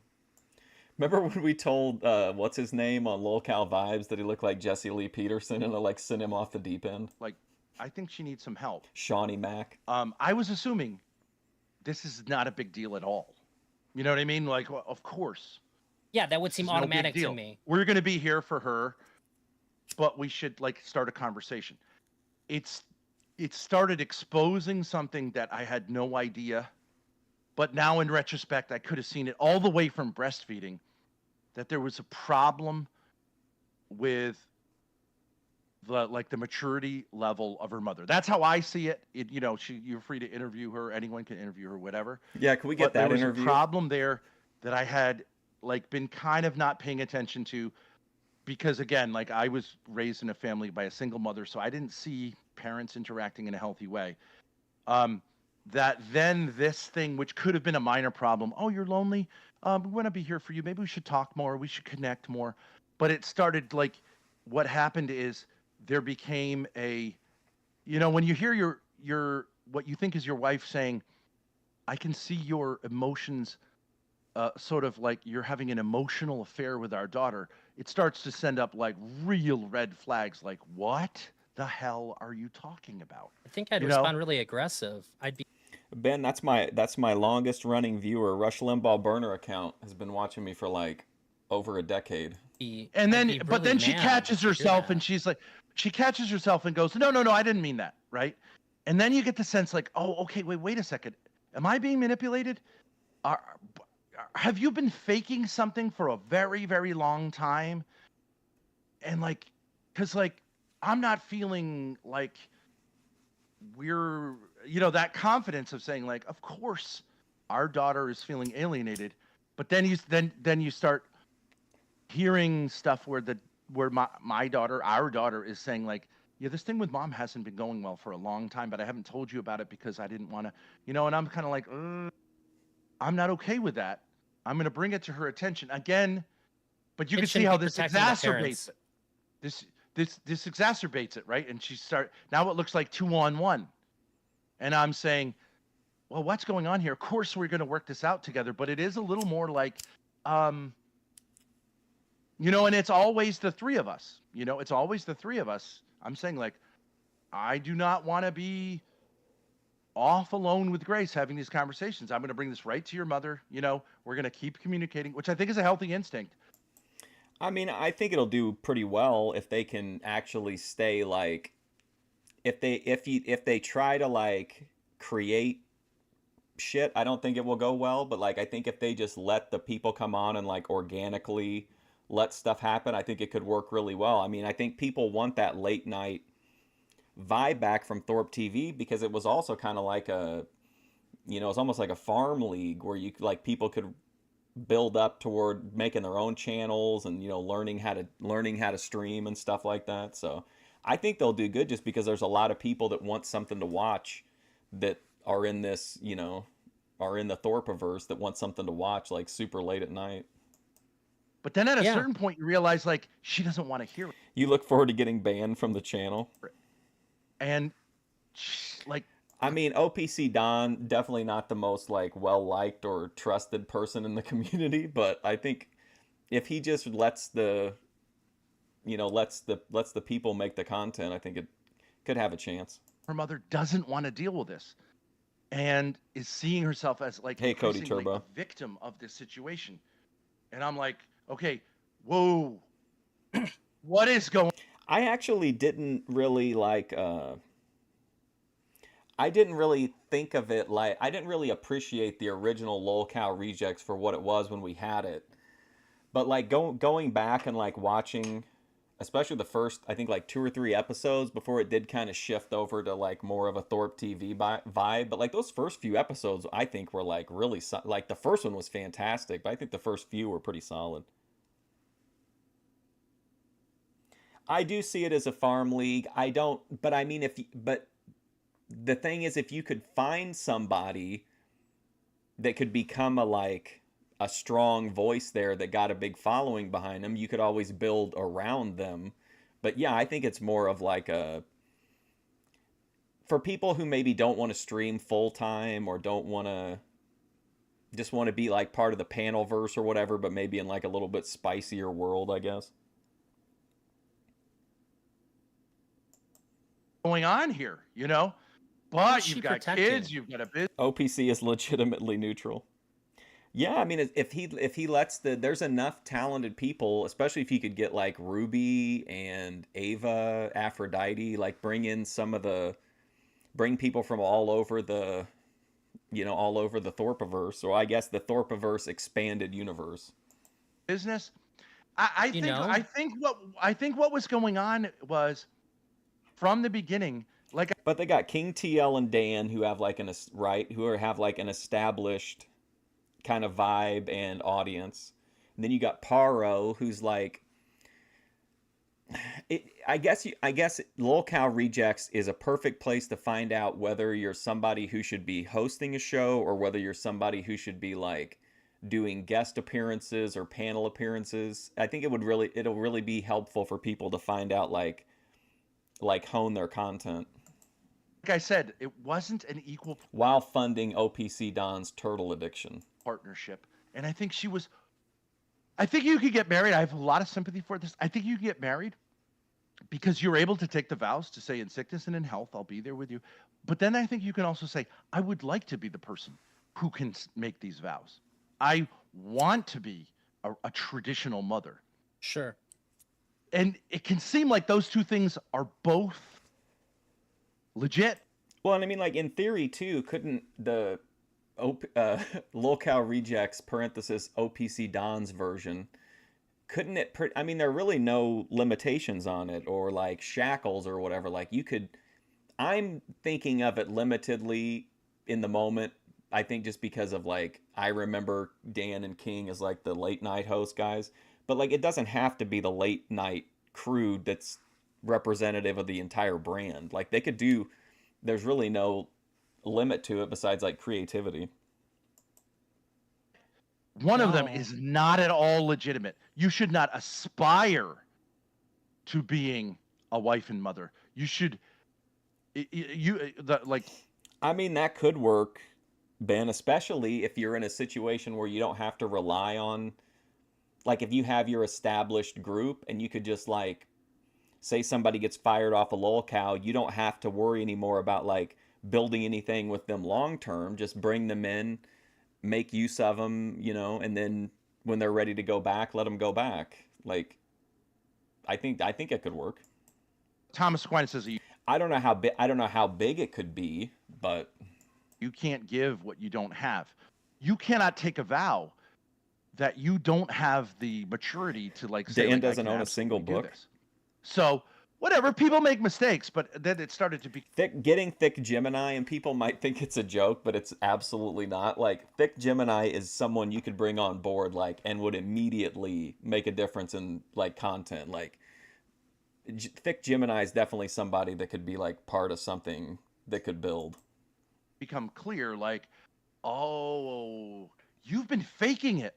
Remember when we told what's his name on Lolcow Vibes that he looked like Jesse Lee Peterson and I sent him off the deep end? I think she needs some help. Shawnee Mack. I was assuming this is not a big deal at all. You know what I mean? Of course. Yeah, that would seem automatic to me. We're going to be here for her, but we should start a conversation. It started exposing something that I had no idea But now in retrospect, I could have seen it all the way from breastfeeding, that there was a problem with the maturity level of her mother. That's how I see it. You're free to interview her. Anyone can interview her, whatever. Yeah, can we get that interview? There was a problem there that I had been kind of not paying attention to, because again, I was raised in a family by a single mother, so I didn't see parents interacting in a healthy way. That then this thing, which could have been a minor problem, oh, you're lonely, we want to be here for you, maybe we should talk more, we should connect more. But it started what happened is there became a, when you hear your what you think is your wife saying, I can see your emotions, sort of like you're having an emotional affair with our daughter, it starts to send up real red flags, what the hell are you talking about? I think I'd respond really aggressive. I'd be Ben, that's my longest running viewer. Rush Limbaugh burner account has been watching me for over a decade. And then, but then she catches herself and she catches herself and goes, no, I didn't mean that, right? And then you get the sense oh, okay, wait a second. Am I being manipulated? Have you been faking something for a very, very long time? And because I'm not feeling we're, that confidence of saying Mm-hmm. of course our daughter is feeling alienated, but then you start hearing stuff where my daughter, our daughter, is saying yeah, this thing with mom hasn't been going well for a long time, but I haven't told you about it because I didn't want to, and I'm kind of I'm not okay with that. I'm going to bring it to her attention again, but you can see how this exacerbates it. This exacerbates it, right? And now it looks like 2-on-1. And I'm saying, well, what's going on here? Of course we're going to work this out together, but it is a little more and it's always the three of us. It's always the three of us. I'm saying I do not want to be off alone with Grace having these conversations. I'm going to bring this right to your mother. We're going to keep communicating, which I think is a healthy instinct. I mean, I think it'll do pretty well if they can actually stay if they try to create shit, I don't think it will go well, but I think if they just let the people come on and organically let stuff happen, I think it could work really well. I mean, I think people want that late night vibe back from Thorp TV, because it was also kind of it's almost like a farm league where you people could build up toward making their own channels and learning how to stream and stuff like that. So I think they'll do good, just because there's a lot of people that want something to watch that are in this, are in the Thorpiverse, that want something to watch super late at night. But then at a certain point you realize she doesn't want to hear it. You look forward to getting banned from the channel. And I mean, OPC Don, definitely not the most well-liked or trusted person in the community, but I think if he just lets the people make the content, I think it could have a chance. Her mother doesn't want to deal with this and is seeing herself as hey, Cody Turbo, a victim of this situation. And I'm okay, whoa, what is going on? I actually didn't really I didn't really think of it I didn't really appreciate the original Lolcow Rejects for what it was when we had it. But going back and watching, especially the first, I think 2 or 3 episodes before it did kind of shift over to more of a Thorp TV vibe. But those first few episodes, I think were really the first one was fantastic, but I think the first few were pretty solid. I do see it as a farm league. I don't, but I mean, but the thing is, if you could find somebody that could become a strong voice there that got a big following behind them, you could always build around them. But yeah, I think it's more of for people who maybe don't want to stream full time or don't want to, just want to be part of the panel verse or whatever, but maybe in a little bit spicier world, I guess. Going on here, but you've got kids, you've got a business. OPC is legitimately neutral. Yeah, I mean, if he lets there's enough talented people, especially if he could get Ruby and Ava, Aphrodite, bring people from all over the all over the Thorpiverse, or I guess the Thorpiverse expanded universe. Business. I think what was going on was from the beginning, like. But they got King TL and Dan who have like have like an established kind of vibe and audience. And then you got Paro, who's like, I guess Lolcow Rejects is a perfect place to find out whether you're somebody who should be hosting a show or whether you're somebody who should be like doing guest appearances or panel appearances. I think it'll really be helpful for people to find out like hone their content. Like I said, it wasn't an equal while funding OPC Don's turtle addiction partnership. And I think you could get married. I have a lot of sympathy for this. I think you could get married because you're able to take the vows to say, in sickness and in health, I'll be there with you. But then I think you can also say, I would like to be the person who can make these vows. I want to be a traditional mother. Sure. And it can seem like those two things are both legit. Well, and I mean, like in theory too, couldn't the Lolcow Rejects parenthesis OPC Don's version, couldn't it? I mean, there are really no limitations on it or like shackles or whatever. Like you could. I'm thinking of it limitedly in the moment. I think just because of like I remember Dan and King as like the late night host guys, but like it doesn't have to be the late night crew that's representative of the entire brand. Like they could do. There's really no limit to it besides like creativity. One of them is not at all legitimate. You should not aspire to being a wife and mother. You should I mean, that could work, Ben, especially if you're in a situation where you don't have to rely on, like if you have your established group and you could just like say somebody gets fired off a Lolcow, you don't have to worry anymore about like building anything with them long term. Just bring them in, make use of them, and then when they're ready to go back, let them go back. Like, I think it could work. Thomas Aquinas says I don't know how big it could be, but you can't give what you don't have. You cannot take a vow that you don't have the maturity to like say. Dan doesn't own a single book. So whatever, people make mistakes, but then it started to be getting Thick Gemini, and people might think it's a joke, but it's absolutely not. Like Thick Gemini is someone you could bring on board, like, and would immediately make a difference in like content. Like Thick Gemini is definitely somebody that could be like part of something that could build. Become clear, like, oh, you've been faking it.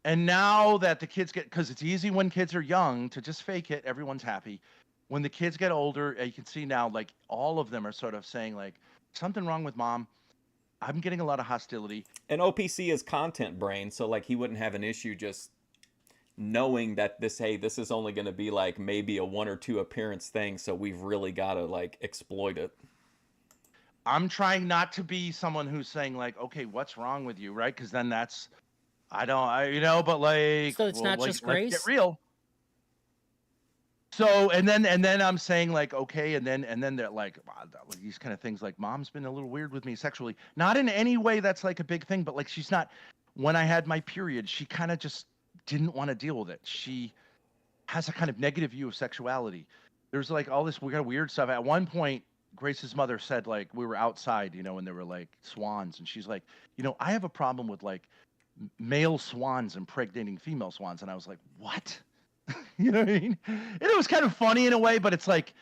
And now that the kids because it's easy when kids are young to just fake it, everyone's happy. When the kids get older, you can see now, like, all of them are sort of saying, like, something wrong with mom. I'm getting a lot of hostility. And OPC is content brain, so, like, he wouldn't have an issue just knowing that this is only going to be, like, maybe a 1 or 2 appearance thing, so we've really got to, like, exploit it. I'm trying not to be someone who's saying, like, okay, what's wrong with you, right? Because then that's... but like, so it's not just Grace. Get real. So and then I'm saying like, okay, and then they're like these kind of things like, mom's been a little weird with me sexually, not in any way that's like a big thing, but like she's not. When I had my period, she kind of just didn't want to deal with it. She has a kind of negative view of sexuality. There's like all this weird stuff. At one point, Grace's mother said, like, we were outside, and there were like swans, and she's like, I have a problem with like male swans impregnating female swans. And I was like, what? You know what I mean? And it was kind of funny in a way, but it's like,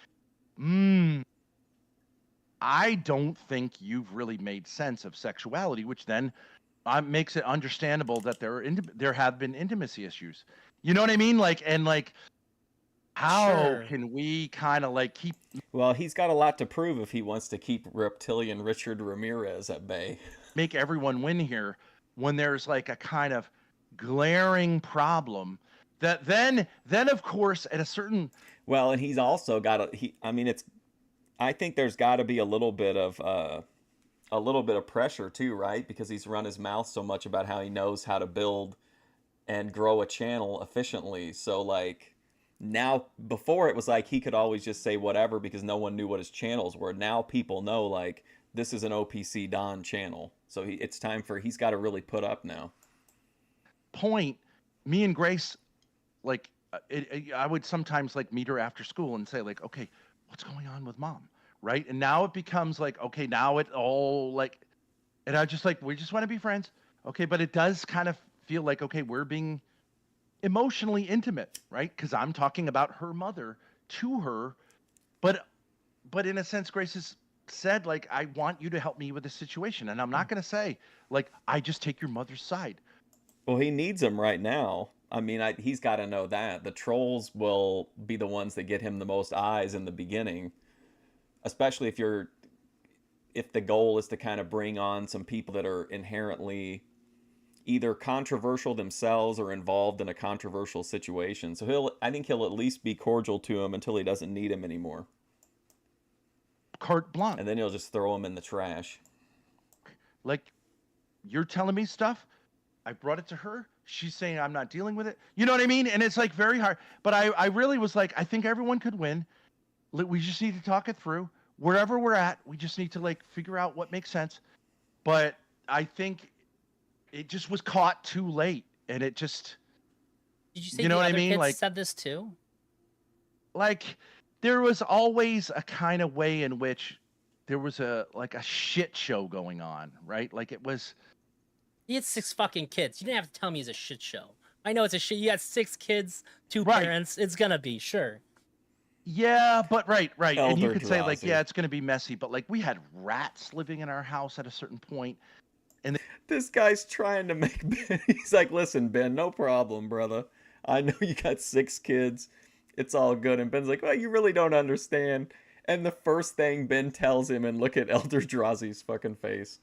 I don't think you've really made sense of sexuality, which then makes it understandable that there have been intimacy issues. You know what I mean? Like, and like, how can we kind of like keep... Well, he's got a lot to prove if he wants to keep reptilian Richard Ramirez at bay. Make everyone win here. When there's like a kind of glaring problem that then of course at a certain... Well, and he's also got I think there's got to be a little bit of pressure too, right? Because he's run his mouth so much about how he knows how to build and grow a channel efficiently. So like now, before it was like he could always just say whatever because no one knew what his channels were. Now people know, like, this is an OPC Don channel. So it's time for, he's got to really put up now. Point, me and Grace, like, I would sometimes like meet her after school and say like, okay, what's going on with mom? Right. And now it becomes like, okay, now it all like, and I just like, we just want to be friends. Okay. But it does kind of feel like, okay, we're being emotionally intimate, right? Because I'm talking about her mother to her. But in a sense, Grace has said, like, I want you to help me with this situation. And I'm not going to say, like, I just take your mother's side. Well, he needs him right now. I mean, he's got to know that. The trolls will be the ones that get him the most eyes in the beginning, especially if the goal is to kind of bring on some people that are inherently either controversial themselves or involved in a controversial situation. So I think he'll at least be cordial to him until he doesn't need him anymore. Carte blanche. And then he'll just throw him in the trash. Like, you're telling me stuff, I brought it to her, she's saying I'm not dealing with it. You know what I mean? And it's like very hard. But I really was like, I think everyone could win. We just need to talk it through. Wherever we're at, we just need to like figure out what makes sense. But I think it just was caught too late. And it just, did you say you know the what I other mean? kids Like, said this too? Like, there was always a kind of way in which there was a shit show going on, right? Like it was. He had 6 fucking kids. You didn't have to tell me it's a shit show. I know it's a shit. You got 6 kids, 2 Right. parents. It's gonna be, sure. Yeah, but right. Elder And you could say like, Drazi. yeah, it's gonna be messy, but like we had rats living in our house at a certain point. And This guy's trying to make Ben. He's like, listen, Ben, no problem, brother. I know you got 6 kids. It's all good. And Ben's like, well, you really don't understand. And the first thing Ben tells him, and look at Elder Drazi's fucking face.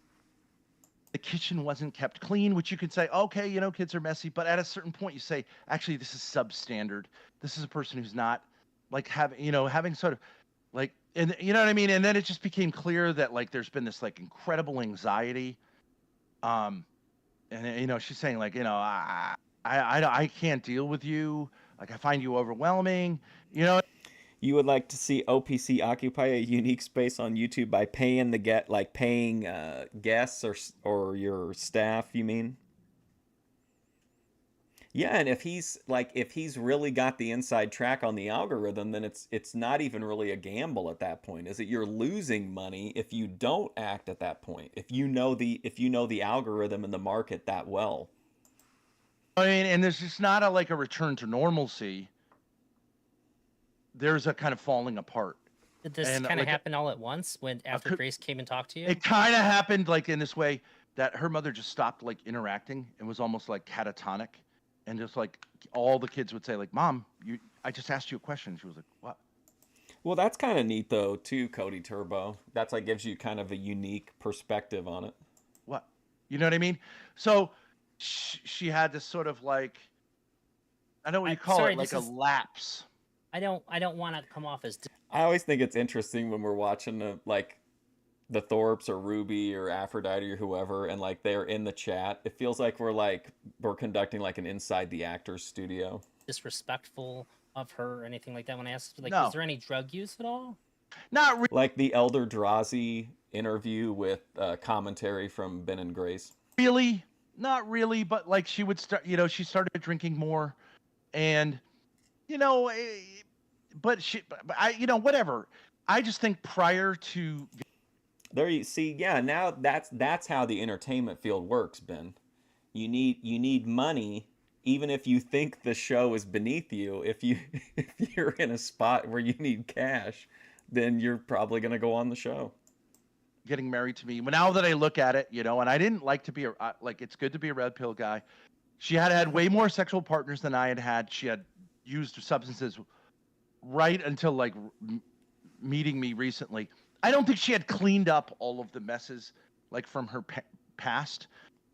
the kitchen wasn't kept clean, which you could say, okay, you know, kids are messy, but at a certain point you say, actually, this is substandard. This is a person who's not like having sort of like, and you know what I mean? And then it just became clear that like there's been this like incredible anxiety. And you know, she's saying like, you know, I can't deal with you. Like I find you overwhelming, you know. You would like to see OPC occupy a unique space on YouTube by paying paying guests or your staff, you mean? Yeah, and if he's really got the inside track on the algorithm, then it's not even really a gamble at that point. Is it you're losing money if you don't act at that point? If you know the algorithm and the market that well. I mean, and there's just not a return to normalcy. There's a kind of falling apart. Did this kind of happen all at once after Grace came and talked to you? It kind of happened like in this way that her mother just stopped like interacting and was almost like catatonic, and just like all the kids would say like, "Mom, I just asked you a question." She was like, "What?" Well, that's kind of neat though too, Cody Turbo. That's like gives you kind of a unique perspective on it. What? You know what I mean? So she had this sort of like, I don't know what you call it, like a lapse. I don't want to come off as. I always think it's interesting when we're watching the Thorps or Ruby or Aphrodite or whoever, and like they're in the chat. It feels like we're conducting like an inside the actor's studio. Disrespectful of her or anything like that when I asked, like, No. Is there any drug use at all? Not really. Like the Elder Drazi interview with commentary from Ben and Grace. Really, not really, but like she would start, you know, she started drinking more, and you know, but I, you know, whatever. I just think prior to There you see, yeah, now that's how the entertainment field works, Ben. You need money, even if you think the show is beneath you. If you're in a spot where you need cash, then you're probably gonna go on the show. getting married to me, now that I look at it, you know, and I didn't like to be like, it's good to be a red pill guy. She had way more sexual partners than I had. She had used substances right until like meeting me recently. I don't think she had cleaned up all of the messes like from her past,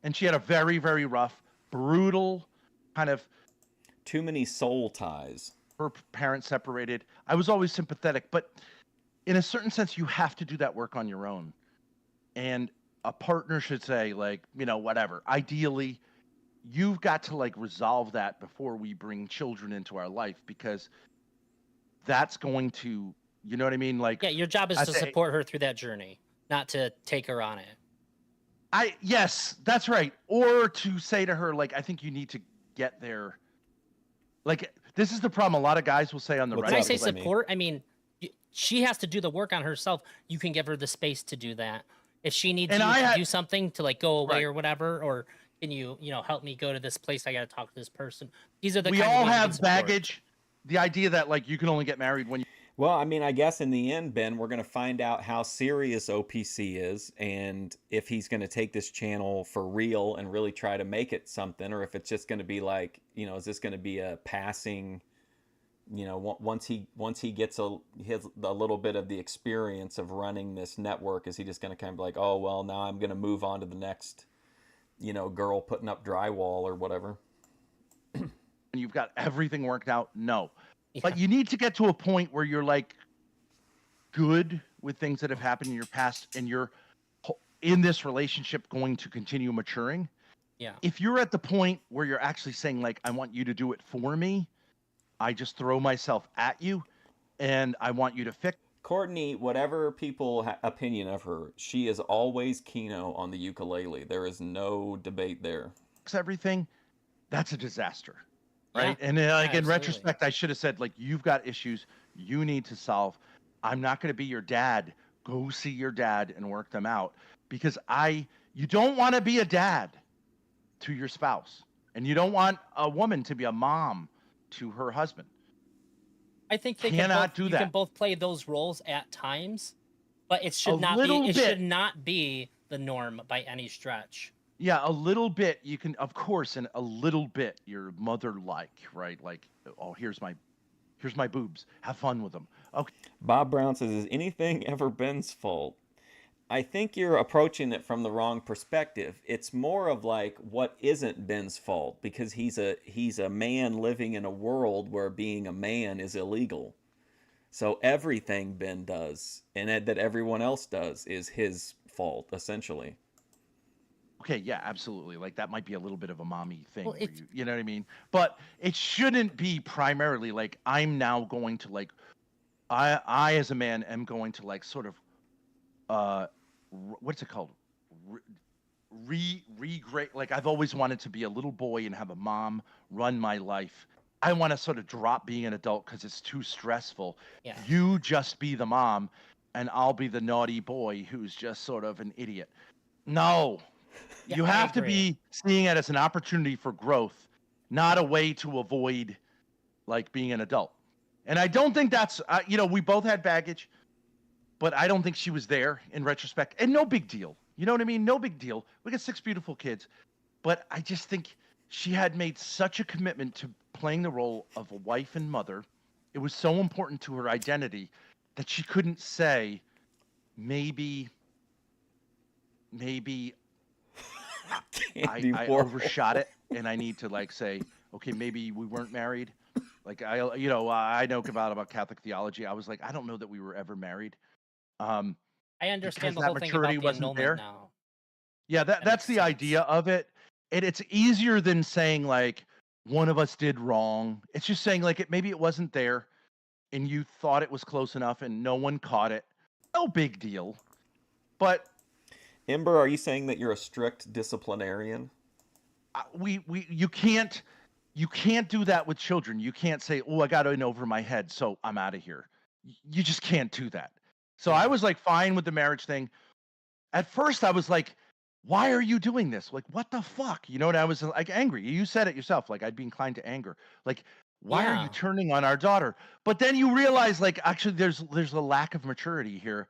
and she had a very, very rough, brutal kind of. Too many soul ties. Her parents separated. I was always sympathetic, but in a certain sense, you have to do that work on your own. And a partner should say, like, you know, whatever. Ideally, you've got to like resolve that before we bring children into our life, because that's going to, you know what I mean? Like, yeah, your job is to support her through that journey. not to take her on it. Yes, that's right. Or to say to her, like, I think you need to get there. Like, this is the problem. A lot of guys will say on the What's When I right. say up, support, I mean, she has to do the work on herself. You can give her the space to do that. If she needs you to do something to like go away or whatever, or can you help me go to this place? I got to talk to this person. These are the we all have baggage. The idea that like you can only get married when you. Well, I mean, I guess in the end, Ben, we're going to find out how serious OPC is and if he's going to take this channel for real and really try to make it something, or if it's just going to be like, is this going to be a passing, once he gets a little bit of the experience of running this network, is he just going to kind of be like, oh, well, now I'm going to move on to the next, girl putting up drywall or whatever. And you've got everything worked out. No. Yeah. But you need to get to a point where you're like good with things that have happened in your past and you're in this relationship going to continue maturing. Yeah. If you're at the point where you're actually saying like, I want you to do it for me, I just throw myself at you and I want you to fix. Courtney, whatever people opinion of her, she is always Kino on the ukulele. There is no debate there. Everything, that's a disaster. Right. Yeah, and like in retrospect, I should have said, like, you've got issues you need to solve. I'm not going to be your dad. Go see your dad and work them out, because you don't want to be a dad to your spouse, and you don't want a woman to be a mom to her husband. I think they can both play those roles at times, but it should not be the norm by any stretch. Yeah, a little bit you can, of course, and a little bit you're mother-like, right? Like, oh, here's my boobs. Have fun with them. Okay. Bob Brown says, is anything ever Ben's fault? I think you're approaching it from the wrong perspective. It's more of like, what isn't Ben's fault? Because he's a man living in a world where being a man is illegal. So everything Ben does and that everyone else does is his fault, essentially. Okay, yeah, absolutely. Like, that might be a little bit of a mommy thing. Well, you know what I mean? But it shouldn't be primarily like, I'm now going to like, I as a man am going to like sort of, what's it called? Regrade. Like, I've always wanted to be a little boy and have a mom run my life. I want to sort of drop being an adult because it's too stressful. Yeah. You just be the mom and I'll be the naughty boy who's just sort of an idiot. No. Yeah, you have to be seeing it as an opportunity for growth, not a way to avoid like being an adult. And I don't think that's, we both had baggage, but I don't think she was there in retrospect. And no big deal. You know what I mean? No big deal. We got 6 beautiful kids. But I just think she had made such a commitment to playing the role of a wife and mother. It was so important to her identity that she couldn't say, maybe I overshot it and I need to like say, okay, maybe we weren't married. Like, I know about Catholic theology. I was like, I don't know that we were ever married. I understand the whole thing about the annulment now. Yeah, that's the idea of it. And it's easier than saying like one of us did wrong. It's just saying like maybe it wasn't there and you thought it was close enough and no one caught it. No big deal. But Ember, are you saying that you're a strict disciplinarian? You can't do that with children. You can't say, oh, I got in over my head, so I'm out of here. You just can't do that. So I was like fine with the marriage thing. At first I was like, why are you doing this? Like, what the fuck? You know what? I was like angry. You said it yourself. Like, I'd be inclined to anger. Like, why are you turning on our daughter? But then you realize like, actually there's a lack of maturity here.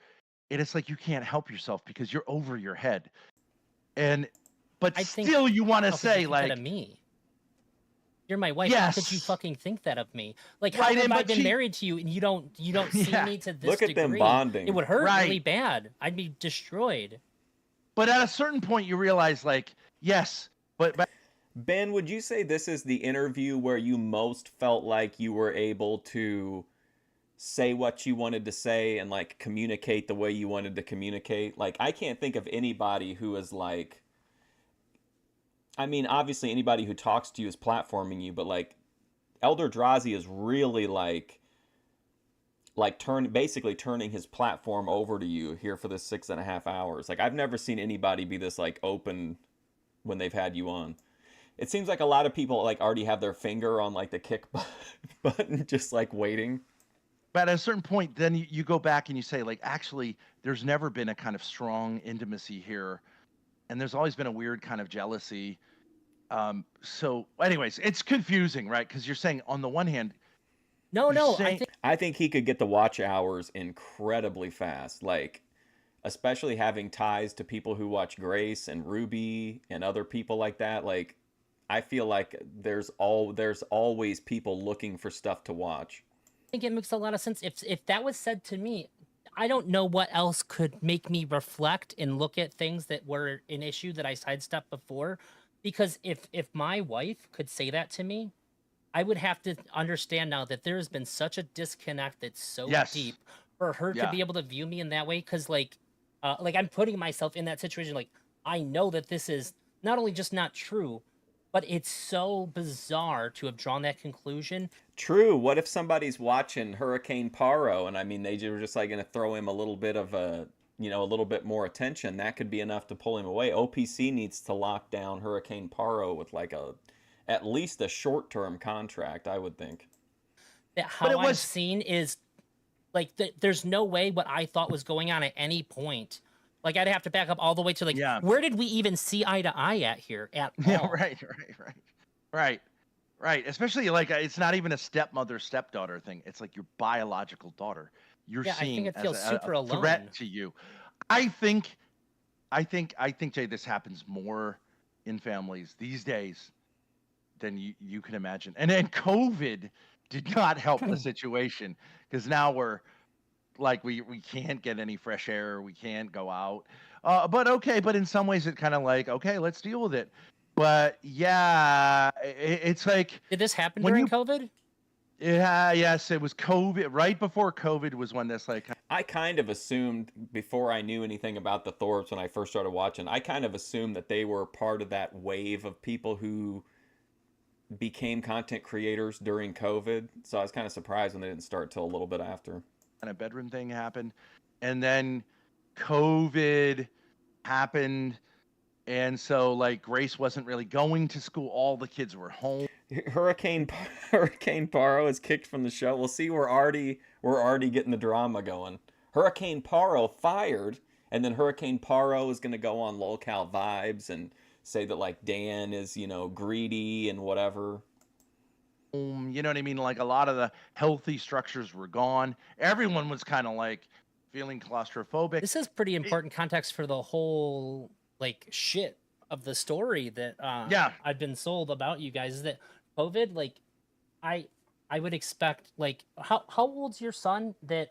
And it's like you can't help yourself because you're over your head. But still you want to say like, that of me. You're my wife. Yes. How could you fucking think that of me? Like, how have I been married to you and you don't see me to this Look at degree? Them bonding. It would hurt really bad. I'd be destroyed. But at a certain point you realize like, yes, but Ben, would you say this is the interview where you most felt like you were able to say what you wanted to say and like communicate the way you wanted to communicate? Like, I can't think of anybody who is like, I mean, obviously anybody who talks to you is platforming you, but like Elder Drazi is really like like basically turning his platform over to you here for this 6.5 hours. Like I've never seen anybody be this like open when they've had you on. It seems like a lot of people like already have their finger on like the kick button, just like waiting. But at a certain point, then you go back and you say, like, actually, there's never been a kind of strong intimacy here, and there's always been a weird kind of jealousy. So, anyways, it's confusing, right? Because you're saying on the one hand, I think he could get the watch hours incredibly fast, like especially having ties to people who watch Grace and Ruby and other people like that. Like I feel like there's always people looking for stuff to watch. I think it makes a lot of sense. If that was said to me, I don't know what else could make me reflect and look at things that were an issue that I sidestepped before. Because if my wife could say that to me, I would have to understand now that there has been such a disconnect that's so deep for her to be able to view me in that way. Because like I'm putting myself in that situation. Like I know that this is not only just not true, but it's so bizarre to have drawn that conclusion. True. What if somebody's watching Hurricane Paro and I mean they were just like going to throw him a little bit of a little bit more attention? That could be enough to pull him away. OPC needs to lock down Hurricane Paro with like at least a short-term contract, I would think. How I've seen is like there's no way what I thought was going on at any point. Like I'd have to back up all the way to like where did we even see eye to eye at here at all? Yeah, right. Especially like it's not even a stepmother-stepdaughter thing. It's like your biological daughter. You're seeing I think it feels super a threat to you. I think, Jay, this happens more in families these days than you can imagine. And then COVID did not help the situation because now we're like we can't get any fresh air, we can't go out. But in some ways it kind of like okay, let's deal with it. But yeah, it's like did this happen during COVID? Yeah, yes, it was COVID. Right before COVID was when this like I kind of assumed before I knew anything about the Thorps when I first started watching, I kind of assumed that they were part of that wave of people who became content creators during COVID. So I was kind of surprised when they didn't start till a little bit after. And a bedroom thing happened. And then COVID happened. And so like Grace wasn't really going to school. All the kids were home. Hurricane Paro is kicked from the show. We'll see. We're already getting the drama going. Hurricane Paro fired, and then Hurricane Paro is going to go on Lolcal Vibes and say that like Dan is greedy and whatever. You know what I mean? Like a lot of the healthy structures were gone. Everyone was kind of like feeling claustrophobic. This is pretty important context for the whole like shit of the story that I've been sold about you guys. Is that COVID? Like, I would expect like how old's your son that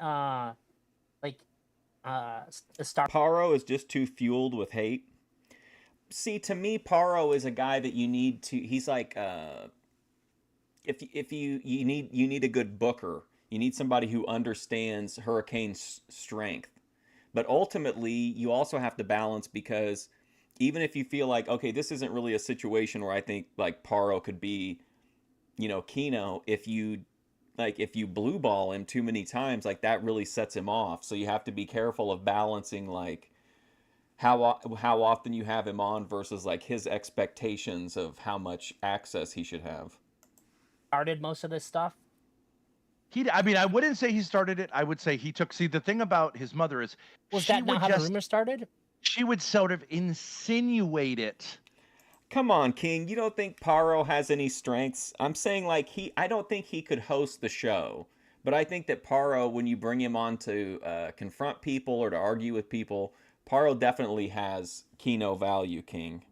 Paro is just too fueled with hate. See, to me, Paro is a guy that you need to. He's like if you need a good booker, you need somebody who understands Hurricane's strength. But ultimately, you also have to balance because even if you feel like, okay, this isn't really a situation where I think like Paro could be, Kino, if you blue ball him too many times, like that really sets him off. So you have to be careful of balancing like how often you have him on versus like his expectations of how much access he should have. Started most of this stuff. I wouldn't say he started it. I would say he took. See, the thing about his mother is, was that not how the rumor started? She would sort of insinuate it. Come on, King. You don't think Paro has any strengths? I'm saying like I don't think he could host the show, but I think that Paro, when you bring him on to confront people or to argue with people, Paro definitely has Kino value, King.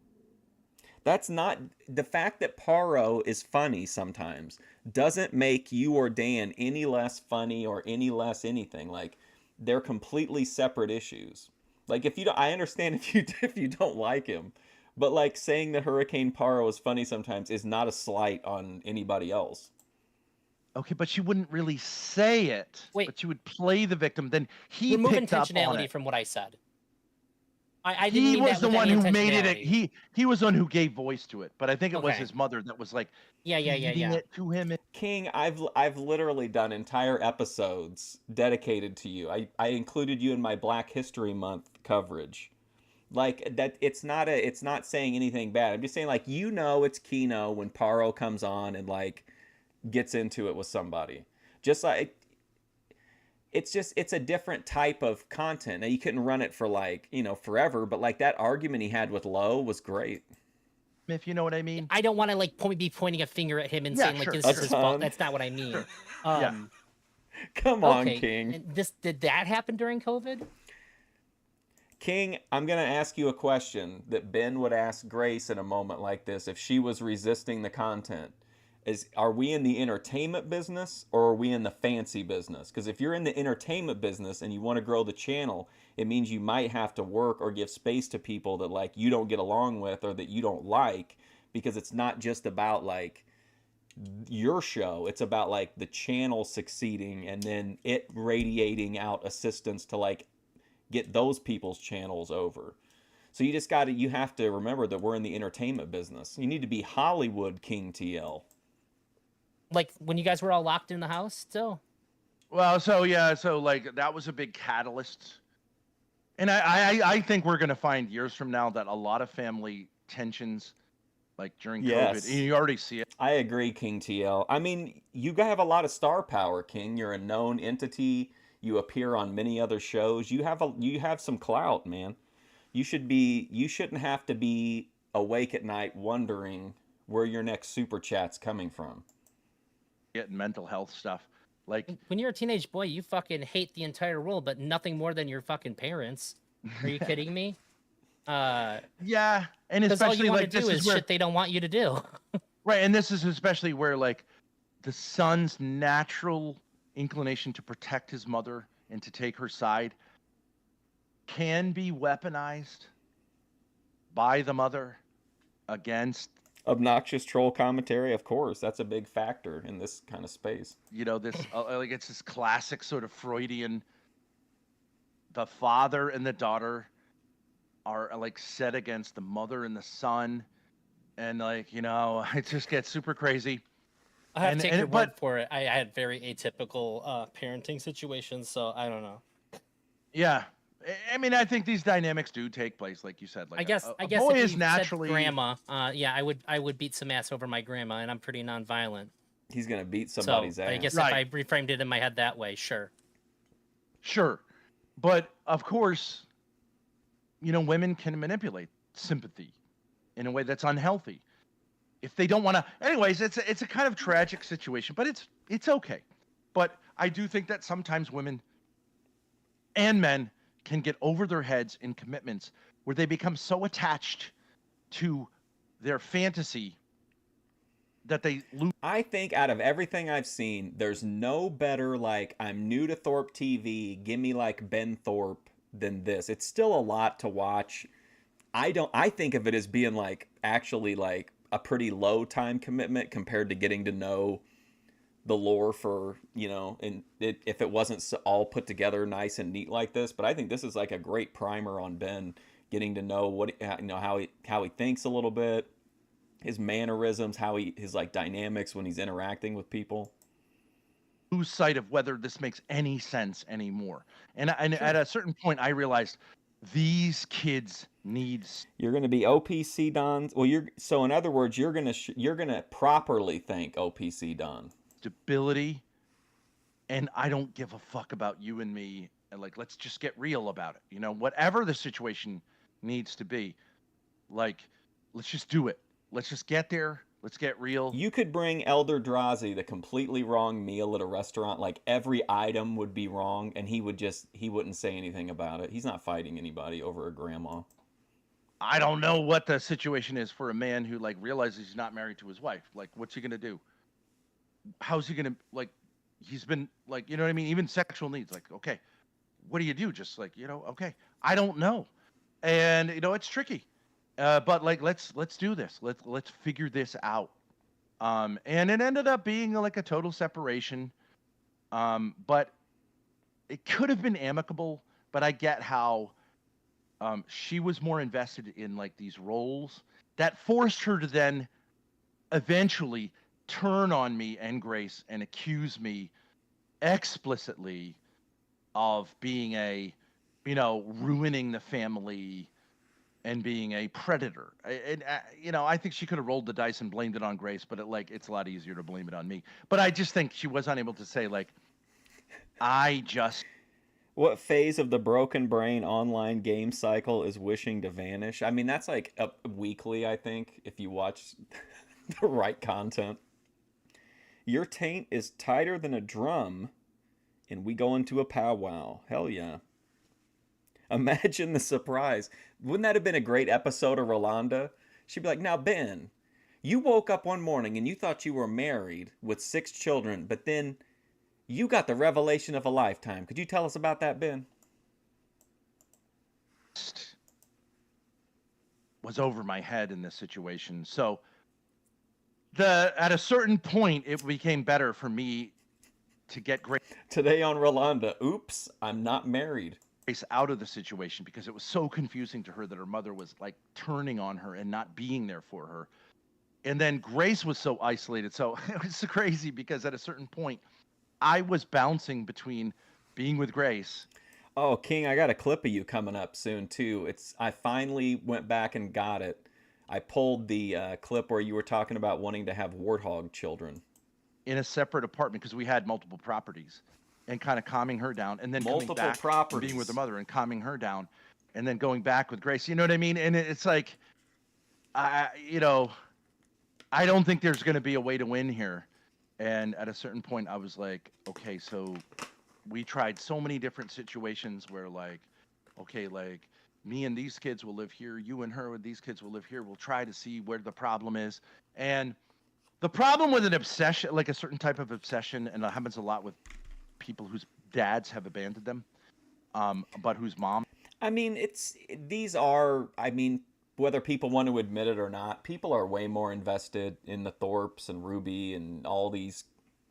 That's not the fact that Paro is funny sometimes doesn't make you or Dan any less funny or any less anything. Like they're completely separate issues. Like if you don't, I understand if you don't like him, but like saying that Hurricane Paro is funny sometimes is not a slight on anybody else. Okay, but she wouldn't really say it. Wait, but she would play the victim. Then he remove picked up on intentionality it. from what I said. I didn't he mean was that the with one any who made it. intentionality. He was the one who gave voice to it. But I think it was Okay. his mother that was like Yeah. feeding it to him. King, I've literally done entire episodes dedicated to you. I included you in my Black History Month coverage. Like that, it's not saying anything bad. I'm just saying, like, it's Kino when Paro comes on and like gets into it with somebody. Just like it's a different type of content. Now you couldn't run it for like forever, but like that argument he had with Lowe was great. If you know what I mean. I don't want to like be pointing a finger at him and saying like this is his fault. That's not what I mean. Yeah. Come on, okay. King. And did that happen during COVID? King, I'm going to ask you a question that Ben would ask Grace in a moment like this if she was resisting the content. Are we in the entertainment business or are we in the fancy business? Because if you're in the entertainment business and you want to grow the channel, it means you might have to work or give space to people that like you don't get along with or that you don't like, because it's not just about like your show. It's about like the channel succeeding and then it radiating out assistance to like get those people's channels over. So you have to remember that we're in the entertainment business. You need to be Hollywood King TL. Like when you guys were all locked in the house still? Well, so like that was a big catalyst. And I think we're going to find years from now that a lot of family tensions like during COVID, and you already see it. I agree, King TL. I mean, you have a lot of star power, King. You're a known entity. You appear on many other shows. You have some clout, man. You shouldn't have to be awake at night wondering where your next super chat's coming from. Getting mental health stuff. Like when you're a teenage boy, you fucking hate the entire world, but nothing more than your fucking parents. Are you kidding me? Yeah, and especially all you want like to do is shit they don't want you to do. Right, and this is especially where like the son's natural inclination to protect his mother and to take her side can be weaponized by the mother against obnoxious troll commentary. Of course, that's a big factor in this kind of space. This like it's this classic sort of Freudian. The father and the daughter are like set against the mother and the son, and like it just gets super crazy. I have to take your word for it. I had very atypical parenting situations, so I don't know. Yeah, I mean, I think these dynamics do take place, like you said. Like I guess a boy if is naturally grandma. Yeah, I would beat some ass over my grandma, and I'm pretty nonviolent. He's gonna beat somebody's ass. I guess if I reframed it in my head that way, sure. Sure, but of course, women can manipulate sympathy in a way that's unhealthy. If they don't want to, anyways, it's a kind of tragic situation, but it's okay. But I do think that sometimes women and men can get over their heads in commitments where they become so attached to their fantasy that they lose. I think out of everything I've seen, there's no better like I'm new to Thorp TV, give me like Ben Thorp than this. It's still a lot to watch. I think of it as being like actually like a pretty low time commitment compared to getting to know the lore for, and if it wasn't all put together nice and neat like this. But I think this is like a great primer on Ben, getting to know what, how he thinks a little bit, his mannerisms, his like dynamics when he's interacting with people. Lose sight of whether this makes any sense anymore. And Sure. At a certain point, I realized these kids needs. You're going to be OPC Don. Well, so in other words, you're going to properly think OPC Don. Stability, and I don't give a fuck about you and me. And like, let's just get real about it. Whatever the situation needs to be, like, let's just do it. Let's just get there. Let's get real. You could bring Elder Drazi the completely wrong meal at a restaurant. Like every item would be wrong, and he wouldn't say anything about it. He's not fighting anybody over a grandma. I don't know what the situation is for a man who like realizes he's not married to his wife. Like, what's he gonna do? How's he gonna like? He's been like, you know what I mean? Even sexual needs. Like, okay, what do you do? Just like, okay, I don't know, and it's tricky. But like, let's do this. Let's figure this out. And it ended up being like a total separation. But it could have been amicable. But I get how she was more invested in like these roles that forced her to then eventually turn on me and Grace and accuse me explicitly of being ruining the family and being a predator. I think she could have rolled the dice and blamed it on Grace, but it's a lot easier to blame it on me. But I just think she was unable to say What phase of the broken brain online game cycle is wishing to vanish? I mean, that's like weekly, I think, if you watch the right content. Your taint is tighter than a drum, and we go into a powwow. Hell yeah. Imagine the surprise. Wouldn't that have been a great episode of Rolanda? She'd be like, now, Ben, you woke up one morning and you thought you were married with 6 children, but then you got the revelation of a lifetime. Could you tell us about that, Ben? Was over my head in this situation. So at a certain point, it became better for me to get Grace Today on Rolanda, oops, I'm not married. Out of the situation because it was so confusing to her that her mother was like turning on her and not being there for her. And then Grace was so isolated. So it was so crazy because at a certain point, I was bouncing between being with Grace. Oh, King, I got a clip of you coming up soon too. I finally went back and got it. I pulled the clip where you were talking about wanting to have warthog children in a separate apartment because we had multiple properties, and kind of calming her down, and then multiple coming back properties, being with her mother and calming her down, and then going back with Grace. You know what I mean? And it's like, I don't think there's going to be a way to win here. And at a certain point, I was like, okay, so we tried so many different situations where me and these kids will live here, you and her with these kids will live here. We'll try to see where the problem is. And the problem with an obsession, like a certain type of obsession, and it happens a lot with people whose dads have abandoned them, but whose mom. I mean, whether people want to admit it or not, people are way more invested in the Thorps and Ruby and all these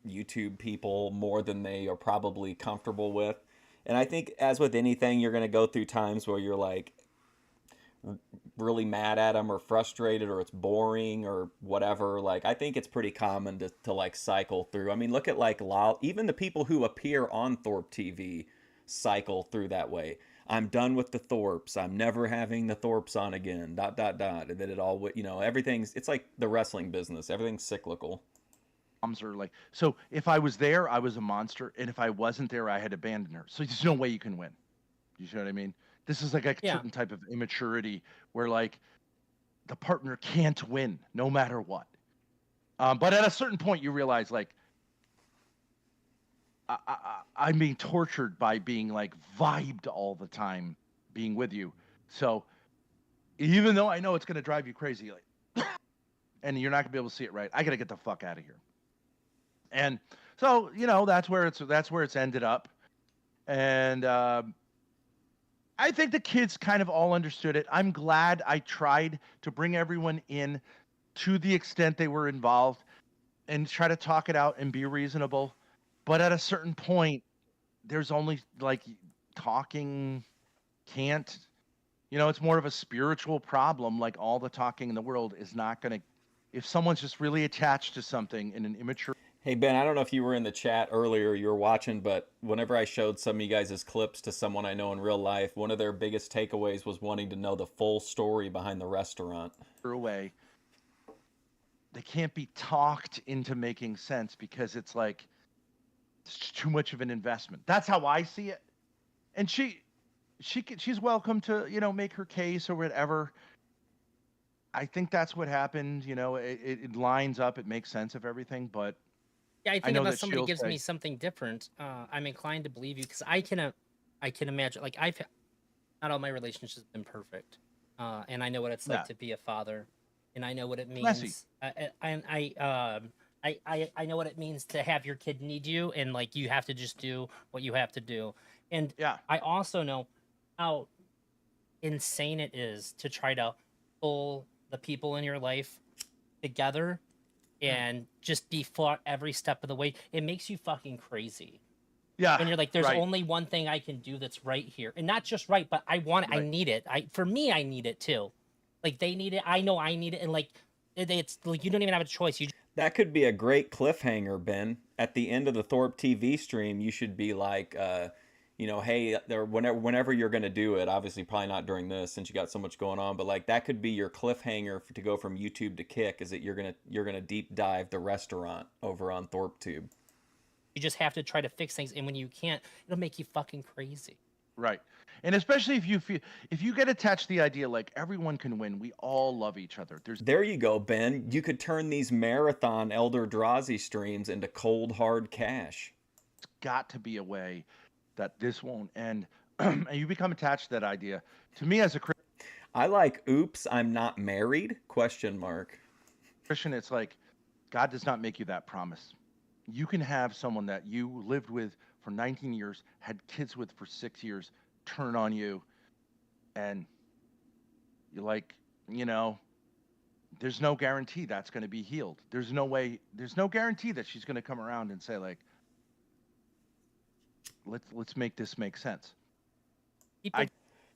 YouTube people more than they are probably comfortable with. And I think, as with anything, you're going to go through times where you're like really mad at them or frustrated or it's boring or whatever. Like, I think it's pretty common to like cycle through. I mean, look at like even the people who appear on Thorp TV cycle through that way. I'm done with the Thorps. I'm never having the Thorps on again. ... And then it all, it's like the wrestling business. Everything's cyclical. Moms are like, so if I was there, I was a monster, and if I wasn't there, I had abandoned her. So there's no way you can win. You see what I mean? This is like a certain type of immaturity where like the partner can't win no matter what. But at a certain point, you realize like I'm being tortured by being like vibed all the time being with you. So even though I know it's going to drive you crazy, like, and you're not gonna be able to see it right, I got to get the fuck out of here. And so, that's where it's ended up. And I think the kids kind of all understood it. I'm glad I tried to bring everyone in to the extent they were involved and try to talk it out and be reasonable. But at a certain point, there's only like talking can't, it's more of a spiritual problem. Like all the talking in the world is not going to, if someone's just really attached to something in an immature. Hey, Ben, I don't know if you were in the chat earlier, you were watching, but whenever I showed some of you guys' clips to someone I know in real life, one of their biggest takeaways was wanting to know the full story behind the restaurant. Away. They can't be talked into making sense because it's like, it's too much of an investment. That's how I see it. And she's welcome to, make her case or whatever. I think that's what happened. It lines up. It makes sense of everything, but yeah, I think unless somebody gives me something different, I'm inclined to believe you because I can imagine. Like not all my relationships have been perfect, and I know what it's like to be a father, and I know what it means. I know what it means to have your kid need you, and like you have to just do what you have to do. And I also know how insane it is to try to pull the people in your life together and just be fought every step of the way. It makes you fucking crazy. Yeah. When you're like, there's only one thing I can do that's right here, and not just right, but I want it. I need it. For me, I need it too. Like they need it. I know I need it, and like it's like you don't even have a choice. That could be a great cliffhanger, Ben. At the end of the Thorp TV stream, you should be like, hey, whenever you're going to do it, obviously probably not during this since you got so much going on, but like that could be your cliffhanger to go from YouTube to Kick, is that you're gonna deep dive the restaurant over on ThorpTube. You just have to try to fix things, and when you can't, it'll make you fucking crazy. Right. And especially if you get attached to the idea like everyone can win, we all love each other. There you go, Ben. You could turn these marathon Elder Drazi streams into cold hard cash. It's got to be a way that this won't end, and you become attached to that idea. To me, as a Christian, I like, oops, I'm not married? ? Christian, it's like God does not make you that promise. You can have someone that you lived with for 19 years, had kids with for 6 years, turn on you, and you're like, there's no guarantee that's going to be healed. There's no guarantee that she's going to come around and say like, let's make this make sense.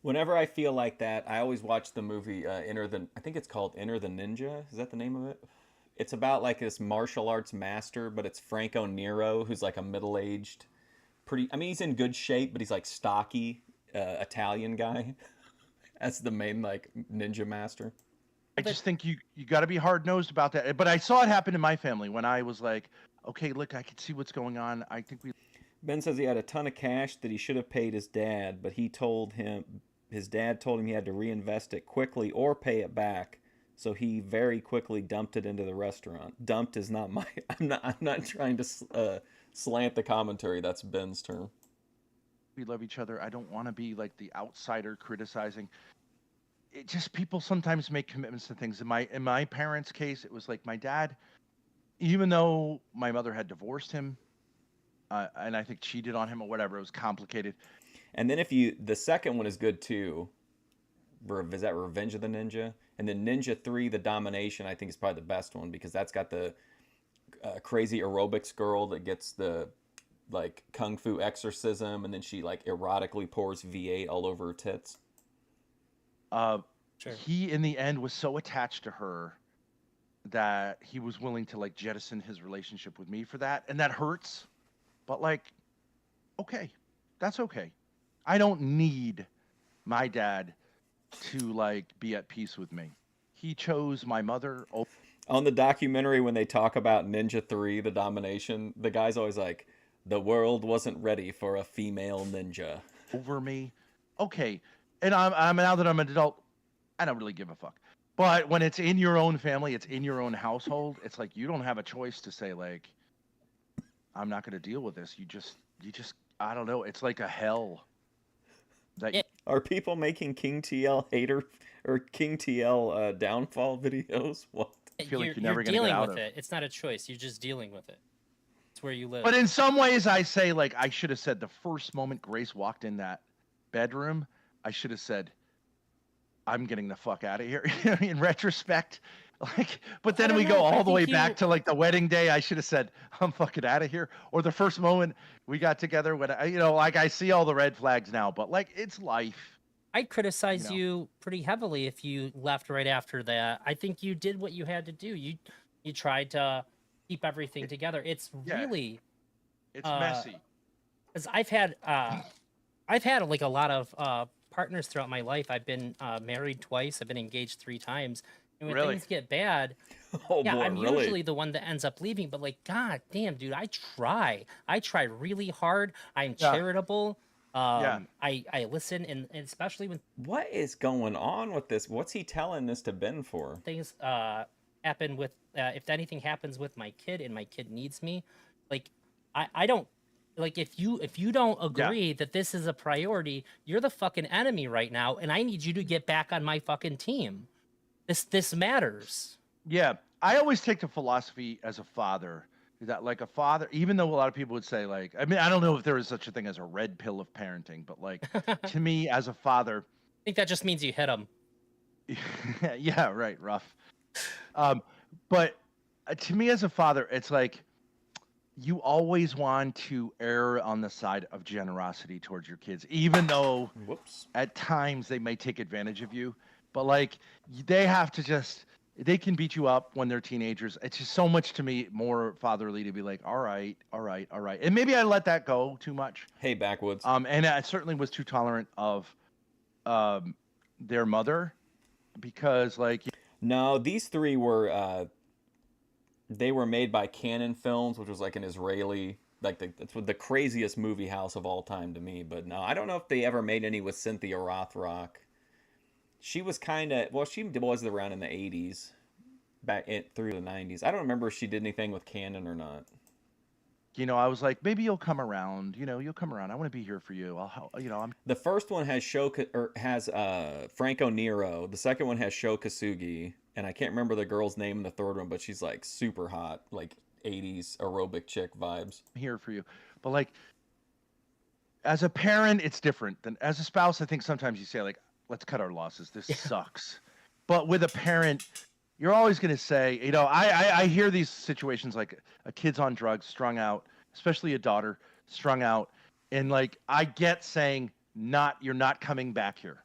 Whenever I feel like that, I always watch the movie I think it's called Enter the Ninja. Is that the name of it? It's about like this martial arts master, but it's Franco Nero, who's like a middle-aged, he's in good shape, but he's like stocky Italian guy as the main like ninja master. I just think you got to be hard-nosed about that. But I saw it happen in my family when I was like, okay, look, I can see what's going on. I think Ben says he had a ton of cash that he should have paid his dad, but his dad told him he had to reinvest it quickly or pay it back. So he very quickly dumped it into the restaurant. Dumped is not my. I'm not trying to slant the commentary. That's Ben's term. We love each other. I don't want to be like the outsider criticizing. It just, people sometimes make commitments to things. In my parents' case, it was like my dad, even though my mother had divorced him, and I think cheated on him or whatever, it was complicated. And then the second one is good too. Is that Revenge of the Ninja? And then Ninja 3, The Domination, I think is probably the best one because that's got the crazy aerobics girl that gets the like kung fu exorcism, and then she like erotically pours V8 all over her tits. Sure. He in the end was so attached to her that he was willing to like jettison his relationship with me for that, and that hurts. But like, okay, that's okay. I don't need my dad to like be at peace with me. He chose my mother. On the documentary, when they talk about Ninja 3, The Domination, the guy's always like, the world wasn't ready for a female ninja. Over me. Okay. And I'm now that I'm an adult, I don't really give a fuck. But when it's in your own family, it's in your own household, it's like you don't have a choice to say like, I'm not going to deal with this. You just I don't know. It's like a hell. Are people making King TL hater or King TL downfall videos? What? I feel like you're never going to get out of it. It's not a choice. You're just dealing with it. It's where you live. But in some ways, I say like I should have said the first moment Grace walked in that bedroom, I should have said, "I'm getting the fuck out of here." In retrospect, like, but then we go all the way back to like the wedding day. I should have said, "I'm fucking out of here." Or the first moment we got together when like I see all the red flags now, but like it's life. I'd criticize you pretty heavily if you left right after that. I think you did what you had to do. You tried to keep everything together. It's really, it's messy. Because I've had like a lot of partners throughout my life. I've been married twice. I've been engaged 3 times. And when things get bad, I'm usually the one that ends up leaving. But like, god damn, dude, I try really hard. I'm charitable. I listen, and especially when what is going on with this? What's he telling this to Ben for? Things happen with if anything happens with my kid and my kid needs me, like I don't like if you don't agree that this is a priority, you're the fucking enemy right now, and I need you to get back on my fucking team. This matters. Yeah, I always take the philosophy as a father that like a father, even though a lot of people would say like, I mean, I don't know if there is such a thing as a red pill of parenting, but like to me as a father, I think that just means you hit them. Yeah, right, rough. But to me as a father, it's like you always want to err on the side of generosity towards your kids, even though Whoops. at times they may take advantage of you. But like they have to just they can beat you up when they're teenagers. It's just so much to me more fatherly to be like, all right, all right, all right. And maybe I let that go too much. Hey, Backwoods. And I certainly was too tolerant of their mother because like no, these three were they were made by Canon Films, which was like an Israeli, like that's the craziest movie house of all time to me. But no, I don't know if they ever made any with Cynthia Rothrock. She was kind of, well, she was around in the 80s, through the 90s. I don't remember if she did anything with Canon or not. You know, I was like, maybe you'll come around. You know, you'll come around. I want to be here for you. I'm. The first one has Franco Nero. The second one has Sho Kasugi, and I can't remember the girl's name in the third one, but she's like super hot, like 80s aerobic chick vibes. I'm here for you, but like, as a parent, it's different than as a spouse. I think sometimes you say like, let's cut our losses. This sucks. But with a parent, you're always going to say, you know, I hear these situations like a kid's on drugs, strung out, especially a daughter strung out. And like, I get saying you're not coming back here.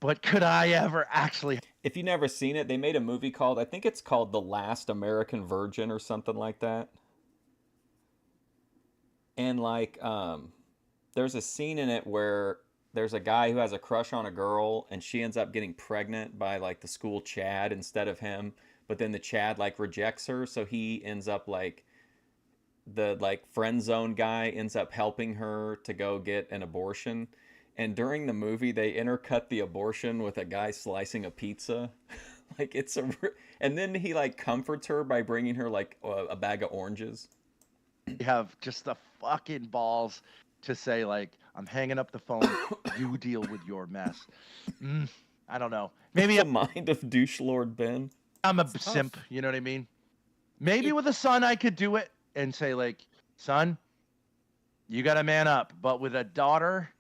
But could I ever actually? If you've never seen it, they made a movie called, I think it's called The Last American Virgin or something like that. And like, there's a scene in it where there's a guy who has a crush on a girl and she ends up getting pregnant by like the school Chad instead of him. But then the Chad like rejects her. So he ends up like the like friend zone guy ends up helping her to go get an abortion. And during the movie, they intercut the abortion with a guy slicing a pizza. Like it's and then he like comforts her by bringing her like a bag of oranges. You have just the fucking balls to say like, I'm hanging up the phone. You deal with your mess. I don't know. Maybe the mind of douche Lord Ben. I'm a simp. You know what I mean? Maybe with a son I could do it and say like, son, you got to man up. But with a daughter,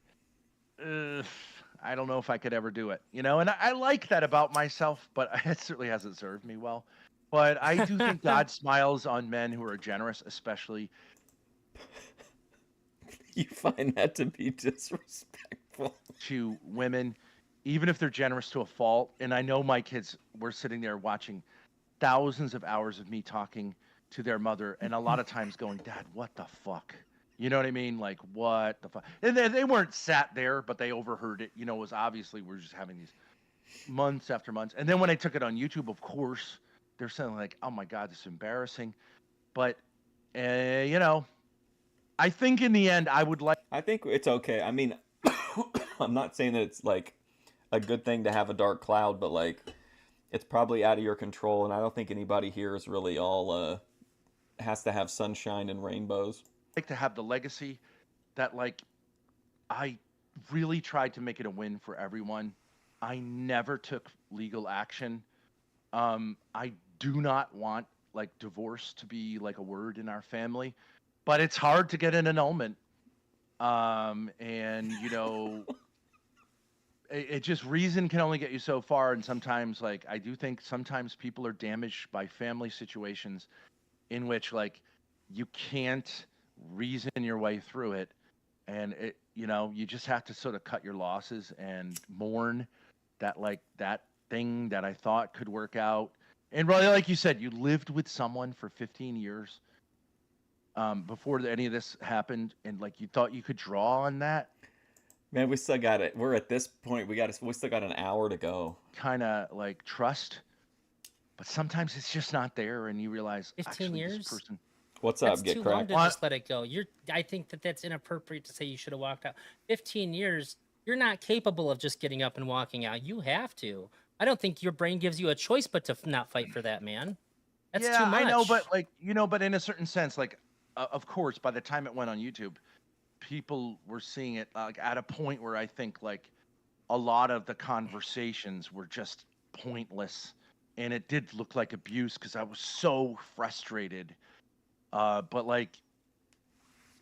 I don't know if I could ever do it. You know, and I like that about myself, but it certainly hasn't served me well. But I do think God smiles on men who are generous, especially. You find that to be disrespectful to women, even if they're generous to a fault. And I know my kids were sitting there watching thousands of hours of me talking to their mother, and a lot of times going, Dad, what the fuck? You know what I mean? Like, what the fuck? And they weren't sat there, but they overheard it. You know, it was obviously we're just having these months after months. And then when I took it on YouTube, of course, they're saying like, oh my God, this is embarrassing. But, you know, I think in the end, I think it's okay. I mean, I'm not saying that it's like a good thing to have a dark cloud, but like it's probably out of your control. And I don't think anybody here is really all has to have sunshine and rainbows. Like to have the legacy that like I really tried to make it a win for everyone. I never took legal action. I do not want like divorce to be like a word in our family. But it's hard to get an annulment. And, you know, it just reason can only get you so far. And sometimes, like, I do think sometimes people are damaged by family situations in which, like, you can't reason your way through it. And, it, you know, you just have to sort of cut your losses and mourn that, like, that thing that I thought could work out. And really, like you said, you lived with someone for 15 years. Before any of this happened, and like you thought you could draw on that. Man, we still got it. We're at this point. We still got an hour to go. Kind of like trust, but sometimes it's just not there, and you realize 15 years. This person... What's up? Get too cracked. long to just let it go. I think that's inappropriate to say you should have walked out. 15 years. You're not capable of just getting up and walking out. You have to. I don't think your brain gives you a choice but to not fight for that man. That's too much. I know, but like but in a certain sense, like. Of course, by the time it went on YouTube, people were seeing it like at a point where I think like a lot of the conversations were just pointless, and it did look like abuse because I was so frustrated. But like,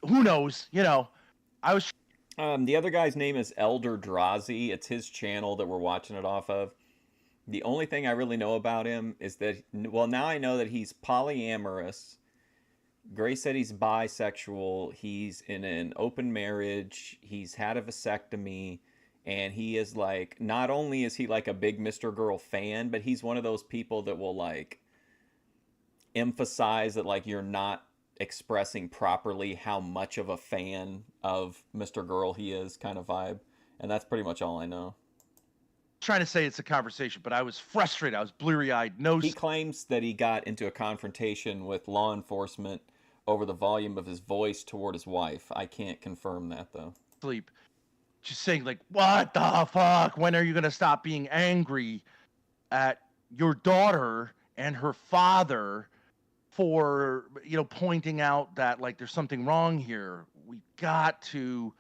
who knows? You know, I was. The other guy's name is Elder Drazi. It's his channel that we're watching it off of. The only thing I really know about him is that, well, now I know that he's polyamorous. Gray said he's bisexual. He's in an open marriage. He's had a vasectomy. And he is like, not only is he like a big Mr. Girl fan, but he's one of those people that will like emphasize that like you're not expressing properly how much of a fan of Mr. Girl he is, kind of vibe. And that's pretty much all I know. Trying to say it's a conversation, but I was frustrated. I was bleary-eyed. He claims that he got into a confrontation with law enforcement over the volume of his voice toward his wife. I can't confirm that though. Sleep. Just saying like, what the fuck? When are you going to stop being angry at your daughter and her father for, you know, pointing out that like there's something wrong here? We got to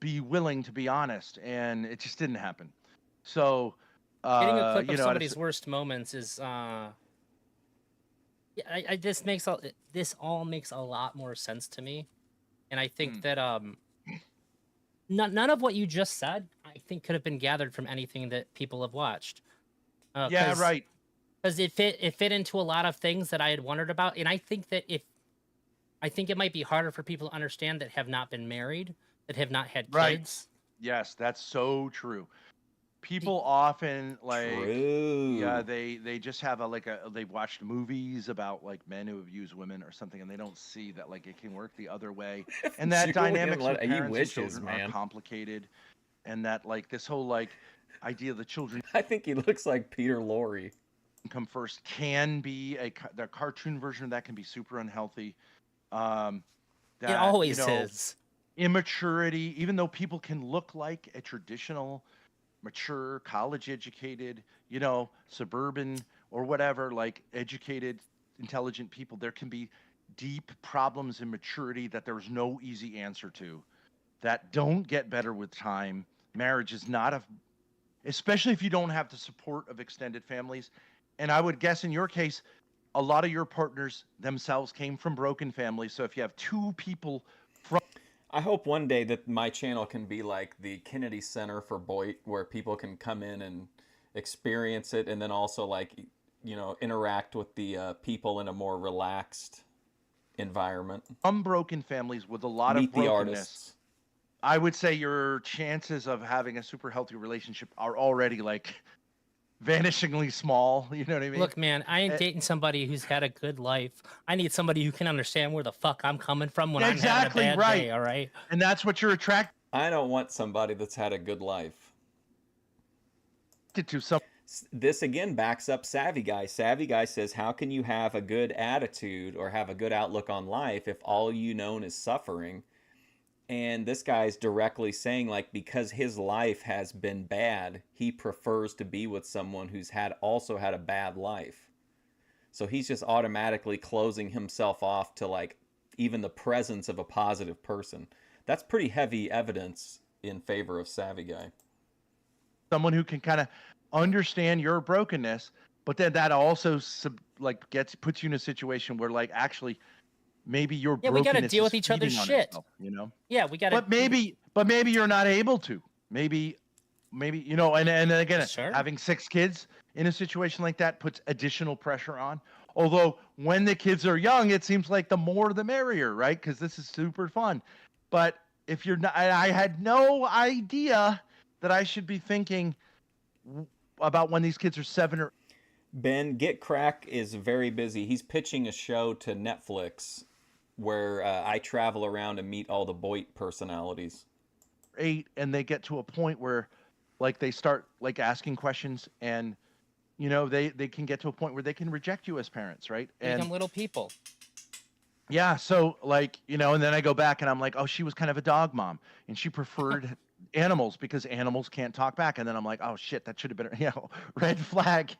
be willing to be honest, and it just didn't happen. So getting a clip of somebody's worst moments is this all makes a lot more sense to me. And I think that none of what you just said I think could have been gathered from anything that people have watched. Yeah, right. Because it fit into a lot of things that I had wondered about. And I think it might be harder for people to understand that have not been married, that have not had kids. Right. Yes, that's so true. People often like, yeah, they just have they've watched movies about like men who have used women or something, and they don't see that like it can work the other way, and that dynamics with parents and children are complicated, and that like this whole like idea of the children. I think he looks like Peter Lorre. Come first can be the cartoon version of that can be super unhealthy. It always is. Immaturity, even though people can look like a traditional mature, college-educated, you know, suburban or whatever, like educated, intelligent people, there can be deep problems in maturity that there's no easy answer to, that don't get better with time. Marriage is not especially if you don't have the support of extended families. And I would guess in your case, a lot of your partners themselves came from broken families. So if you have two people from... I hope one day that my channel can be like the Kennedy Center for Boyd, where people can come in and experience it, and then also like, you know, interact with the people in a more relaxed environment. Unbroken families with a lot of brokenness. The artists. I would say your chances of having a super healthy relationship are already like vanishingly small. You know what I mean? Look, man, I ain't dating somebody who's had a good life. I need somebody who can understand where the fuck I'm coming from when I'm having a bad day, all right? And that's what you're attracted. I don't want somebody that's had a good life. To some. This again backs up Savvy Guy. Savvy Guy says, how can you have a good attitude or have a good outlook on life if all you know is suffering? And this guy's directly saying, like, because his life has been bad, he prefers to be with someone who's also had a bad life. So he's just automatically closing himself off to, like, even the presence of a positive person. That's pretty heavy evidence in favor of Savvy Guy. Someone who can kind of understand your brokenness, but then that also puts you in a situation where, like, actually... maybe your we got to deal with each other's shit, itself, you know. Yeah, we got to. But maybe you're not able to. Maybe you know. And again, having 6 kids in a situation like that puts additional pressure on. Although when the kids are young, it seems like the more the merrier, right? Because this is super fun. But if you're not, I had no idea that I should be thinking about when these kids are 7 or. Ben, Get Crack is very busy. He's pitching a show to Netflix where I travel around and meet all the Boyd personalities. 8, and they get to a point where, like, they start like asking questions, and you know they can get to a point where they can reject you as parents, right? They become little people. Yeah. So like, you know, and then I go back and I'm like, oh, she was kind of a dog mom, and she preferred animals because animals can't talk back. And then I'm like, oh shit, that should have been, you know, red flag,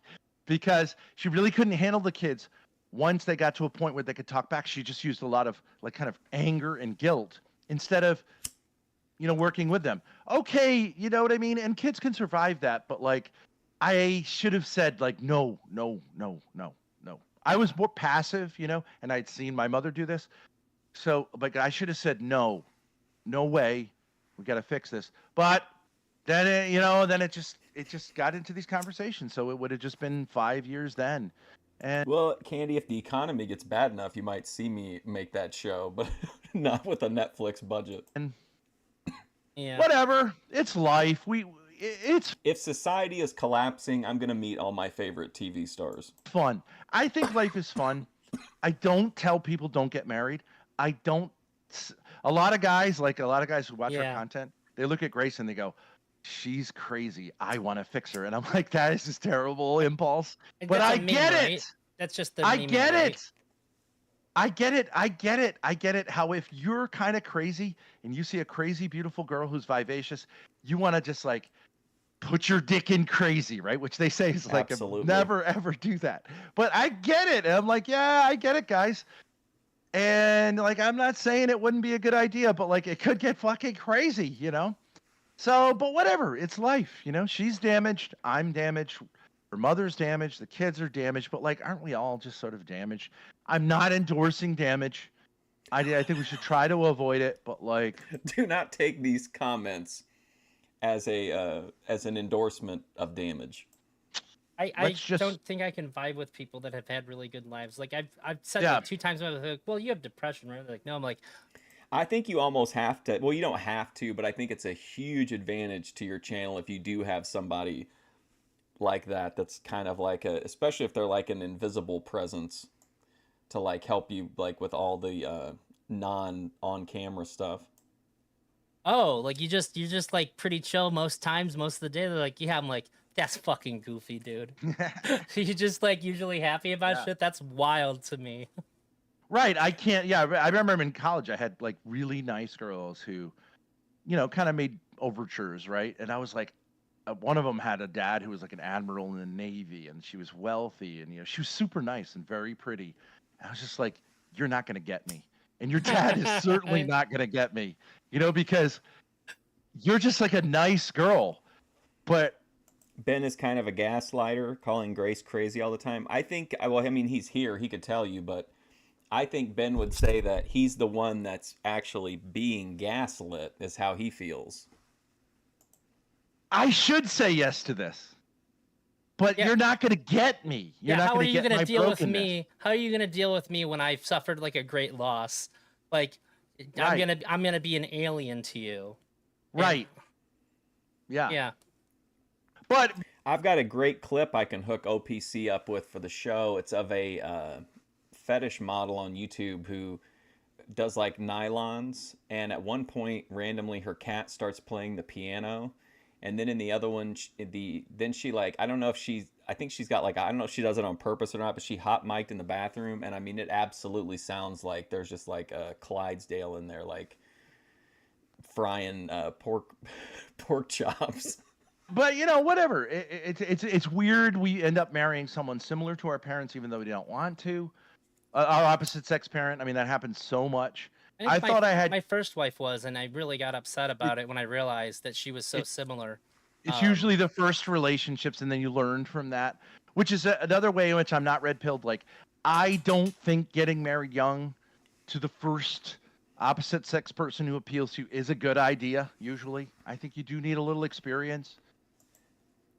because she really couldn't handle the kids. Once they got to a point where they could talk back, she just used a lot of like kind of anger and guilt instead of, you know, working with them. Okay, you know what I mean? And kids can survive that, but like I should have said like, no. I was more passive, you know, and I'd seen my mother do this. So, but I should have said, no way. We got to fix this. But then, it just got into these conversations. So it would have just been 5 years then. And Well, Candy, if the economy gets bad enough, you might see me make that show, but not with a Netflix budget. Yeah. Whatever, it's life. It's If society is collapsing, I'm gonna meet all my favorite TV stars. fun. I think life is fun. I don't tell people don't get married. I don't. A lot of guys who watch our content, they look at Grace and they go, "She's crazy. I want to fix her." And I'm like, that is just terrible impulse. But I get it. Right? That's just the. I get right? it. I get it. I get it. I get it. How if you're kind of crazy and you see a crazy, beautiful girl who's vivacious, you want to just like put your dick in crazy, right? Which they say is like never ever do that. But I get it. And I'm like, yeah, I get it, guys. And like, I'm not saying it wouldn't be a good idea, but like, it could get fucking crazy, you know? So, but whatever. It's life, you know? She's damaged. I'm damaged. Her mother's damaged. The kids are damaged. But like, aren't we all just sort of damaged? I'm not endorsing damage. I think we should try to avoid it. But like, do not take these comments as an endorsement of damage. I don't think I can vibe with people that have had really good lives. Like I've said that 2 times. I'm like, well, you have depression, right? Like, no, I'm like, I think you almost have to. Well, you don't have to, but I think it's a huge advantage to your channel if you do have somebody like that. That's kind of like especially if they're like an invisible presence to like help you like with all the non on camera stuff. Oh, like you're just like pretty chill most times, most of the day. They're like, yeah, I'm like, that's fucking goofy, dude. You're just like usually happy about shit. That's wild to me. Right. I can't. Yeah. I remember in college, I had like really nice girls who, you know, kind of made overtures. Right. And I was like, one of them had a dad who was like an admiral in the Navy, and she was wealthy, and, you know, she was super nice and very pretty. I was just like, you're not going to get me. And your dad is certainly not going to get me, you know, because you're just like a nice girl. But Ben is kind of a gaslighter, calling Grace crazy all the time. I think, well, I mean, he's here. He could tell you, but I think Ben would say that he's the one that's actually being gaslit, is how he feels. I should say yes to this. But you're not going to get me. You're not going to get my brokenness. How are you going to deal with me when I've suffered like a great loss? Like, I'm gonna be an alien to you. Right. And, yeah. But I've got a great clip I can hook OPC up with for the show. It's of a fetish model on YouTube who does like nylons, and at one point randomly her cat starts playing the piano. And then in the other one, then she like, I don't know if I think she's got like, I don't know if she does it on purpose or not, but she hot mic'd in the bathroom. And I mean, it absolutely sounds like there's just like a Clydesdale in there, like frying pork chops. But you know, whatever. It's weird. We end up marrying someone similar to our parents, even though we don't want to. Our opposite sex parent. I mean, that happens so much. I thought I had my first wife was, and I really got upset about it when I realized that she was so similar. It's usually the first relationships, and then you learn from that, which is another way in which I'm not red pilled. Like, I don't think getting married young to the first opposite sex person who appeals to you is a good idea. Usually, I think you do need a little experience.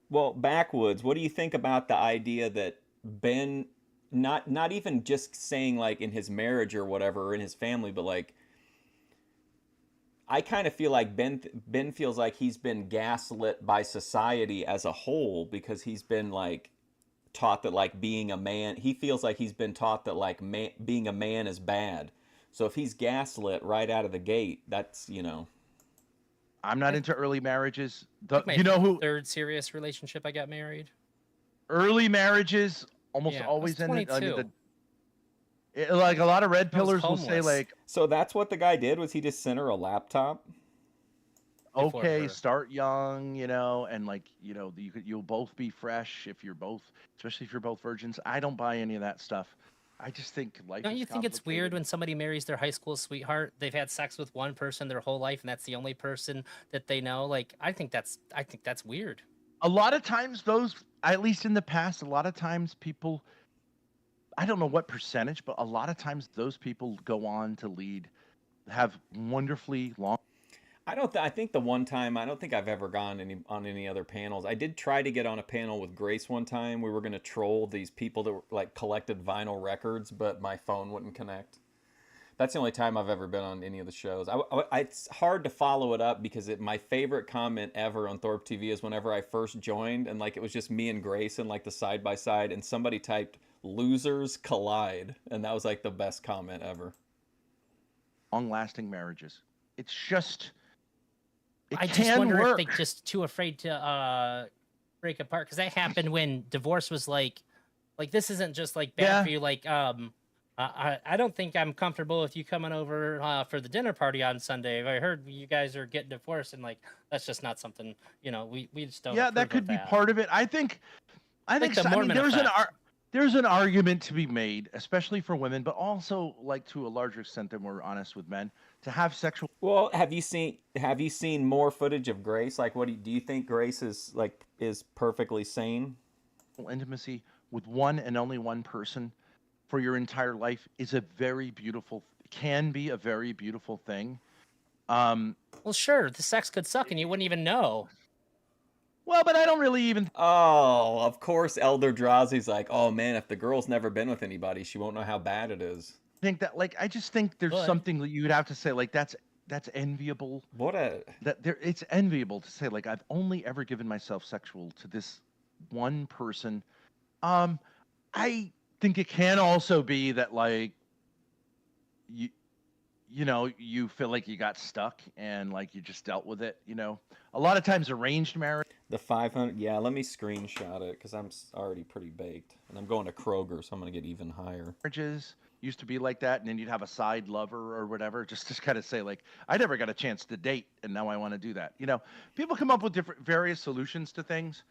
Well, Backwoods, what do you think about the idea that Ben, not even just saying like in his marriage or whatever, or in his family, but like, I kind of feel like Ben feels like he's been gaslit by society as a whole, because he's been like taught that like being a man, he feels like he's been taught that like being a man is bad. So if he's gaslit right out of the gate, that's, you know. I'm not into early marriages. You know who? Third serious relationship, I got married. Early marriages almost always ended. Like a lot of red pillars will say, like. So that's what the guy did. Was he just sent her a laptop? Okay, start young, you know, and like, you know, you'll both be fresh if you're both, especially if you're both virgins. I don't buy any of that stuff. I just think life. Don't you think it's weird when somebody marries their high school sweetheart? They've had sex with one person their whole life, and that's the only person that they know. Like, I think that's weird. A lot of times, at least in the past, a lot of times people, I don't know what percentage, but a lot of times those people go on to have wonderfully long. I think the one time, I don't think I've ever gone on any other panels. I did try to get on a panel with Grace one time. We were going to troll these people that were, like, collected vinyl records, but my phone wouldn't connect. That's the only time I've ever been on any of the shows. It's hard to follow it up because my favorite comment ever on Thorp TV is whenever I first joined, and like it was just me and Grace and like the side by side, and somebody typed "losers collide," and that was like the best comment ever. Long-lasting marriages. It's just. I just wonder if they're just too afraid to break apart, because that happened when divorce was like this isn't just like bad for you. Like I don't think I'm comfortable with you coming over for the dinner party on Sunday. I heard you guys are getting divorced, and like that's just not something, you know, we just don't. Yeah, that could be part of it. I think the Mormon there's an argument to be made, especially for women, but also like to a larger extent than we're honest with men, to have sexual. Well, have you seen more footage of Grace? Like, what do you think Grace is perfectly sane? Intimacy with one and only one person for your entire life is can be a very beautiful thing. Well, sure, the sex could suck and you wouldn't even know. Well, but I don't really even. Oh, of course, Elder Drazi's like, oh man, if the girl's never been with anybody, she won't know how bad it is. I just think there's something that you would have to say, like that's enviable. It's enviable to say, like, I've only ever given myself sexual to this one person. I think it can also be that, like, you know, you feel like you got stuck and like you just dealt with it. You know, a lot of times arranged marriage. The 500, yeah. Let me screenshot it because I'm already pretty baked, and I'm going to Kroger, so I'm gonna get even higher. Marriages used to be like that, and then you'd have a side lover or whatever, just to kind of say, like, I never got a chance to date, and now I want to do that. You know, people come up with various solutions to things.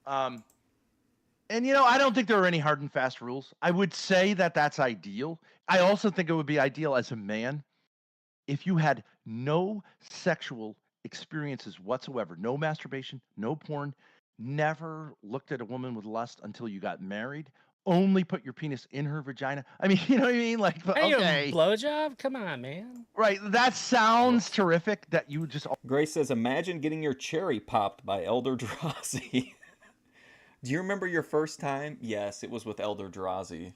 And, you know, I don't think there are any hard and fast rules. I would say that that's ideal. I also think it would be ideal as a man if you had no sexual experiences whatsoever, no masturbation, no porn, never looked at a woman with lust until you got married, only put your penis in her vagina. I mean, you know what I mean? Like, okay. Blowjob? Come on, man. Right. That sounds terrific that you just. Grace says, imagine getting your cherry popped by Elder Drazi. Do you remember your first time? Yes, it was with Elder Drazi.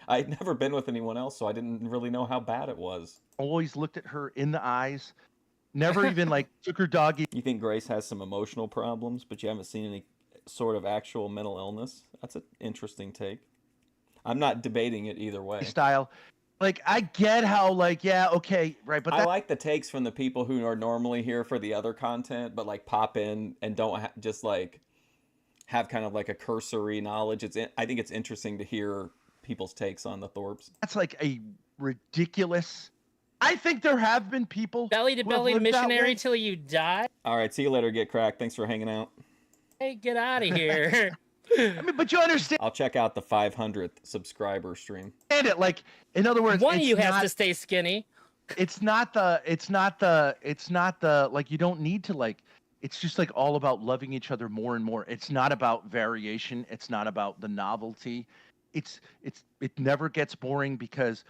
I'd never been with anyone else, so I didn't really know how bad it was. Always looked at her in the eyes. Never even like took her doggy. You think Grace has some emotional problems, but you haven't seen any sort of actual mental illness? That's an interesting take. I'm not debating it either way. Style. Like, I get how, like, yeah, okay, right, but I like the takes from the people who are normally here for the other content, but like pop in and don't just like have kind of like a cursory knowledge. I think it's interesting to hear people's takes on the Thorps. That's like a ridiculous. I think there have been people belly to belly missionary till you die. All right, see you later. Get cracked. Thanks for hanging out. Hey, get out of here. I mean, but you understand. I'll check out the 500th subscriber stream. And it, like, in other words, one of you has to stay skinny. It's not the like, you don't need to, like, it's just like all about loving each other more and more. It's not about variation. It's not about the novelty. It never gets boring because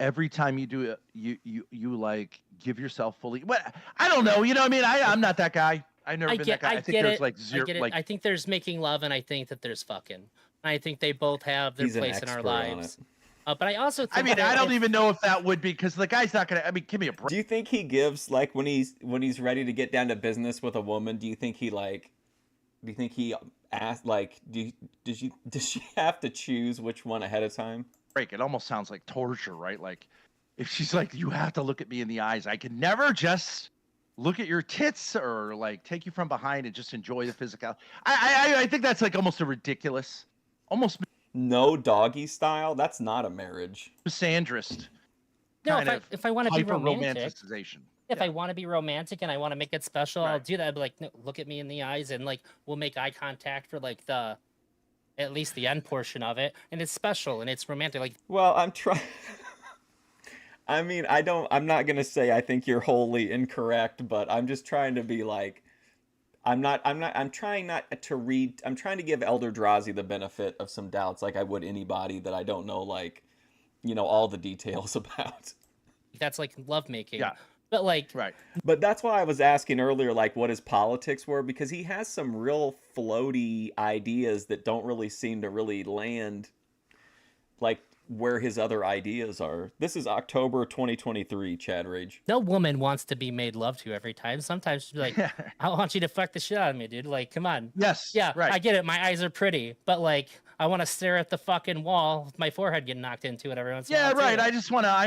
every time you do it, you like give yourself fully. But I don't know. You know what I mean? I'm not that guy. I've never been that guy. I think there's like zero. I think there's making love, and I think that there's fucking. I think they both have their place in our lives. But I also think I don't even know if that would be, because the guy's not gonna. I mean, give me a break. Do you think he gives, like, when he's ready to get down to business with a woman? Do you think he asked, like, does she have to choose which one ahead of time? Break. It almost sounds like torture, right? Like, if she's like, you have to look at me in the eyes. I can never just look at your tits or like take you from behind and just enjoy the physical. I think that's like almost a ridiculous, almost. No doggy style? That's not a marriage. Misandrist. No, if I want to be romantic. If Yeah. I want to be romantic and I want to make it special, I'll do that. I'll be like, no, look at me in the eyes, and like we'll make eye contact for like at least the end portion of it, and it's special and it's romantic. Like, well, I'm trying. I mean, I'm not gonna say I think you're wholly incorrect, but I'm just trying to be like. I'm trying to give Elder Drazi the benefit of some doubts, like I would anybody that I don't know, like, you know, all the details about. that's like lovemaking. Yeah. But like, Right. But that's why I was asking earlier, like, what his politics were, because he has some real floaty ideas that don't really seem to really land, like, where his other ideas are. This is October 2023, Chad Rage. no woman wants to be made love to every time. Sometimes she's like, I want you to fuck the shit out of me, dude. Like, come on. Yes. Yeah, Right. I get it. My eyes are pretty, but like, I want to stare at the fucking wall with my forehead getting knocked into it every once in a while. Yeah, right. too. I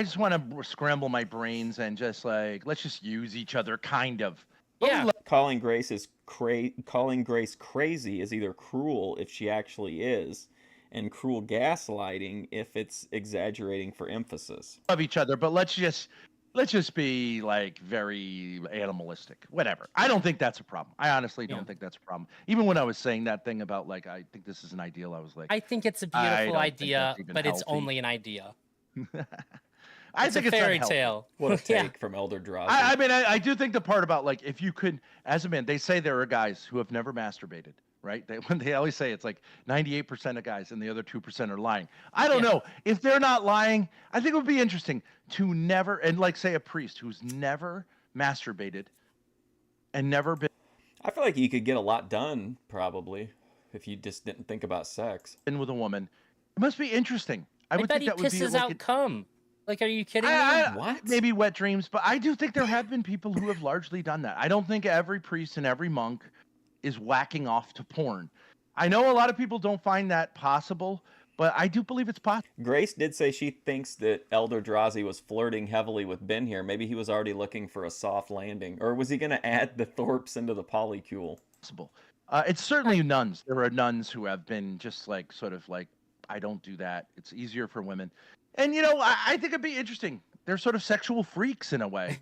just want to scramble my brains and just like let's just use each other, kind of. But Yeah. Calling Grace crazy is either cruel if she actually is, and cruel gaslighting if it's exaggerating for emphasis. love each other, but let's just be like very animalistic. Whatever. I don't think that's a problem. I honestly don't think that's a problem. Even when I was saying that thing about like I think this is an ideal, I was like, I think it's a I beautiful don't think idea, that's even but it's healthy. only an idea. I It's think a it's fairy unhealthy. tale. What a Yeah. take from Elder Drazi. I mean, I do think the part about like if you could, as a man, they say there are guys who have never masturbated, right? When they always say it's like 98% of guys and the other 2% are lying. I don't know if they're not lying. I think it would be interesting to never, and like say a priest who's never masturbated and never been I feel like you could get a lot done, probably, if you just didn't think about sex. with a woman. It must be interesting. I would bet think he that would be pisses like out cum. Like, are you kidding me? What? Maybe wet dreams, but I do think there have been people who have largely done that. I don't think every priest and every monk is whacking off to porn. I know a lot of people don't find that possible, but I do believe it's possible. Grace did say she thinks that Elder Drazi was flirting heavily with Ben here. Maybe he was already looking for a soft landing. Or was he going to add the Thorps into the polycule? It's certainly nuns. There are nuns who have been just like sort of like, I don't do that. It's easier for women. And you know, I think it'd be interesting. They're sort of sexual freaks in a way.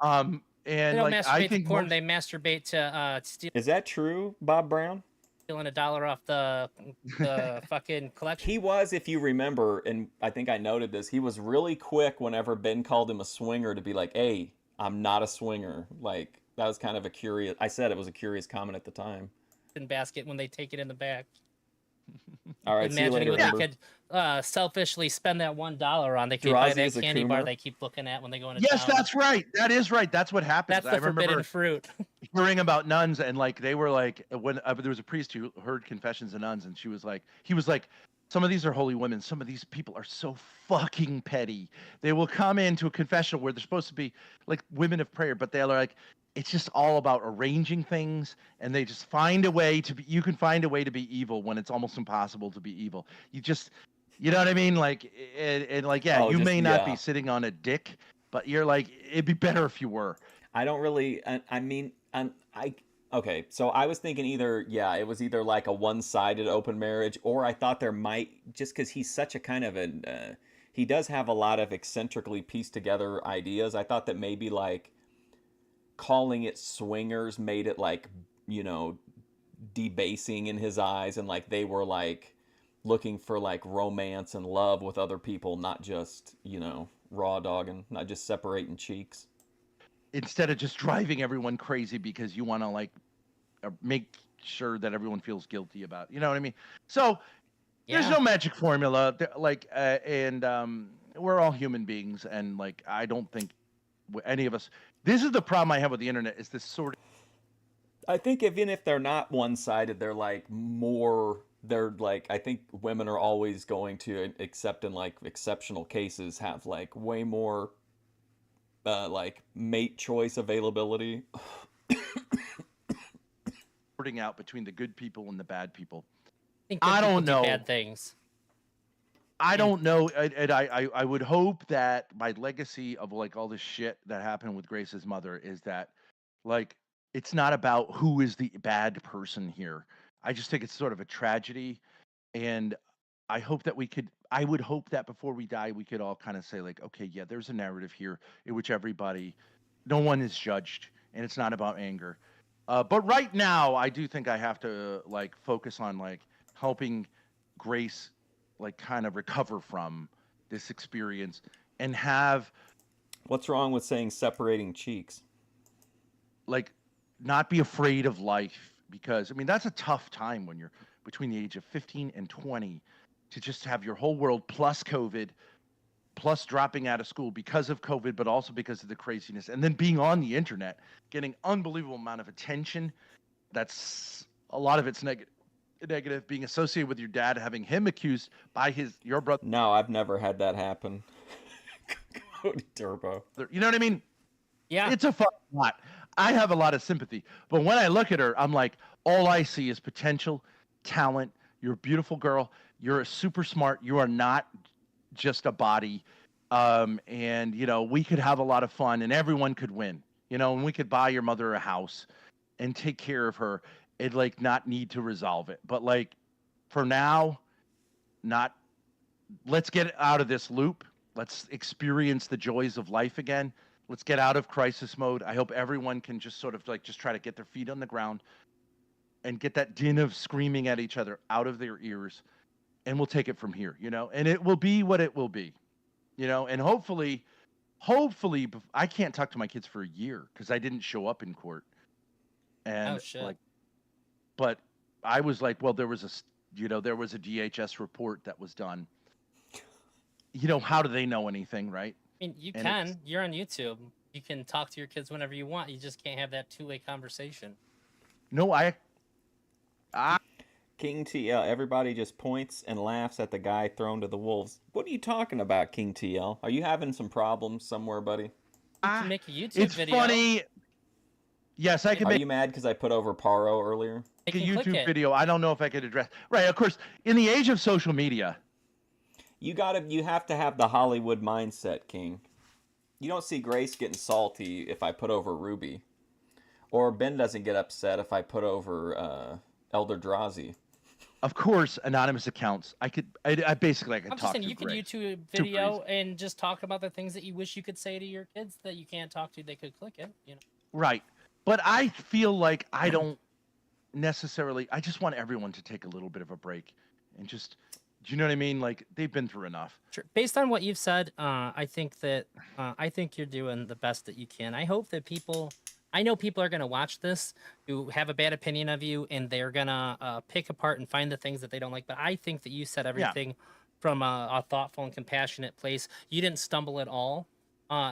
And They don't like masturbate I to think porn. They masturbate to Is that true, Bob Brown? stealing $1 off the fucking collection. He was, if you remember, and I think I noted this, he was really quick whenever Ben called him a swinger to be like, hey, I'm not a swinger. Like, that was kind of a curious, I said it was a curious comment at the time. In basket when they take it in the back. All right, see you later, Imagining what Amber. they could selfishly spend that $1 on. They could buy Drazi that is a candy bar coomer. they keep looking at when they go into Yes, town. that's right. That is right. That's what happens. That's the I remember forbidden fruit. hearing about nuns and like they were like when there was a priest who heard confessions of nuns and he was like some of these are holy women, some of these people are so fucking petty. They will come into a confessional where they're supposed to be like women of prayer, but they're like it's just all about arranging things and they just find a way to be you can find a way to be evil when it's almost impossible to be evil. You know what I mean? Like and like yeah, you may not be sitting on a dick, but you're like it'd be better if you were. I don't really, I mean, okay, so I was thinking either, it was either like a one-sided open marriage, or I thought there might, just because he's such a kind of he does have a lot of eccentrically pieced together ideas. I thought that maybe like calling it swingers made it like, you know, debasing in his eyes, and like they were like looking for like romance and love with other people, not just, you know, raw dogging, not just separating cheeks. Instead of just driving everyone crazy because you want to like make sure that everyone feels guilty about, you know what I mean? So there's no magic formula, like, and we're all human beings, and like I don't think any of us. This is the problem I have with the internet. Is this sort of? I think even if they're not one-sided, they're like more. They're like, I think women are always going to, except in like exceptional cases, have like way more like mate choice availability. Sorting out between the good people and the bad people. I don't know. Bad things. I don't know, and I would hope that my legacy of like all this shit that happened with Grace's mother is that, like, it's not about who is the bad person here. I just think it's sort of a tragedy, and I hope that I would hope that before we die, we could all kind of say like, okay, yeah, there's a narrative here in which no one is judged, and it's not about anger. But right now, I do think I have to like focus on like helping Grace like kind of recover from this experience and have. What's wrong with saying separating cheeks? Like, not be afraid of life, because I mean that's a tough time when you're between the age of 15 and 20 to just have your whole world plus COVID plus dropping out of school because of COVID, but also because of the craziness, and then being on the internet, getting unbelievable amount of attention. That's a lot of it's negative. Being associated with your dad, having him accused by your brother. No, I've never had that happen. Cody Turbo. You know what I mean? Yeah. It's a fun lot. I have a lot of sympathy, but when I look at her, I'm like, all I see is potential, talent. You're a beautiful girl. You're super smart. You are not just a body. And, you know, we could have a lot of fun and everyone could win, you know, and we could buy your mother a house and take care of her and like not need to resolve it. But like for now, let's get out of this loop. Let's experience the joys of life again. Let's get out of crisis mode. I hope everyone can just sort of like just try to get their feet on the ground and get that din of screaming at each other out of their ears. And we'll take it from here, you know, and it will be what it will be, you know, and hopefully I can't talk to my kids for a year because I didn't show up in court. And like, but I was like, well, there was a DHS report that was done. You know, how do they know anything, right? I mean, you're on YouTube. You can talk to your kids whenever you want. You just can't have that two-way conversation. No, King TL, everybody just points and laughs at the guy thrown to the wolves. What are you talking about, King TL? Are you having some problems somewhere, buddy? You can make a YouTube video. It's funny. Yes, I can. Are you mad because I put over Paro earlier? Make a YouTube video. I don't know if I could address. Right, of course. In the age of social media, you have to have the Hollywood mindset, King. You don't see Grace getting salty if I put over Ruby, or Ben doesn't get upset if I put over Elder Drazi. Of course, anonymous accounts. I basically could I'm talk just saying to you could Grace. YouTube a video and just talk about the things that you wish you could say to your kids that you can't talk to. They could click it, you know. Right, but I feel like I don't necessarily. I just want everyone to take a little bit of a break and just. Do you know what I mean? Like they've been through enough. Sure. Based on what you've said, I think you're doing the best that you can. I hope that I know people are going to watch this who have a bad opinion of you, and they're going to pick apart and find the things that they don't like. But I think that you said everything from a thoughtful and compassionate place. You didn't stumble at all.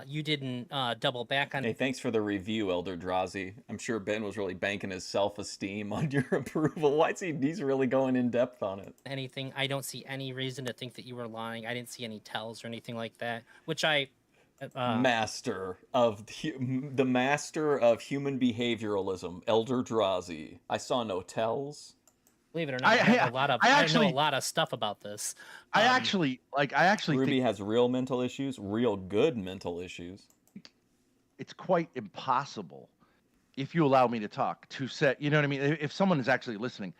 You didn't double back on. Hey, thanks for the review, Elder Drazi. I'm sure Ben was really banking his self-esteem on your approval. Why is he's really going in depth on it? Anything. I don't see any reason to think that you were lying. I didn't see any tells or anything like that, which master of human behavioralism, Elder Drazi. I saw no tells. Believe it or not, I know a lot of stuff about this. I actually Ruby think has real mental issues, real good mental issues. It's quite impossible, if you allow me to talk, to set. You know what I mean? If someone is actually listening,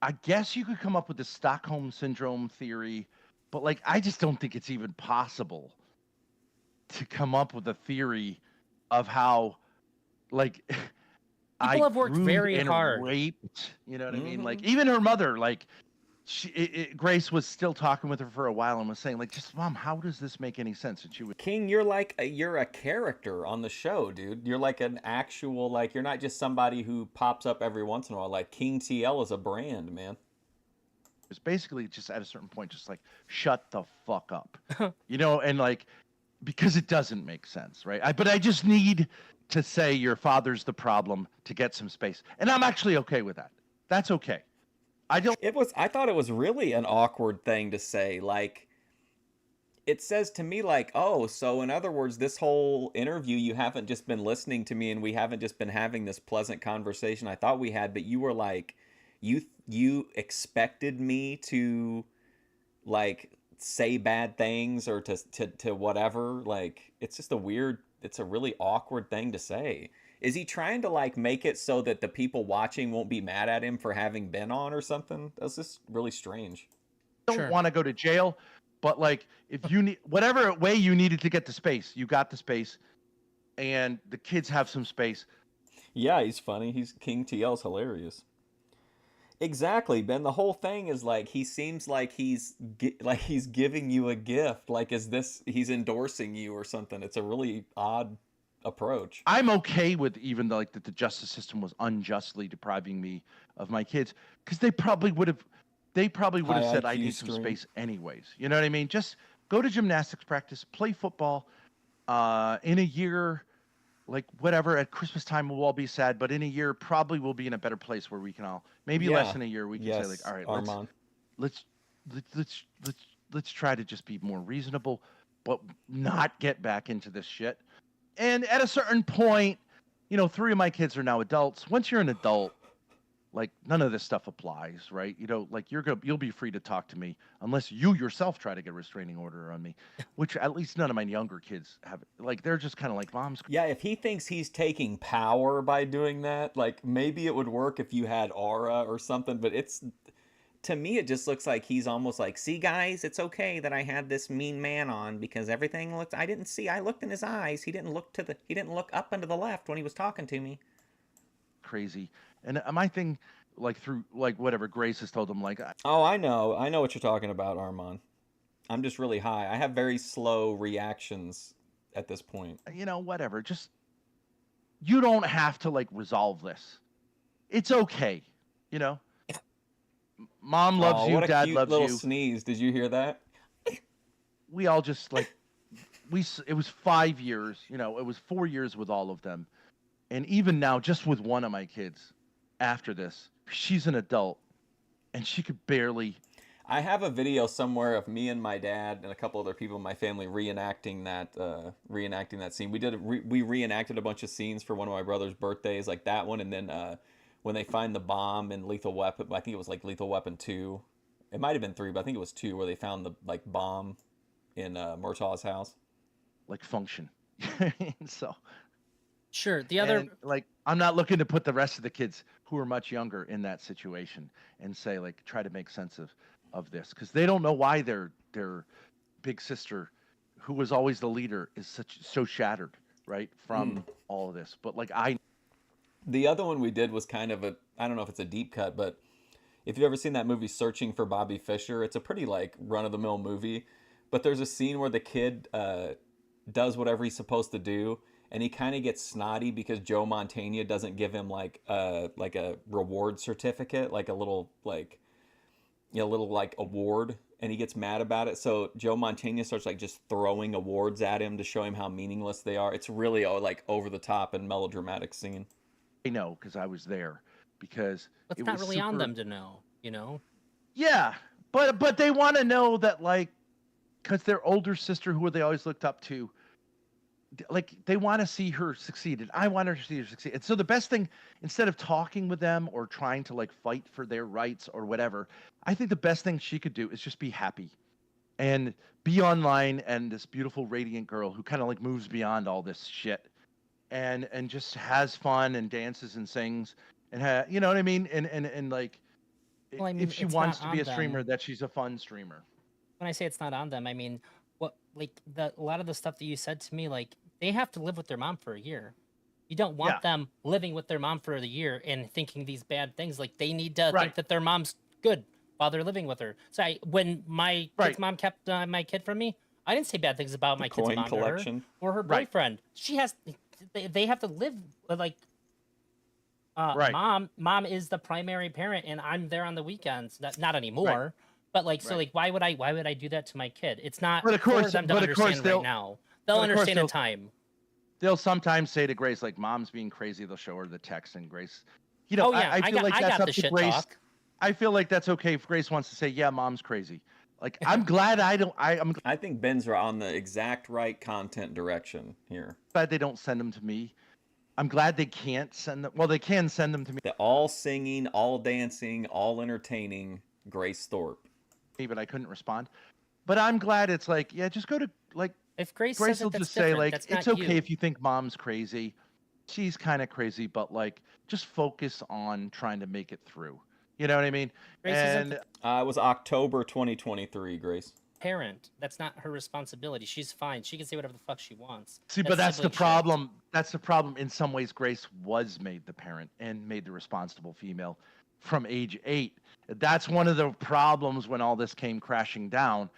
I guess you could come up with the Stockholm syndrome theory, but like I just don't think it's even possible to come up with a theory of how, like. People have worked very hard. Raped, you know what I mean? Like even her mother, like Grace was still talking with her for a while and was saying, like, just Mom, how does this make any sense? And she would. King, you're a character on the show, dude. You're like an actual, like, you're not just somebody who pops up every once in a while. Like King TL is a brand, man. It's basically just at a certain point, just like shut the fuck up, you know, and like because it doesn't make sense, right? But I just need to say your father's the problem to get some space. And I'm actually okay with that. That's okay. I thought it was really an awkward thing to say. Like, it says to me like, oh, so in other words, this whole interview, you haven't just been listening to me and we haven't just been having this pleasant conversation I thought we had, but you were like, you expected me to like say bad things or to whatever. Like, it's just it's a really awkward thing to say. Is he trying to like make it so that the people watching won't be mad at him for having been on or something? That's just really strange. I don't want to go to jail, but like if you need whatever way you needed to get the space, you got the space, and the kids have some space. Yeah, he's funny. King TL's hilarious. Exactly, Ben. The whole thing is like he seems like he's giving you a gift. Like, he's endorsing you or something? It's a really odd approach. I'm okay with even though, like that the justice system was unjustly depriving me of my kids, because they probably would have said I need some space anyways. You know what I mean? Just go to gymnastics practice, play football. In a year, like whatever, at Christmas time we'll all be sad, but in a year probably we'll be in a better place where we can all, maybe less than a year, we can say like, all right, Armand. let's let's try to just be more reasonable, but not get back into this shit. And at a certain point, 3 of my kids are now adults. Once you're an adult, like none of this stuff applies, right? Like you'll be free to talk to me unless you yourself try to get a restraining order on me, which at least none of my younger kids have. Like they're just kind of like, mom's. Yeah, if he thinks he's taking power by doing that, like maybe it would work if you had aura or something, but to me it just looks like he's almost like, see guys, it's okay that I had this mean man on because everything looked, I looked in his eyes. He didn't look up and to the left when he was talking to me. Crazy. And my thing, like through like whatever Grace has told him, like, oh, I know what you're talking about, Armand. I'm just really high. I have very slow reactions at this point. Whatever. Just, you don't have to like resolve this. It's okay. Mom loves you, Dad loves you. What a cute little sneeze. Did you hear that? We all just like, it was 5 years. It was 4 years with all of them. And even now, just with one of my kids, after this, she's an adult, and she could barely. I have a video somewhere of me and my dad and a couple other people in my family reenacting that scene. We reenacted a bunch of scenes for one of my brother's birthdays, like that one, and then when they find the bomb in Lethal Weapon, I think it was like Lethal Weapon 2. It might have been 3, but I think it was 2, where they found the like bomb in Murtaugh's house. Like function. So. Sure. The other, and, like, I'm not looking to put the rest of the kids who are much younger in that situation and say like, try to make sense of this, because they don't know why their big sister, who was always the leader, is so shattered, right, from all of this. But like the other one we did was kind of I don't know if it's a deep cut, but if you've ever seen that movie Searching for Bobby Fischer, it's a pretty like run-of-the-mill movie, but there's a scene where the kid does whatever he's supposed to do, and he kind of gets snotty because Joe Montana doesn't give him like a reward certificate, like a little like award, and he gets mad about it. So Joe Montana starts like just throwing awards at him to show him how meaningless they are. It's really like over the top and melodramatic scene. I know, because I was there. Because it's not really on them to know, Yeah, but they want to know that, like, because their older sister, who they always looked up to, like, they want to see her succeed, and I want her to see her succeed. And so the best thing, instead of talking with them or trying to like fight for their rights or whatever, I think the best thing she could do is just be happy and be online, and this beautiful radiant girl who kind of like moves beyond all this shit and just has fun and dances and sings and you know what I mean? And like, well, I mean, if she wants to be a streamer, that she's a fun streamer. When I say it's not on them, I mean, what, like, a lot of the stuff that you said to me, like, they have to live with their mom for a year. You don't want them living with their mom for the year and thinking these bad things. Like, they need to think that their mom's good while they're living with her. So when my kid's mom kept my kid from me, I didn't say bad things about my kid's mom to her or her boyfriend. She has, they have to live like, mom is the primary parent, and I'm there on the weekends. Not anymore. But like, so like, why would I do that to my kid? It's not for them to understand right now. They'll understand in time. They'll sometimes say to Grace, like, mom's being crazy. They'll show her the text, and Grace, I feel like that's up to Grace. Talk. I feel like that's okay if Grace wants to say, yeah, mom's crazy. Like, I'm glad I think Ben's on the exact right content direction here. Glad they don't send them to me. I'm glad they can't send them. Well, they can send them to me. They're all singing, all dancing, all entertaining Grace Thorp. But I couldn't respond. But I'm glad it's like, yeah, just go to, like, if Grace will just say, like, it's okay if you think mom's crazy. She's kind of crazy, but like, just focus on trying to make it through. You know what I mean? And it was October 2023, Grace. Parent, that's not her responsibility. She's fine. She can say whatever the fuck she wants. See, but that's the problem. That's the problem. In some ways, Grace was made the parent and made the responsible female from age 8. That's one of the problems when all this came crashing down.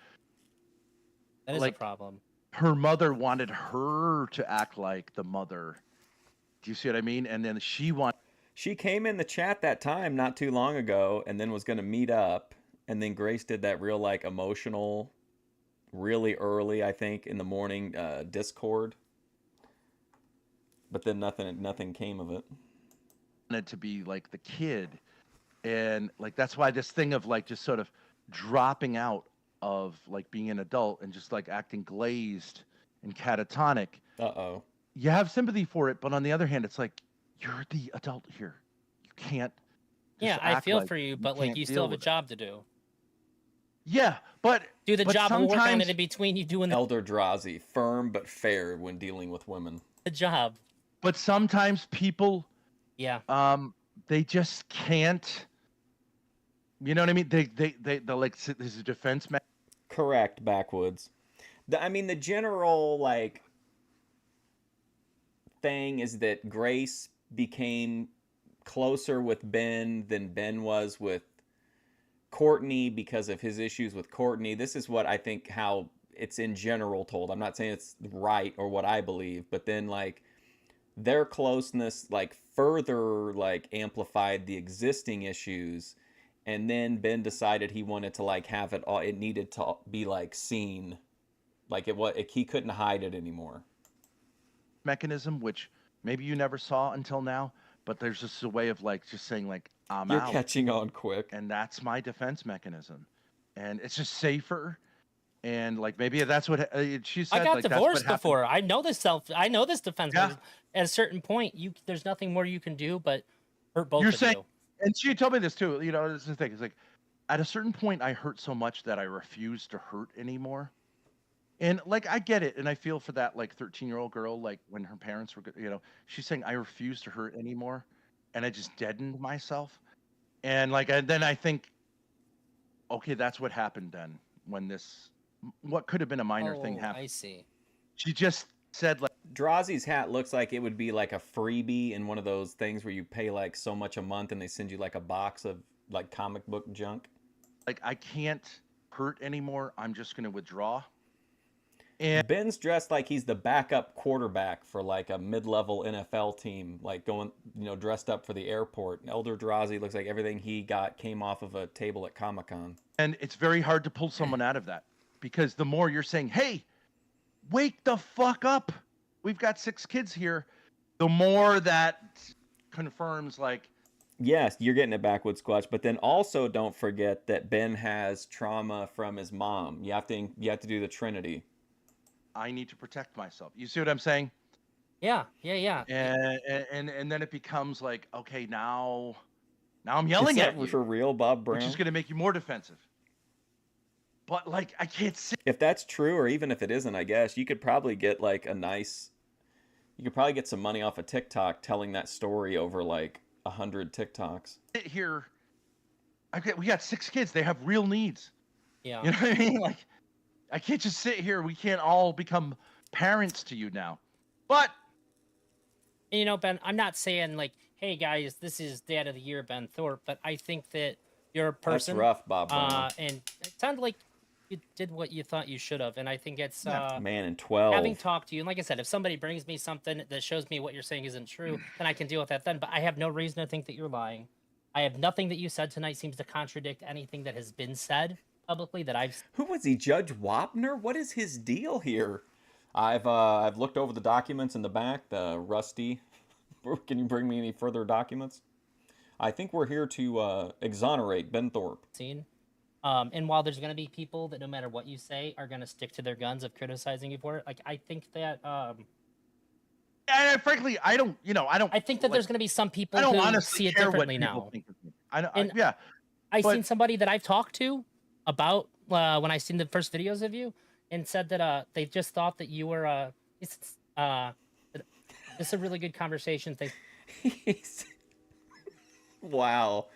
That is a problem. Her mother wanted her to act like the mother. Do you see what I mean? And then she came in the chat that time not too long ago, and then was going to meet up, and then Grace did that real like emotional really early, I think, in the morning Discord, but then nothing came of it. Wanted to be like the kid, and like that's why this thing of like just sort of dropping out of like being an adult and just like acting glazed and catatonic. Uh-oh. You have sympathy for it, but on the other hand, it's like you're the adult here. You can't. Yeah, I feel for you, but like you still have a job to do. Yeah, but do the job and work on it in between you doing. Elder Drazi, firm but fair when dealing with women. The job. But sometimes people, yeah, they just can't. You know what I mean? They like there's a defense mechanism. Correct, Backwoods. I mean, the general like thing is that Grace became closer with Ben than Ben was with Courtney because of his issues with Courtney. This is what I think how it's in general told. I'm not saying it's right or what I believe, but then like their closeness like further like amplified the existing issues, and then Ben decided he wanted to like have it all, it needed to be like seen, like he couldn't hide it anymore. Mechanism, which maybe you never saw until now, but there's just a way of like just saying like You're catching on quick, and that's my defense mechanism, and it's just safer. And like maybe that's what she said. I got like, divorced before. I know this defense. Yeah. At a certain point, there's nothing more you can do but hurt both of you. And she told me this too. You know, this is the thing. It's like at a certain point, I hurt so much that I refuse to hurt anymore. And like I get it, and I feel for that like 13-year-old girl. Like when her parents were, you know, she's saying I refuse to hurt anymore, and I just deadened myself. And like then I think, okay, that's what happened then when what could have been a minor thing happened. I see. She just said like Drazi's hat looks like it would be like a freebie in one of those things where you pay like so much a month and they send you like a box of like comic book junk. Like I can't hurt anymore. I'm just going to withdraw. And Ben's dressed like he's the backup quarterback for like a mid-level NFL team, like going, you know, dressed up for the airport. Elder Drazi looks like everything he got came off of a table at Comic-Con. And it's very hard to pull someone out of that because the more you're saying, hey, wake the fuck up. We've got 6 kids here. The more that confirms like, yes, you're getting it Backwoods Squatch, but then also don't forget that Ben has trauma from his mom. You have to do the Trinity. I need to protect myself. You see what I'm saying? Yeah. And then it becomes like, okay, now I'm yelling at you. For real, Bob Brown? Which is going to make you more defensive. But like, I can't see. If that's true, or even if it isn't, I guess you could probably get like you could probably get some money off of TikTok telling that story over like 100 TikToks. Here, we got 6 kids. They have real needs. Yeah. You know what I mean? Like, I can't just sit here. We can't all become parents to you now. But you know, Ben, I'm not saying like, hey guys, this is Dad of the Year, Ben Thorp, but I think that you're a person. That's rough, Bob Brown. And it sounded like you did what you thought you should have, and I think it's man in 12. Having talked to you, and like I said, if somebody brings me something that shows me what you're saying isn't true, then I can deal with that then. But I have no reason to think that you're lying. I have nothing that you said tonight seems to contradict anything that has been said publicly that I've. Who was he, Judge Wapner? What is his deal here? I've looked over the documents in the back. Rusty, can you bring me any further documents? I think we're here to exonerate Ben Thorp. And while there's going to be people that no matter what you say are going to stick to their guns of criticizing you for it, like I think that. Frankly, I don't. I think that like, there's going to be some people who see it differently now. I've seen somebody that I've talked to about when I seen the first videos of you and said that they just thought that you were it's a really good conversation. Wow,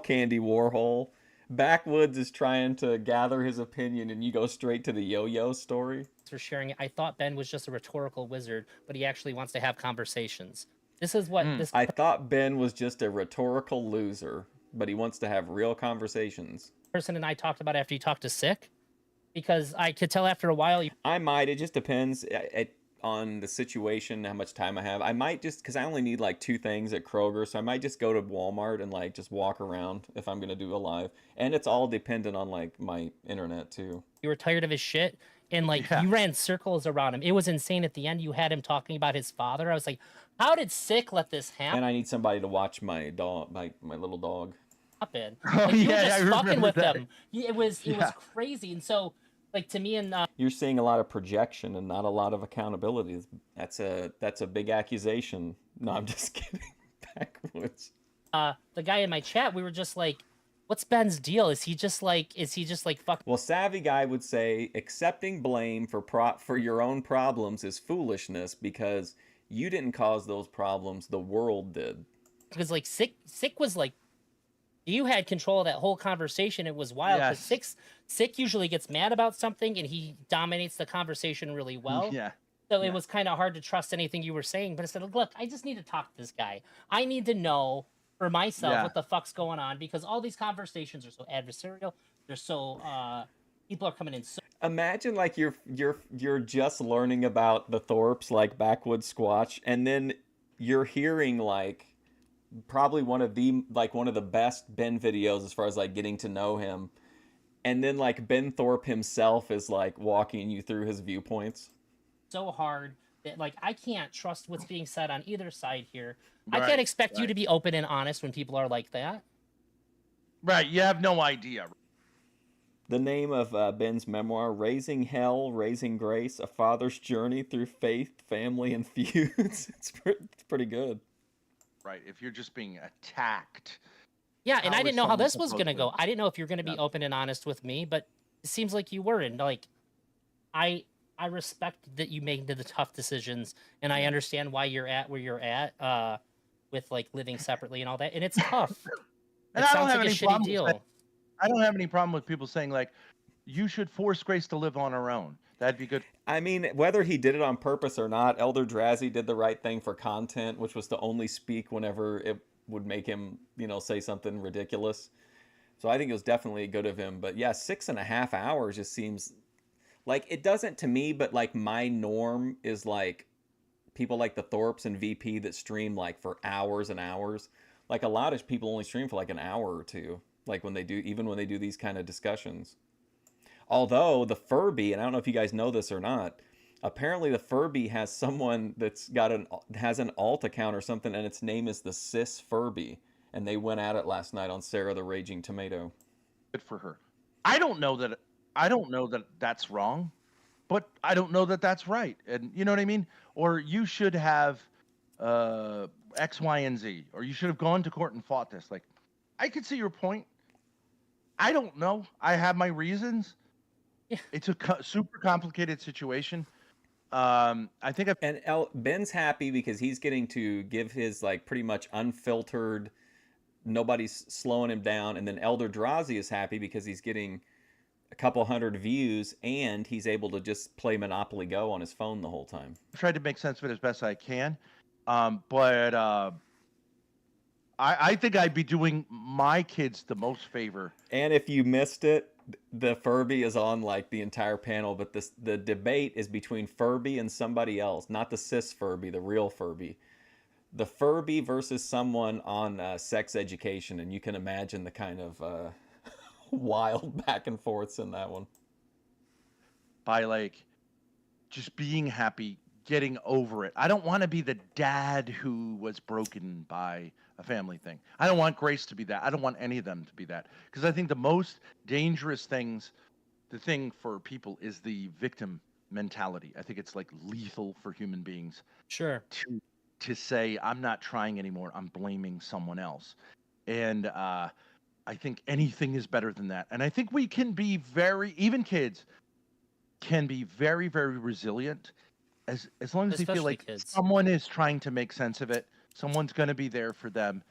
Candy Warhol. Backwoods is trying to gather his opinion, and you go straight to the yo-yo story. For sharing it, I thought Ben was just a rhetorical wizard, but he actually wants to have conversations. This is what this. I thought Ben was just a rhetorical loser, but he wants to have real conversations. Person and I talked about after you talked to Sick, because I could tell after a while. I might. It just depends. on the situation, how much time I have. I might just, because I only need like 2 things at Kroger, so I might just go to Walmart and like just walk around if I'm gonna do a live. And it's all dependent on like my internet too. You were tired of his shit, and like you ran circles around him. It was insane. At the end, you had him talking about his father. I was like, how did Sick let this happen? And I need somebody to watch my dog, my little dog. Like, Oh you were yeah, just I fucking remember with that. them. It was crazy. And so, like, to me and You're seeing a lot of projection and not a lot of accountability. That's a big accusation. No, I'm just kidding. Backwoods. the guy in my chat, we were just like, what's Ben's deal? Is he just like fuck? Well, Savvy Guy would say accepting blame for your own problems is foolishness because you didn't cause those problems, the world did. Because like Sick was like, you had control of that whole conversation. It was wild. Because Sick usually gets mad about something and he dominates the conversation really well. Yeah. So it was kind of hard to trust anything you were saying. But I said, look, I just need to talk to this guy. I need to know for myself what the fuck's going on, because all these conversations are so adversarial. They're so people are coming in so. Imagine like you're just learning about the Thorps, like Backwoods Squatch, and then you're hearing like probably one of the best Ben videos as far as like getting to know him, and then like Ben Thorp himself is like walking you through his viewpoints. So hard that like I can't trust what's being said on either side here. I can't expect you to be open and honest when people are like that. Right, you have no idea. The name of Ben's memoir, Raising Hell, Raising Grace, A Father's Journey Through Faith, Family, and Feuds. It's pretty good. Right, if you're just being attacked. Yeah, and I didn't know how this was going to go. I didn't know if you're going to be open and honest with me, but it seems like you were. And like, I respect that you made the tough decisions, and I understand why you're at where you're at with like living separately and all that. And it's tough. And it I don't sounds have like a any shitty problem deal. with that. I don't have any problem with people saying like, you should force Grace to live on her own. That'd be good. I mean, whether he did it on purpose or not, Elder Drazi did the right thing for content, which was to only speak whenever it would make him, say something ridiculous. So I think it was definitely good of him. But yeah, 6.5 hours just seems like it doesn't to me, but like my norm is like people like the Thorps and VP that stream like for hours and hours. Like a lot of people only stream for like an hour or two. Like when they do these kind of discussions. Although the Furby, and I don't know if you guys know this or not, apparently the Furby has someone that's has an alt account or something, and its name is the Cis Furby, and they went at it last night on Sarah the Raging Tomato. Good for her. I don't know that that's wrong, but I don't know that that's right. And you know what I mean? Or you should have X, Y, and Z, or you should have gone to court and fought this. Like, I could see your point. I don't know. I have my reasons. Yeah. It's a super complicated situation. I think Ben's happy because he's getting to give his like pretty much unfiltered, nobody's slowing him down, and then Elder Drazi is happy because he's getting a couple hundred views and he's able to just play Monopoly Go on his phone the whole time. I've tried to make sense of it as best I can, but I think I'd be doing my kids the most favor. And if you missed it, the Furby is on like the entire panel, but the debate is between Furby and somebody else, not the cis Furby, the real Furby. The Furby versus someone on sex education, and you can imagine the kind of wild back and forths in that one. By like just being happy, getting over it. I don't want to be the dad who was broken by a family thing. I don't want Grace to be that. I don't want any of them to be that. Because I think the most dangerous thing for people is the victim mentality. I think it's like lethal for human beings. Sure. To say, I'm not trying anymore. I'm blaming someone else. And I think anything is better than that. And I think we can be even kids can be very, very resilient as long as they feel like someone is trying to make sense of it. Someone's going to be there for them.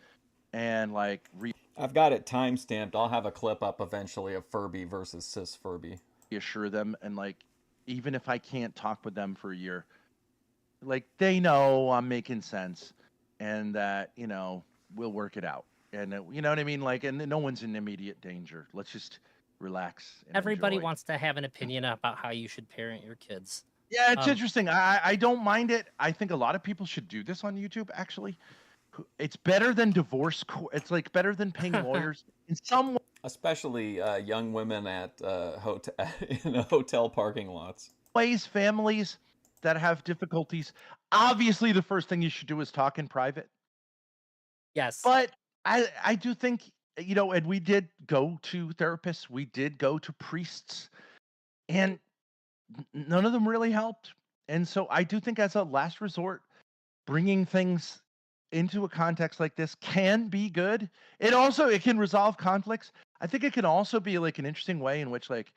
And like, I've got it time-stamped. I'll have a clip up eventually of Furby versus cis Furby. Reassure them. And like, even if I can't talk with them for a year, like they know I'm making sense and that, we'll work it out. And you know what I mean? Like, and no one's in immediate danger. Let's just relax. And Everybody enjoy. wants to have an opinion about how you should parent your kids. Yeah, it's interesting. I don't mind it. I think a lot of people should do this on YouTube, actually. It's better than divorce court. It's like better than paying lawyers in some way. Especially young women at hotel in hotel parking lots. Ways, families that have difficulties. Obviously, the first thing you should do is talk in private. Yes. But I do think, and we did go to therapists, we did go to priests, and none of them really helped. And so I do think as a last resort, bringing things into a context like this can be good. It can resolve conflicts. I think it can also be like an interesting way in which like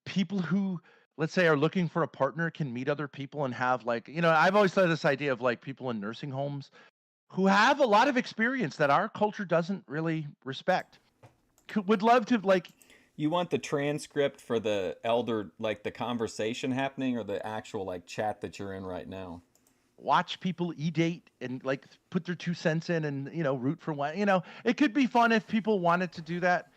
people who, let's say, are looking for a partner can meet other people and have like, I've always thought this idea of like people in nursing homes who have a lot of experience that our culture doesn't really respect. Would love to like. You want the transcript for the elder, like the conversation happening, or the actual like chat that you're in right now? Watch people e-date and like put their 2 cents in and root for one. It could be fun if people wanted to do that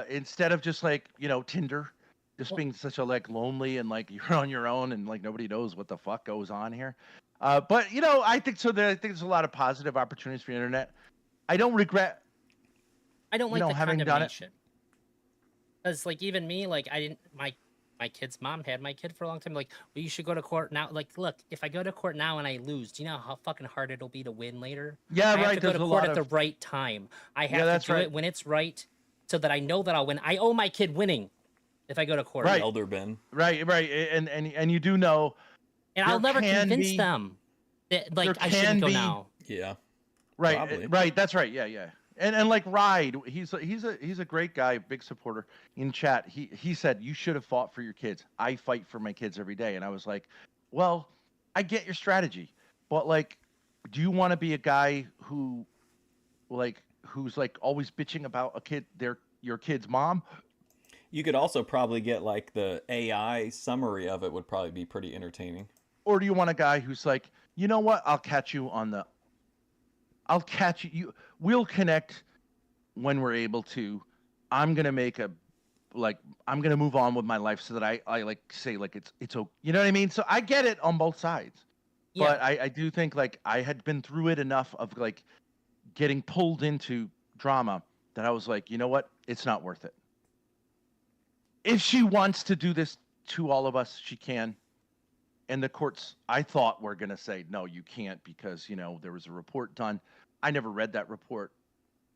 instead of just like Tinder, just being such a like lonely and like you're on your own and like nobody knows what the fuck goes on here. But I think so. I think there's a lot of positive opportunities for the internet. I don't regret. I don't like the having done it. Because like even me, like I didn't my kid's mom had my kid for a long time. Like, well, you should go to court now. Like, look, if I go to court now and I lose, do you know how fucking hard it'll be to win later? Yeah, I right. have to go to court at the right time. I have to do it when it's right, so that I know that I'll win. I owe my kid winning if I go to court. Right, Elder Ben. Right, and you do know. And I'll never convince them that like I shouldn't go now. Yeah. Right. Probably. Right. That's right. Yeah. And like Ride, he's a great guy, big supporter in chat. He said you should have fought for your kids. I fight for my kids every day, and I was like, well, I get your strategy, but like, do you want to be a guy who's like always bitching about your kid's mom? You could also probably get like the AI summary of it would probably be pretty entertaining. Or do you want a guy who's like, you know what? I'll catch you. We'll connect when we're able to. I'm gonna move on with my life so that I like say like it's okay. You know what I mean? So I get it on both sides. Yeah. But I do think like I had been through it enough of like getting pulled into drama that I was like, you know what? It's not worth it. If she wants to do this to all of us, she can. And the courts, I thought, were going to say, no, you can't because, there was a report done. I never read that report,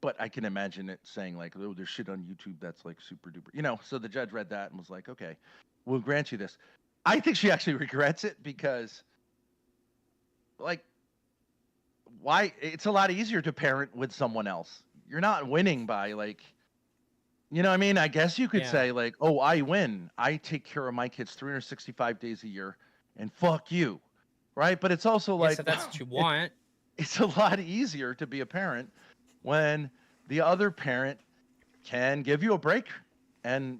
but I can imagine it saying like, oh, there's shit on YouTube that's like super duper, So the judge read that and was like, okay, we'll grant you this. I think she actually regrets it because like, why? It's a lot easier to parent with someone else. You're not winning by like, you know what I mean? I guess you could say like, oh, I win. I take care of my kids 365 days a year and fuck you. Right. But it's also like, so that's what you want. It's a lot easier to be a parent when the other parent can give you a break and,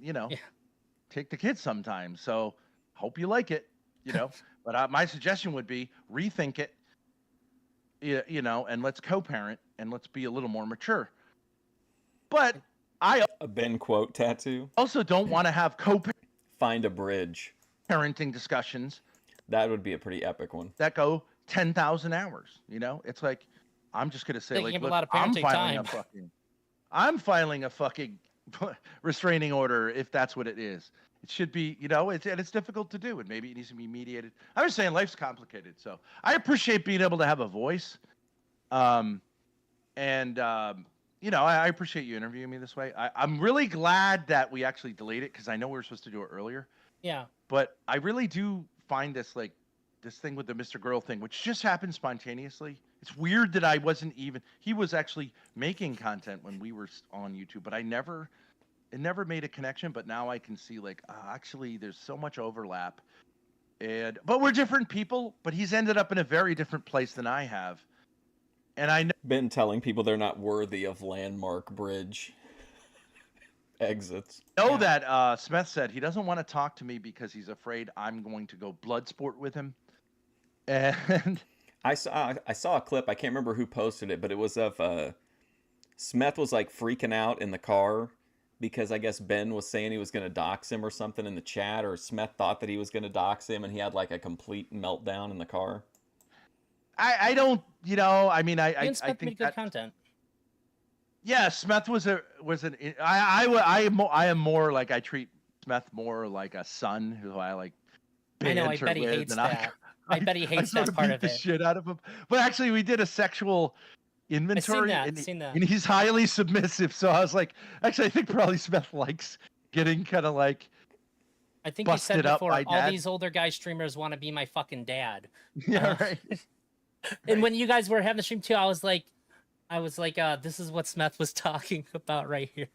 take the kids sometimes. So hope you like it, but my suggestion would be rethink it, and let's co-parent and let's be a little more mature. But a Ben quote tattoo. Also don't want to have Find a bridge. Parenting discussions. That would be a pretty epic one. That go 10,000 hours. It's like, I'm just going to say like, look, I'm filing a fucking restraining order if that's what it is. It should be, it's difficult to do and maybe it needs to be mediated. I was saying life's complicated. So I appreciate being able to have a voice. I appreciate you interviewing me this way. I'm really glad that we actually delayed it because I know we were supposed to do it earlier. Yeah. But I really do find this thing with the Mr. Girl thing, which just happened spontaneously. It's weird that he was actually making content when we were on YouTube, but it never made a connection. But now I can see like, actually there's so much overlap but we're different people, but he's ended up in a very different place than I have. And I know been telling people they're not worthy of landmark bridge exits. That Smith said he doesn't want to talk to me because he's afraid I'm going to go blood sport with him. And I saw a clip. I can't remember who posted it, but it was of Smith was like freaking out in the car because I guess Ben was saying he was going to dox him or something in the chat, or Smith thought that he was going to dox him, and he had like a complete meltdown in the car. I don't, I mean, I Smith think made good content. Yeah, Smith I am more like, I treat Smith more like a son who I like. I know. I bet he hates that. I bet he hates that part of the it. Shit out of him. But actually, we did a sexual inventory, I've seen that. And he's highly submissive. So I was like, actually, I think probably Smith likes getting kind of like. I think you said before, all these older guy streamers want to be my fucking dad. Yeah, right. And when you guys were having the stream too, I was like, this is what Smith was talking about right here.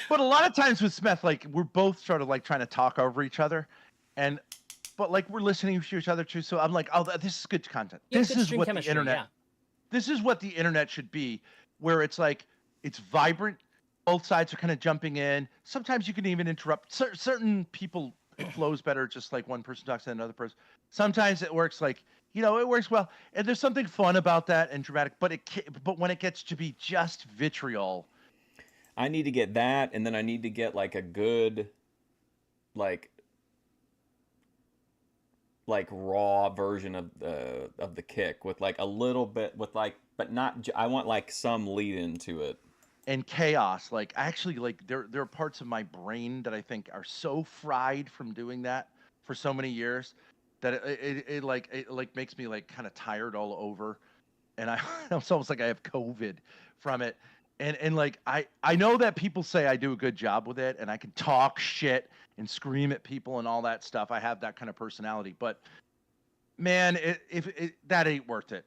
But a lot of times with Smith, like, we're both sort of like trying to talk over each other, but like we're listening to each other too. So I'm like, oh, this is good content. Yeah, this is what the internet. Yeah. This is what the internet should be, where it's like, it's vibrant. Both sides are kind of jumping in. Sometimes you can even interrupt. Certain people, it flows better, just like one person talks to another person. Sometimes it works like, it works well. And there's something fun about that and dramatic, but when it gets to be just vitriol. I need to get that, and then I need to get like a good, like raw version of the kick with like a little bit with like, but not. I want like some lead into it. And chaos, like actually, like there are parts of my brain that I think are so fried from doing that for so many years that it makes me like kind of tired all over, and it's almost like I have COVID from it. And like I know that people say I do a good job with it, and I can talk shit and scream at people and all that stuff. I have that kind of personality, but man, that ain't worth it.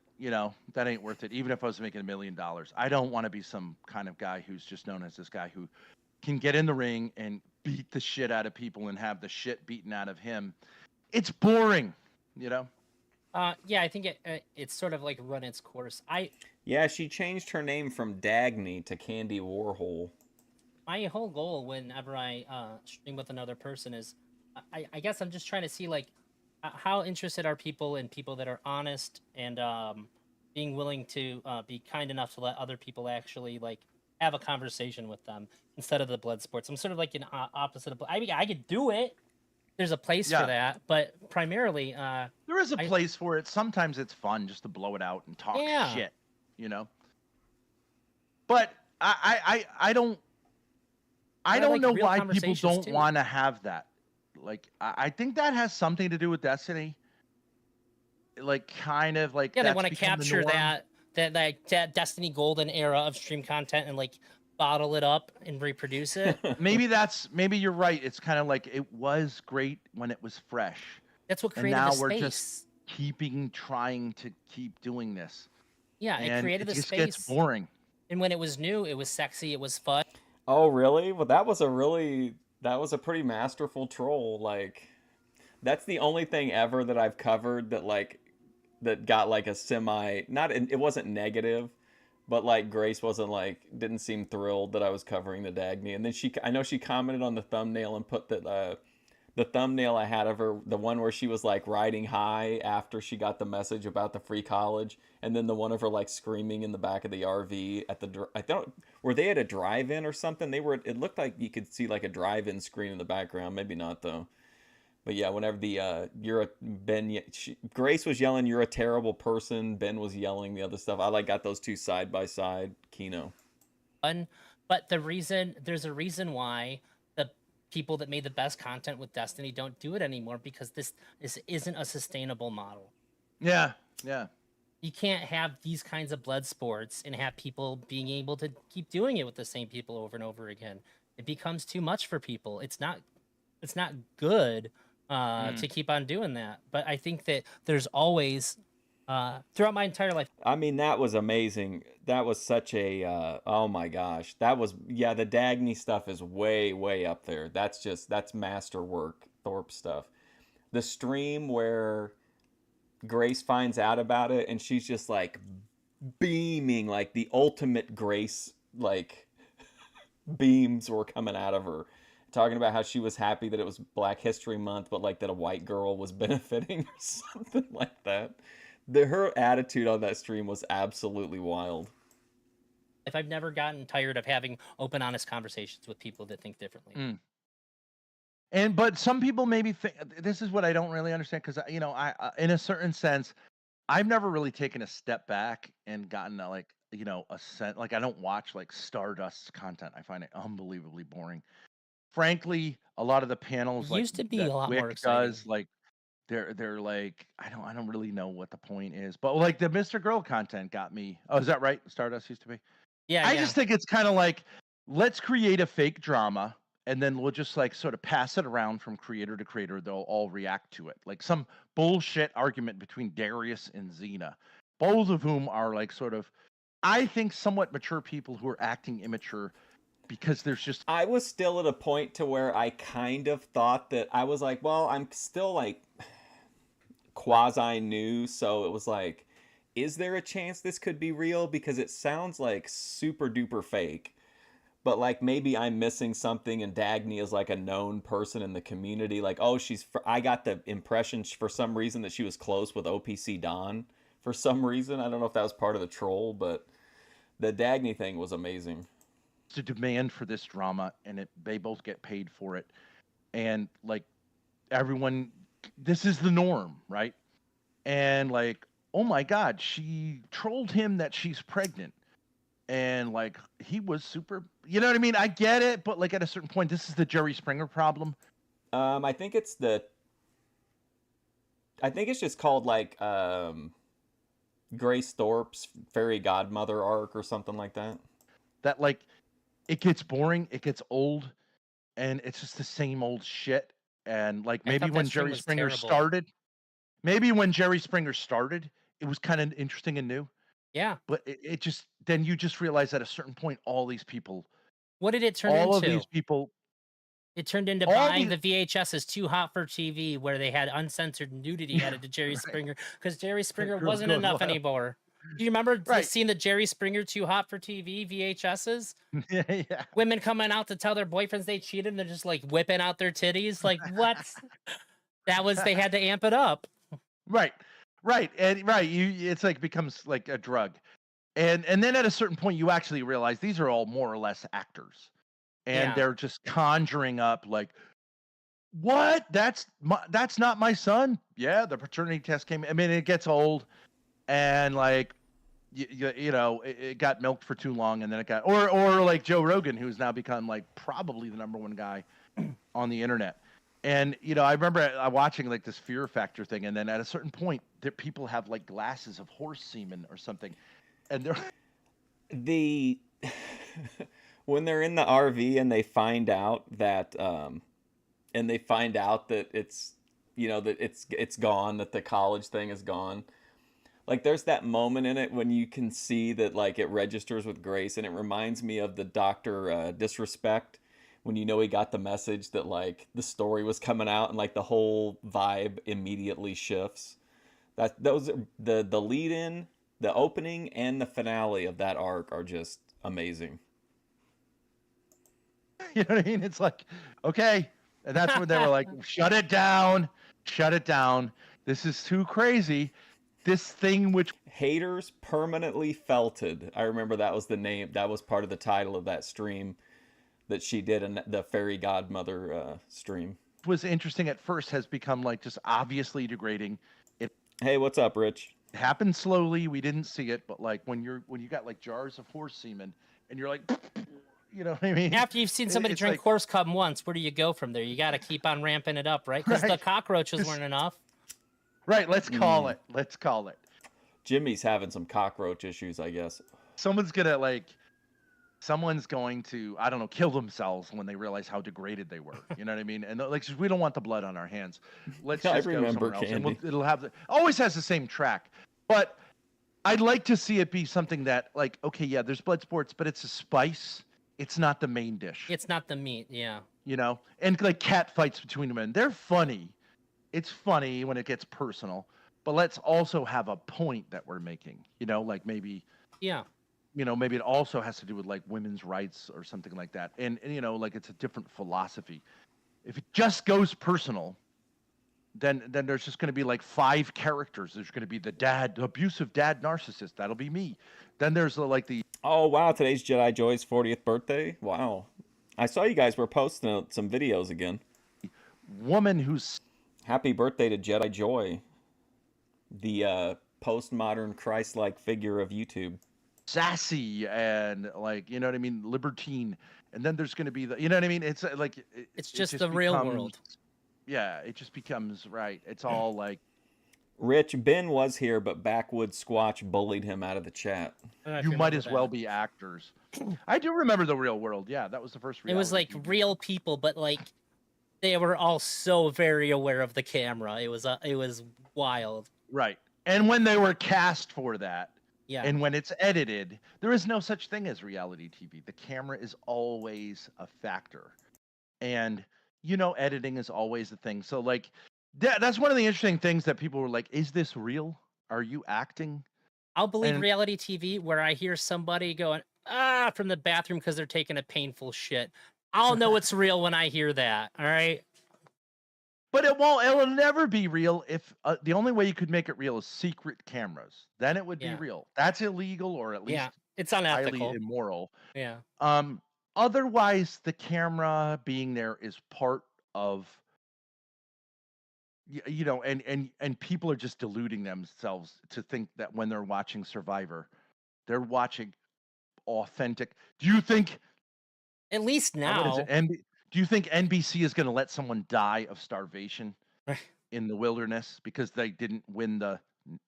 That ain't worth it. Even if I was making $1 million, I don't want to be some kind of guy who's just known as this guy who can get in the ring and beat the shit out of people and have the shit beaten out of him. It's boring, Yeah, I think it's sort of like run its course. Yeah, she changed her name from Dagny to Candy Warhol. My whole goal whenever I stream with another person is, I guess I'm just trying to see like, how interested are people in people that are honest and being willing to be kind enough to let other people actually like have a conversation with them instead of the blood sports. I'm sort of like an opposite of. I mean, I could do it. There's a place for that, but primarily, there is a place for it. Sometimes it's fun just to blow it out and talk shit, But I don't know why people don't want to have that. Like, I think that has something to do with Destiny. Like, kind of like, they want to capture that Destiny golden era of stream content and like bottle it up and reproduce it. Maybe you're right. It's kind of like, it was great when it was fresh. That's what created the space. And now we're just trying to keep doing this. Yeah, it created the space. It just gets boring. And when it was new, it was sexy, it was fun. Oh, really? Well, that was a pretty masterful troll. Like, that's the only thing ever that I've covered that got like a it wasn't negative, but like Grace didn't seem thrilled that I was covering the Dagny. And then I know she commented on the thumbnail and put that the thumbnail I had of her, the one where she was like riding high after she got the message about the free college, and then the one of her like screaming in the back of the RV were they at a drive-in or something? It looked like you could see like a drive-in screen in the background, maybe not though. But yeah, whenever Grace was yelling, "You're a terrible person," Ben was yelling the other stuff. I got those two side by side. Kino. But there's a reason why the people that made the best content with Destiny don't do it anymore, because this isn't a sustainable model. Yeah. You can't have these kinds of blood sports and have people being able to keep doing it with the same people over and over again. It becomes too much for people. It's not good. To keep on doing that. But I think that there's always, throughout my entire life. I mean, that was amazing. That was such a, oh my gosh. The Dagny stuff is way, way up there. That's masterwork, Thorp stuff. The stream where Grace finds out about it and she's just like beaming, like the ultimate Grace, like beams were coming out of her. Talking about how she was happy that it was Black History Month, but like that a white girl was benefiting or something like that. Her attitude on that stream was absolutely wild. I've never gotten tired of having open, honest conversations with people that think differently. But some people maybe think this is what I don't really understand because I in a certain sense, I've never really taken a step back and gotten a sense. Like I don't watch like Stardust's content. I find it unbelievably boring. Frankly, a lot of the panels It like used to be that a lot more Wick exciting. does, like they're like I don't really know what the point is, but like the Mr. Girl content got me. Oh, is that right? Stardust used to be. Yeah, I yeah. just think it's kind of like let's create a fake drama and then we'll just like sort of pass it around from creator to creator. They'll all react to it. Like some bullshit argument between Darius and Xena, both of whom are like sort of, I think, somewhat mature people who are acting immature because there's just. I was still at a point to where I kind of thought that I was like, well, I'm still like quasi new, so it was like, is there a chance this could be real? Because it sounds like super duper fake. But like maybe I'm missing something, and Dagny is like a known person in the community. Like, oh, I got the impression for some reason that she was close with OPC Don for some reason. I don't know if that was part of the troll, but the Dagny thing was amazing. It's a demand for this drama, and they both get paid for it, and like everyone, this is the norm, right? And like, oh my God, she trolled him that she's pregnant. And like he was super, you know what I mean? I get it, but like at a certain point, this is the Jerry Springer problem. I think it's just called like Grace Thorpe's fairy godmother arc or something like that. That like it gets boring, it gets old, and it's just the same old shit. And like maybe when Jerry Springer started, it was kind of interesting and new. Yeah. But it just, then you just realize at a certain point, all these people. What did it turn into? All of these people. It turned into buying the VHS is too hot for TV, where they had uncensored nudity added to Jerry Springer because Jerry Springer wasn't enough anymore. Do you remember the scene that Jerry Springer Too Hot for TV VHSs? Yeah. Women coming out to tell their boyfriends they cheated and they're just like whipping out their titties. Like what? They had to amp it up. Right. It's like becomes like a drug. And then at a certain point you actually realize these are all more or less actors. And they're just conjuring up like, what? That's not my son. Yeah, the paternity test came. I mean, it gets old, and like, it got milked for too long, and then it got or like Joe Rogan, who's now become like probably the #1 guy on the internet. And I remember watching like this Fear Factor thing, and then at a certain point, that people have like glasses of horse semen or something, and they're when they're in the RV and they find out that it's that it's gone, that the college thing is gone. Like there's that moment in it when you can see that like it registers with Grace, and it reminds me of the Dr. Disrespect when he got the message that like the story was coming out, and like the whole vibe immediately shifts. Those are the lead in, the opening and the finale of that arc are just amazing. You know what I mean? It's like, okay. And that's when they were like, shut it down. This is too crazy. This thing which Haters Permanently Felted. I remember that was the name. That was part of the title of that stream that she did in the Fairy Godmother stream. Was interesting at first has become like just obviously degrading. Hey, what's up, Rich? It happened slowly. We didn't see it, but like when you got like jars of horse semen and you're like, you know what I mean? After you've seen somebody drink horse cum once, where do you go from there? You got to keep on ramping it up, right? Because the cockroaches weren't enough. Right. Let's call it. Jimmy's having some cockroach issues, I guess. Someone's going to, I don't know, kill themselves when they realize how degraded they were. You know what I mean? And like, we don't want the blood on our hands. Let's just go somewhere else. And it'll have always has the same track. But I'd like to see it be something that like, okay, yeah, there's blood sports, but it's a spice. It's not the main dish. It's not the meat, yeah. And like cat fights between men. They're funny. It's funny when it gets personal, but let's also have a point that we're making, like maybe. Yeah. Maybe it also has to do with like women's rights or something like that. And like it's a different philosophy. If it just goes personal, then there's just going to be like 5 characters. There's going to be the abusive dad narcissist. That'll be me. Then there's like the Oh wow, today's Jedi Joy's 40th birthday. Wow. I saw you guys were posting some videos again. woman who's Happy birthday to Jedi Joy, the postmodern Christ-like figure of YouTube. sassy and like, you know what I mean, libertine. And then there's going to be the, you know what I mean? It's like It's just the real world. Yeah, it just becomes right. It's all like Rich, Ben was here, but Backwoods Squatch bullied him out of the chat. you might as well be actors. I do remember the real world. Yeah, that was the first reality It was like TV. real people, but like they were all so very aware of the camera. It was wild. Right. And when they were cast for that, Yeah. and when it's edited, there is no such thing as reality TV. The camera is always a factor. And, you know, editing is always a thing. So, like, that's one of the interesting things that people were like, is this real? Are you acting? I'll believe reality TV where I hear somebody going, from the bathroom because they're taking a painful shit. I'll know it's real when I hear that. All right. But it'll never be real if the only way you could make it real is secret cameras. Then it would be real. That's illegal, or at least it's unethical, highly immoral. Yeah. Otherwise, the camera being there is part of, you know, and people are just deluding themselves to think that when they're watching Survivor, they're watching authentic. Do you think? At least now. Do you think NBC is going to let someone die of starvation in the wilderness because they didn't win the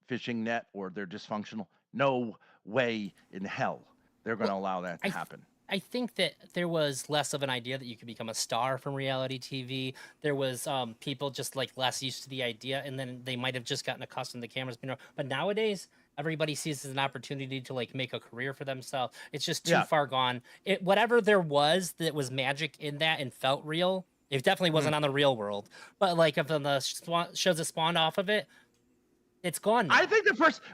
fishing net or they're dysfunctional? No way in hell they're going to allow that to happen. I think that there was less of an idea that you could become a star from reality TV. There was people just like less used to the idea, and then they might have just gotten accustomed to the cameras being around. But nowadays, everybody sees it as an opportunity to like make a career for themselves. It's just too far gone. Whatever there was that was magic in that and felt real, it definitely wasn't on the real world. But like if the shows that spawned off of it, it's gone now. I think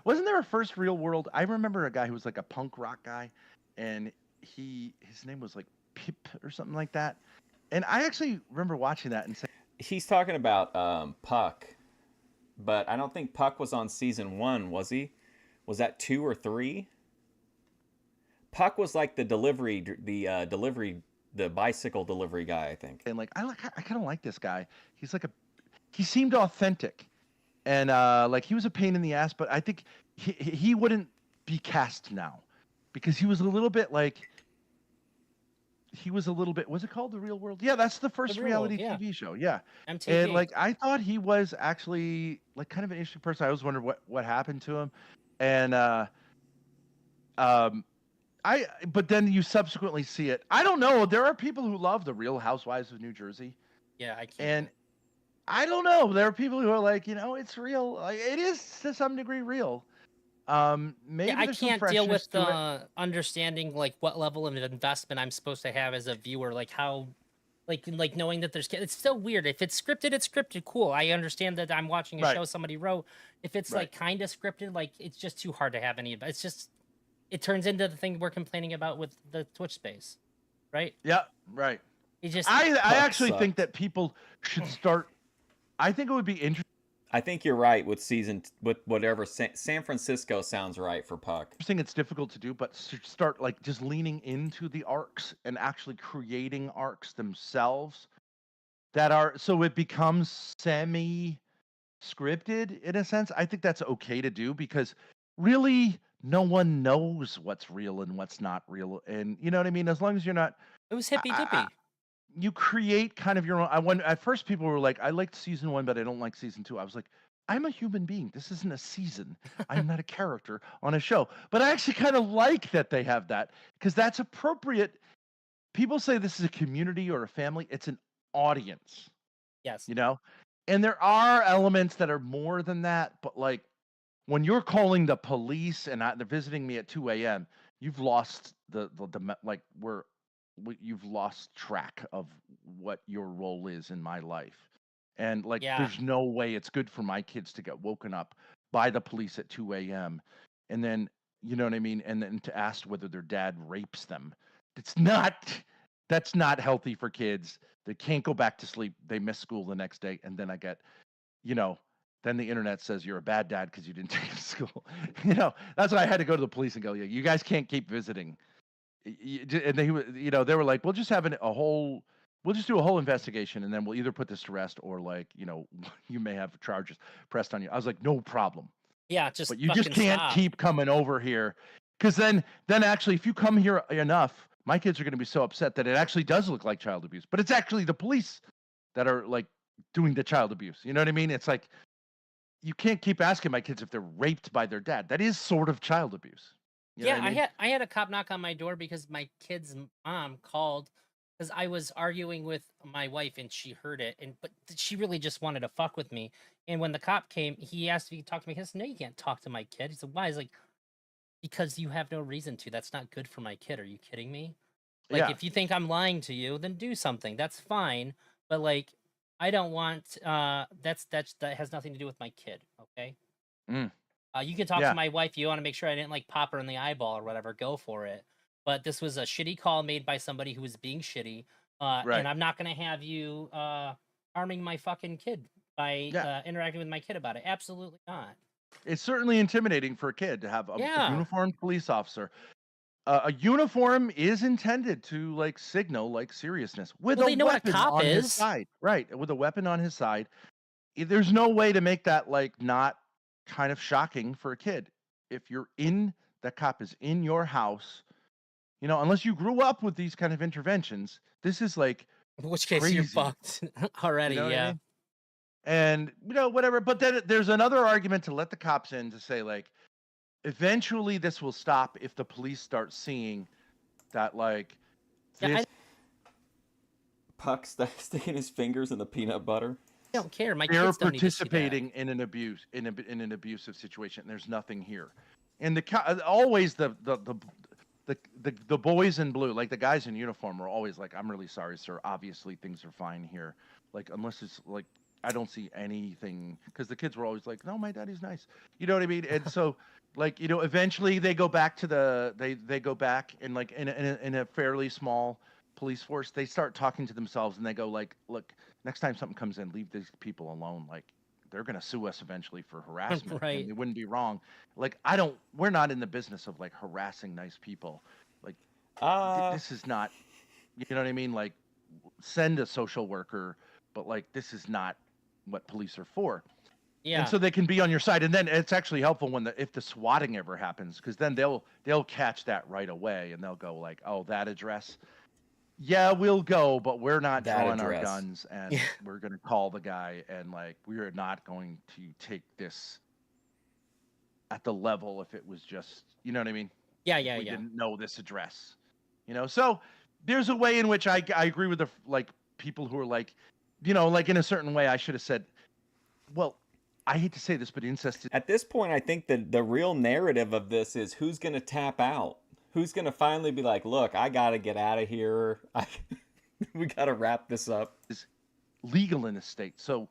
wasn't there a first real world? I remember a guy who was like a punk rock guy, and his name was like Pip or something like that. And I actually remember watching that and saying, he's talking about Puck, but I don't think Puck was on season 1, was he? Was that 2 or 3? Puck was like the bicycle delivery guy, I think. And like I kind of like this guy. He seemed authentic, and like he was a pain in the ass, but I think he wouldn't be cast now because he was a little bit like. Was it called The Real World? Yeah, that's the first reality TV show. Yeah. MTV. And like I thought he was actually like kind of an interesting person. I always wondered what happened to him. And but then you subsequently see it. I don't know. There are people who love The Real Housewives of New Jersey. Yeah, I can't. And I don't know. There are people who are like, you know, it's real. Like, it is to some degree real. Maybe I can't deal with the understanding like what level of investment I'm supposed to have as a viewer, like how, like knowing that it's still weird. If it's scripted, it's scripted. Cool. I understand that I'm watching a show somebody wrote. If it's like kind of scripted, like it's just too hard to have any. It's just, it turns into the thing we're complaining about with the Twitch space, right? Yeah, right. I actually think that people should start. I think it would be interesting. I think you're right with whatever San Francisco sounds right for Puck. Interesting, it's difficult to do, but start like just leaning into the arcs and actually creating arcs themselves that are so it becomes semi-scripted in a sense. I think that's okay to do because really no one knows what's real and what's not real, and you know what I mean. As long as you're not, it was hippy dippy. You create kind of your own. At first, people were like, "I liked season 1, but I don't like season 2." I was like, "I'm a human being. This isn't a season. I'm not a character on a show." But I actually kind of like that they have that because that's appropriate. People say this is a community or a family. It's an audience. Yes. You know, and there are elements that are more than that. But like when you're calling the police and they're visiting me at 2 a.m., you've lost you've lost track of what your role is in my life. And like, there's no way it's good for my kids to get woken up by the police at 2 a.m. And then, you know what I mean? And then to ask whether their dad rapes them. That's not healthy for kids. They can't go back to sleep. They miss school the next day. And then I get then the internet says you're a bad dad because you didn't take him to school. That's why I had to go to the police and go, yeah, you guys can't keep visiting. And they were like, we'll just have we'll just do a whole investigation, and then we'll either put this to rest or you may have charges pressed on you. I was like, no problem. Yeah, but you just can't keep coming over here, because then actually, if you come here enough, my kids are going to be so upset that it actually does look like child abuse, but it's actually the police that are like doing the child abuse. You know what I mean? It's like, you can't keep asking my kids if they're raped by their dad. That is sort of child abuse. You know what I mean? I had a cop knock on my door because my kid's mom called because I was arguing with my wife and she heard it, but she really just wanted to fuck with me. And when the cop came, he asked if he could talk to me. I said, "No, you can't talk to my kid." He said, "Why?" He's like, "Because you have no reason to. That's not good for my kid. Are you kidding me? Like, if you think I'm lying to you, then do something. That's fine. But like, I don't want. That has nothing to do with my kid. Okay." You can talk to my wife. You want to make sure I didn't like pop her in the eyeball or whatever. Go for it. But this was a shitty call made by somebody who was being shitty. And I'm not going to have you harming my fucking kid by interacting with my kid about it. Absolutely not. It's certainly intimidating for a kid to have a uniformed police officer. A uniform is intended to like signal like seriousness with a weapon on his side. Right. With a weapon on his side. There's no way to make that like not kind of shocking for a kid. If that cop is in your house, unless you grew up with these kind of interventions, this is like, in which case crazy. You're fucked already. I mean? And whatever. But then there's another argument to let the cops in to say like, eventually this will stop if the police start seeing that like Puck sticking his fingers in the peanut butter. I don't care. My they're kids don't participating in an abusive situation. There's nothing here, and always the boys in blue, like the guys in uniform, are always like, "I'm really sorry, sir. Obviously things are fine here. Like unless it's like I don't see anything," because the kids were always like, "No, my daddy's nice." You know what I mean? And so like eventually they go back to they go back and like in a fairly small police force, they start talking to themselves and they go like, "Look, next time something comes in, leave these people alone. Like they're going to sue us eventually for harassment." Right. And it wouldn't be wrong. Like we're not in the business of like harassing nice people. Like this is not, you know what I mean? Like send a social worker, but like this is not what police are for. Yeah. And so they can be on your side. And then it's actually helpful if the swatting ever happens, because then they'll catch that right away and they'll go like, "Oh, that address. Yeah, we'll go, but we're not drawing our guns, and we're going to call the guy, and like we are not going to take this at the level if it was just, you know what I mean? Yeah. We didn't know this address, So there's a way in which I agree with the like people who are like, like in a certain way I should have said, well, I hate to say this, but incest. At this point, I think that the real narrative of this is who's going to tap out. Who's going to finally be like, "Look, I got to get out of here. We got to wrap this up." It's legal in the state, so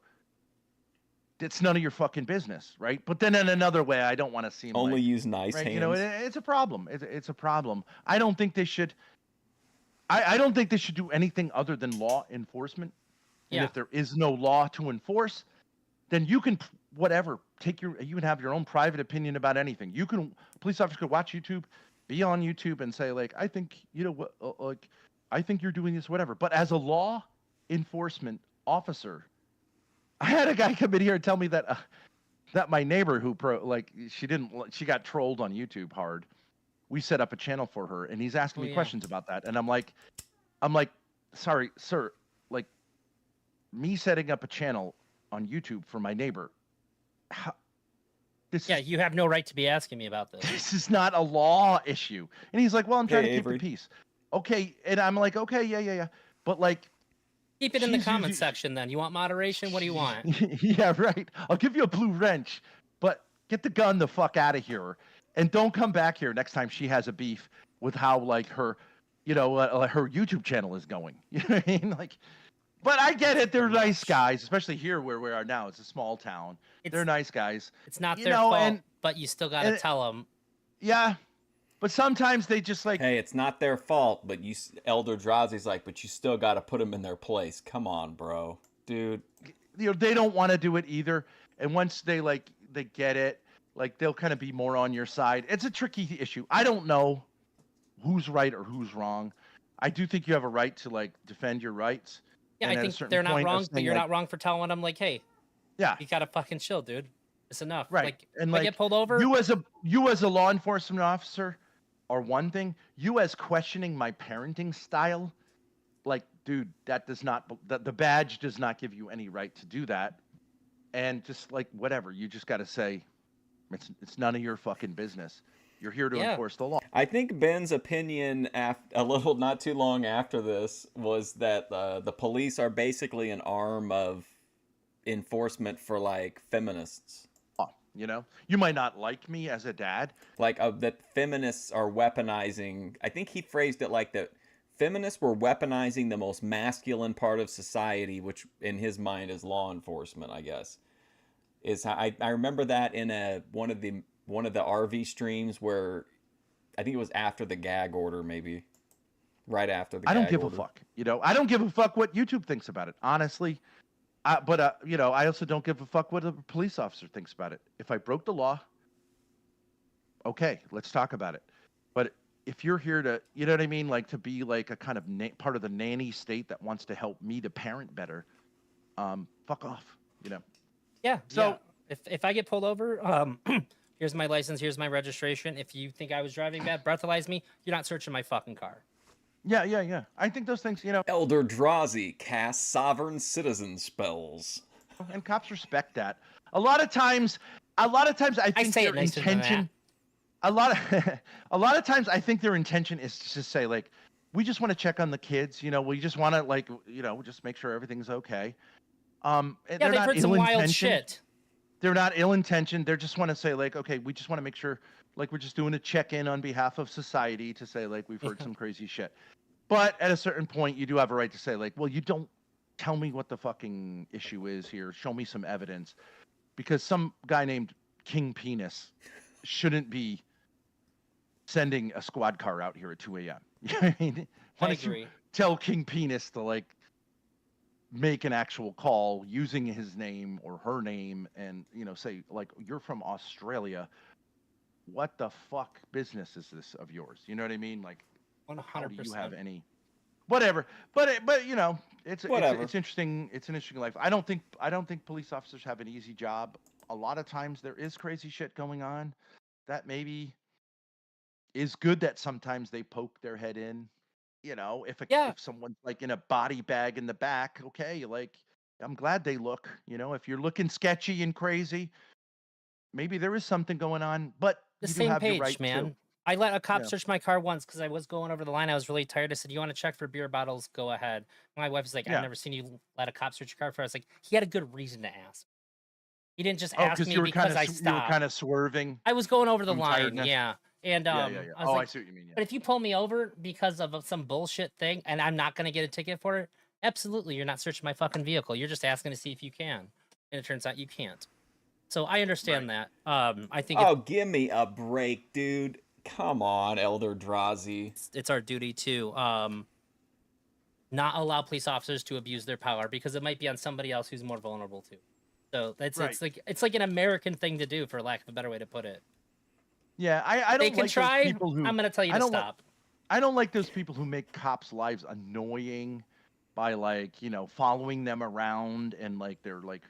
it's none of your fucking business, right? But then in another way, I don't want to seem only like, use nice right? hands. It's a problem. It's a problem. I don't think they should. I don't think they should do anything other than law enforcement. And if there is no law to enforce, then you can you can have your own private opinion about anything. Police officer could watch YouTube. Be on YouTube and say like, I think I think you're doing this, whatever. But as a law enforcement officer, I had a guy come in here and tell me that my neighbor who she got trolled on YouTube hard. We set up a channel for her, and he's asking me questions about that, and I'm like, sorry, sir, like me setting up a channel on YouTube for my neighbor. You have no right to be asking me about this. This is not a law issue. And he's like, "Well, I'm trying to keep the peace." Okay, and I'm like, "Okay, yeah. But like, keep it in the comment section then. You want moderation? What do you want? Yeah, right. I'll give you a blue wrench, but get the gun the fuck out of here, and don't come back here next time she has a beef with how like her, her YouTube channel is going." You know what I mean? Like, but I get it. They're nice guys, especially here where we are now. It's a small town. They're nice guys. It's not their fault, but you still got to tell them. Yeah, but sometimes they just like... Hey, it's not their fault, but Elder Drazi's like, but you still got to put them in their place. Come on, bro. Dude. they don't want to do it either. And once they get it, like they'll kind of be more on your side. It's a tricky issue. I don't know who's right or who's wrong. I do think you have a right to like defend your rights. Yeah, I think they're not wrong, but you're not wrong for telling them like, hey, yeah, you gotta fucking chill, dude. It's enough. Right. Like, and if like I get pulled over, you as a law enforcement officer are one thing. You as questioning my parenting style, like, dude, that does not the badge does not give you any right to do that. And just like whatever, you just got to say, it's none of your fucking business. You're here to enforce the law. I think Ben's opinion a little not too long after this was that the police are basically an arm of enforcement for like feminists. You know, you might not like me as a dad. Like that feminists are weaponizing. I think he phrased it like that. Feminists were weaponizing the most masculine part of society, which in his mind is law enforcement, I guess. Is how I remember that in one of the RV streams where I think it was after the gag order, maybe right after the gag order. I don't give a fuck. You know, I don't give a fuck what YouTube thinks about it, honestly. But you know, I also don't give a fuck what a police officer thinks about it. If I broke the law, okay, let's talk about it. But if you're here to, you know what I mean, like to be like a kind of part of the nanny state that wants to help me to parent better, fuck off. You know. Yeah. So if I get pulled over, here's my license, here's my registration. If you think I was driving bad, breathalyze me. You're not searching my fucking car. Yeah. I think those things, you know. Elder Drazi casts sovereign citizen spells. And cops respect that. A lot of times I think their intention. A lot of times I think their intention is to just say like, we just want to check on the kids. You know, we just want to like, you know, just make sure everything's okay. Yeah, they've heard some wild shit. They're not ill-intentioned. They just want to say like, okay, we just want to make sure, like we're just doing a check-in on behalf of society to say like we've heard some crazy shit. But at a certain point, you do have a right to say like, well, you don't tell me what the fucking issue is here. Show me some evidence, because some guy named King Penis shouldn't be sending a squad car out here at 2 a.m. You know what I mean? Why don't you tell King Penis to like make an actual call using his name or her name and, you know, say like, you're from Australia. What the fuck business is this of yours? You know what I mean? Like, 100%. How do you have any, whatever, but you know, it's interesting. It's an interesting life. I don't think police officers have an easy job. A lot of times there is crazy shit going on that maybe is good that sometimes they poke their head in. You know, if someone's like in a body bag in the back, okay, like I'm glad they look. You know, if you're looking sketchy and crazy, maybe there is something going on. But the you same do have page, your right man. to. I let a cop search my car once because I was going over the line. I was really tired. I said, "You want to check for beer bottles? Go ahead." My wife was like, "I've never seen you let a cop search your car for." I was like, "He had a good reason to ask. He didn't just ask me because I stopped." You were kind of swerving. I was going over the line, yeah. And I see what you mean. Yeah. But if you pull me over because of some bullshit thing, and I'm not gonna get a ticket for it, absolutely, you're not searching my fucking vehicle. You're just asking to see if you can, and it turns out you can't. So I understand that. I think. Oh, give me a break, dude. Come on, Elder Drazi. It's our duty to not allow police officers to abuse their power because it might be on somebody else who's more vulnerable too. So it's like an American thing to do, for lack of a better way to put it. Yeah, I don't. They can like try. Those people who, I'm gonna tell you to stop. I don't like those people who make cops' lives annoying by like, you know, following them around and like they're like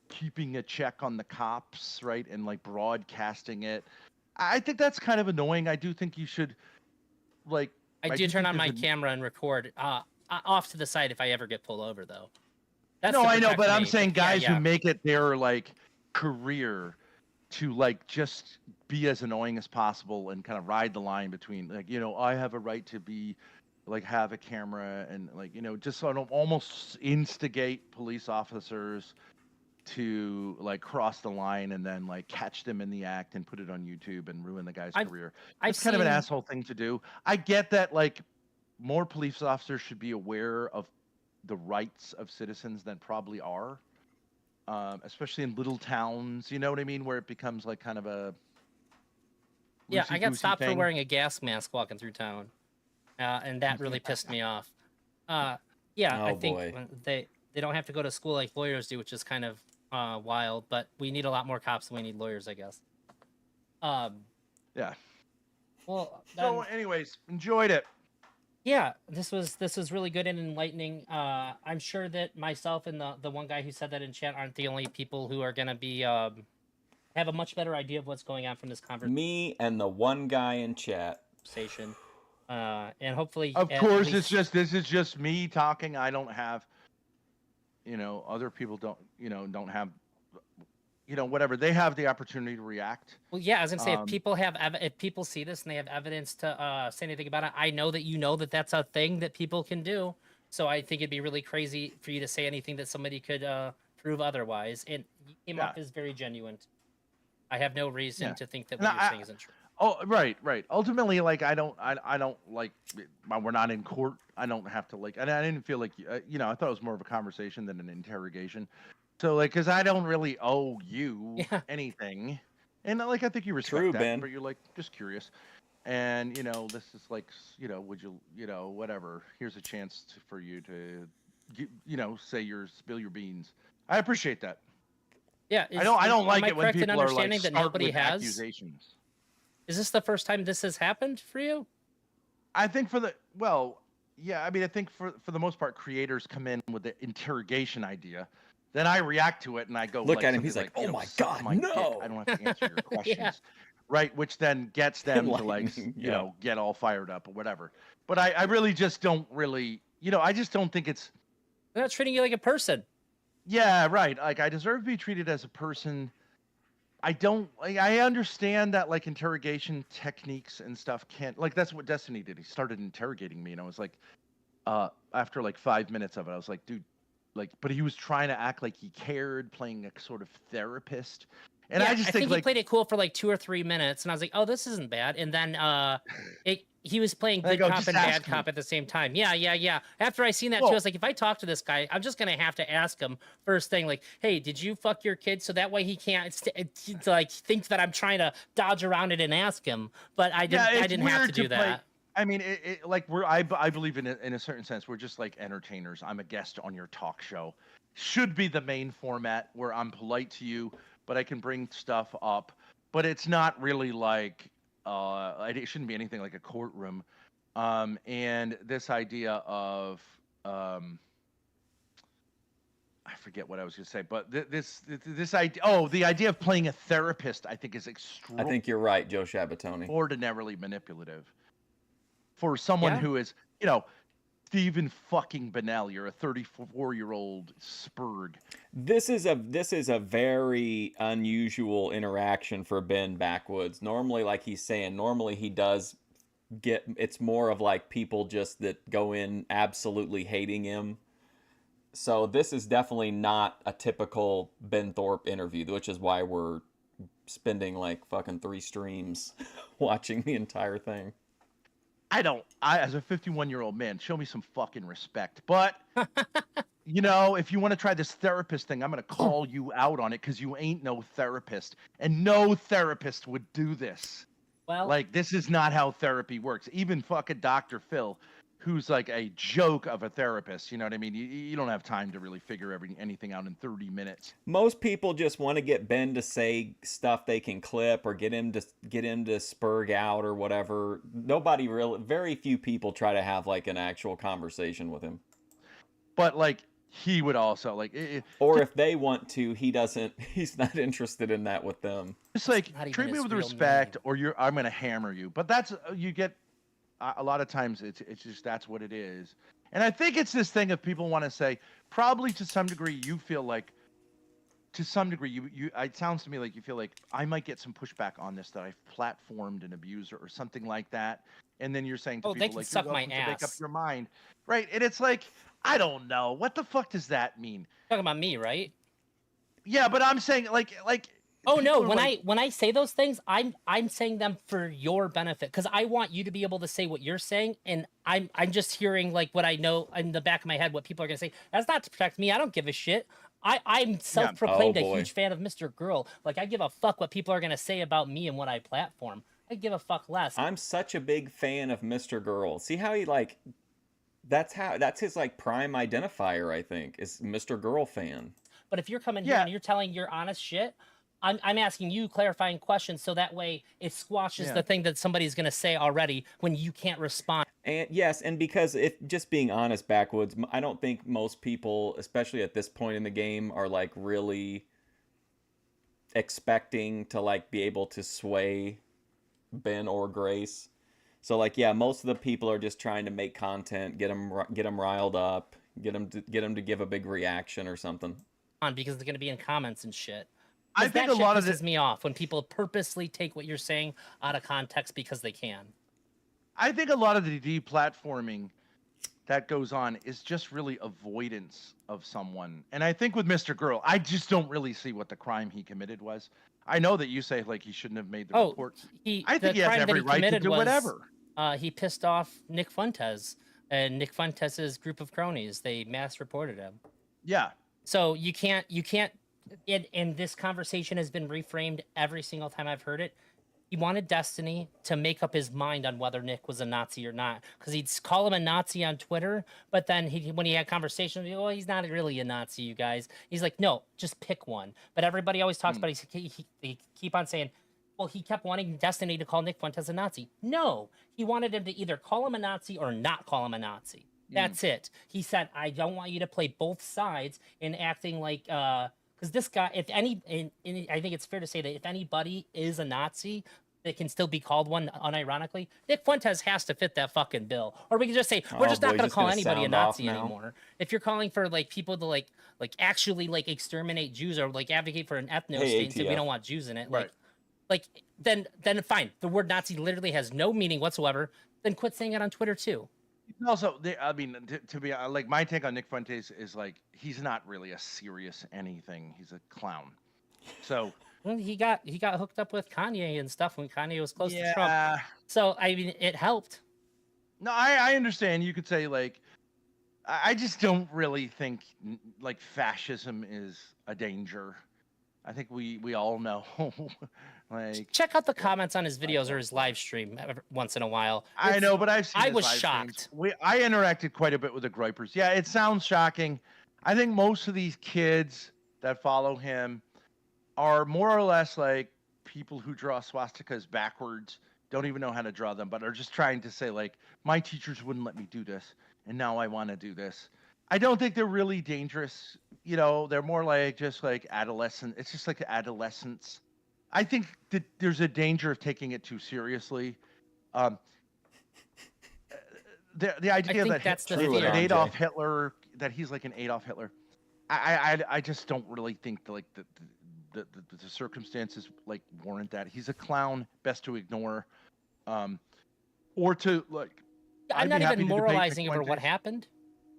keeping a check on the cops, right, and like broadcasting it. I think that's kind of annoying. I do think you should, like. I do turn on my camera and record off to the side if I ever get pulled over, though. No, I know, but I'm saying guys who make it their like career to like just be as annoying as possible and kind of ride the line between like, you know, I have a right to be like have a camera and like, you know, just sort of almost instigate police officers to like cross the line and then like catch them in the act and put it on YouTube and ruin the guy's career. It's kind of an asshole thing to do. I get that like more police officers should be aware of the rights of citizens than probably are, especially in little towns. You know what I mean? Where it becomes like kind of a I got stopped for wearing a gas mask walking through town, and that really pissed me off. I think they don't have to go to school like lawyers do, which is kind of wild. But we need a lot more cops than we need lawyers, I guess. Yeah. Well. So, anyways, enjoyed it. Yeah, this was really good and enlightening. I'm sure that myself and the one guy who said that in chat aren't the only people who are gonna be have a much better idea of what's going on from this conversation. Me and the one guy in chat. And hopefully, of course, this is just me talking. I don't have, other people don't have, whatever. They have the opportunity to react. Well, yeah, I was gonna say, if people see this and they have evidence to say anything about it, I know that that's a thing that people can do. So I think it'd be really crazy for you to say anything that somebody could prove otherwise. And you came off as very genuine. I have no reason to think that what you're saying isn't true. Oh, right. Ultimately, like, I don't like, we're not in court. I don't have to, like, and I didn't feel like, I thought it was more of a conversation than an interrogation. So, like, because I don't really owe you anything. And, like, I think you respect that, Ben. But you're, like, just curious. And, this is like, would you, whatever. Here's a chance for you to, spill your beans. I appreciate that. Yeah. I don't like it when people are, like, that nobody has accusations. Is this the first time this has happened for you? I think I think for the most part, creators come in with the interrogation idea. Then I react to it and I go, look at him. He's like, oh my God, no. I don't have to answer your questions. Right. Which then gets them to, like, get all fired up or whatever. But I really just don't I just don't think it's. They're not treating you like a person. Yeah, right. Like, I deserve to be treated as a person. I don't, like, I understand that, like, interrogation techniques and stuff can't, like, that's what Destiny did. He started interrogating me, and I was like, after like 5 minutes of it, I was like, dude, like, but he was trying to act like he cared, playing a sort of therapist. And I just think he played it cool for like 2 or 3 minutes, and I was like, oh, this isn't bad. And then he was playing good cop and bad cop at the same time. Yeah. After I seen that too, I was like, if I talk to this guy, I'm just gonna have to ask him first thing, like, hey, did you fuck your kid? So that way he can't like think that I'm trying to dodge around it and ask him. But I didn't have to do that. I mean, like, I believe in a certain sense, we're just like entertainers. I'm a guest on your talk show. Should be the main format where I'm polite to you, but I can bring stuff up. But it's not really like, it shouldn't be anything like a courtroom. And this idea of, I forget what I was going to say, but this idea, the idea of playing a therapist, I think is extremely. I think you're right, Joe Shabatoni. Ordinarily manipulative. For someone who is, Stephen fucking Bennell, you're a 34-year-old spurg. This is a very unusual interaction for Ben Backwoods. Normally, like he's saying, he does get, it's more of like people just that go in absolutely hating him. So this is definitely not a typical Ben Thorp interview, which is why we're spending like fucking 3 streams watching the entire thing. I as a 51-year-old man, show me some fucking respect. But, if you want to try this therapist thing, I'm going to call you out on it because you ain't no therapist. And no therapist would do this. Well, like, this is not how therapy works. Even fucking Dr. Phil, who's like a joke of a therapist, you know what I mean? You don't have time to really figure anything out in 30 minutes. Most people just want to get Ben to say stuff they can clip or get him to spurg out or whatever. Very few people try to have like an actual conversation with him. But like, he would also like, or if they want to, he's not interested in that with them. It's like, treat me with respect or I'm going to hammer you. But that's, you get, a lot of times it's just, that's what it is. And I think it's this thing of people want to say, probably to some degree, you feel like, to some degree, it sounds to me like you feel like I might get some pushback on this, that I've platformed an abuser or something like that. And then you're saying to people, they can like, suck my ass. Make up your mind. Right. And it's like, I don't know. What the fuck does that mean? Talking about me, right? Yeah, but I'm saying like. Oh no! When I say those things, I'm saying them for your benefit because I want you to be able to say what you're saying, and I'm just hearing like what I know in the back of my head what people are gonna say. That's not to protect me. I don't give a shit. I'm self-proclaimed a huge fan of Mr. Girl. Like, I give a fuck what people are gonna say about me and what I platform. I give a fuck less. I'm such a big fan of Mr. Girl. See how he like that's his like prime identifier, I think, is Mr. Girl fan. But if you're coming here and you're telling your honest shit, I'm asking you clarifying questions so that way it squashes the thing that somebody's going to say already when you can't respond. And yes, and because if just being honest, Backwoods, I don't think most people, especially at this point in the game, are like really expecting to like be able to sway Ben or Grace. So like, yeah, most of the people are just trying to make content, get them riled up, get them to give a big reaction or something. Because they're going to be in comments and shit. I think a lot of pisses me off when people purposely take what you're saying out of context because they can. I think a lot of the deplatforming that goes on is just really avoidance of someone. And I think with Mr. Girl, I just don't really see what the crime he committed was. I know that you say like he shouldn't have made the report. I think he has every right to do whatever. He pissed off Nick Fuentes and Nick Fuentes' group of cronies. They mass reported him. Yeah. So you can't. And this conversation has been reframed every single time I've heard it. He wanted Destiny to make up his mind on whether Nick was a Nazi or not, because he'd call him a Nazi on Twitter, but then when he had conversations, he's not really a Nazi, you guys. He's like, no, just pick one. But everybody always talks about he keep on saying, well, he kept wanting Destiny to call Nick Fuentes a Nazi. No, he wanted him to either call him a Nazi or not call him a Nazi. That's it. He said, I don't want you to play both sides in acting like, because this guy, I think it's fair to say that if anybody is a Nazi, that can still be called one unironically, Nick Fuentes has to fit that fucking bill. Or we can just say, we're just not going to call anybody a Nazi anymore. If you're calling for like people to like actually like exterminate Jews or like advocate for an ethno state and say we don't want Jews in it, then fine. The word Nazi literally has no meaning whatsoever. Then quit saying it on Twitter too. Also, I mean, to be like, my take on Nick Fuentes is like he's not really a serious anything. He's a clown. So he got hooked up with Kanye and stuff when Kanye was close to Trump. So I mean, it helped. No, I understand. You could say like, I just don't really think like fascism is a danger. I think we all know. Like, check out the comments on his videos or his live stream once in a while. I know, but I was shocked. I interacted quite a bit with the Groypers. Yeah, it sounds shocking. I think most of these kids that follow him are more or less like people who draw swastikas backwards, don't even know how to draw them, but are just trying to say like, my teachers wouldn't let me do this, and now I want to do this. I don't think they're really dangerous. You know, they're more like just like adolescent. It's just like adolescence. I think that there's a danger of taking it too seriously. The idea that Adolf Hitler, that he's like an Adolf Hitler, I just don't really think like the circumstances like warrant that. He's a clown, best to ignore, or to like. I'm not even moralizing over what happened.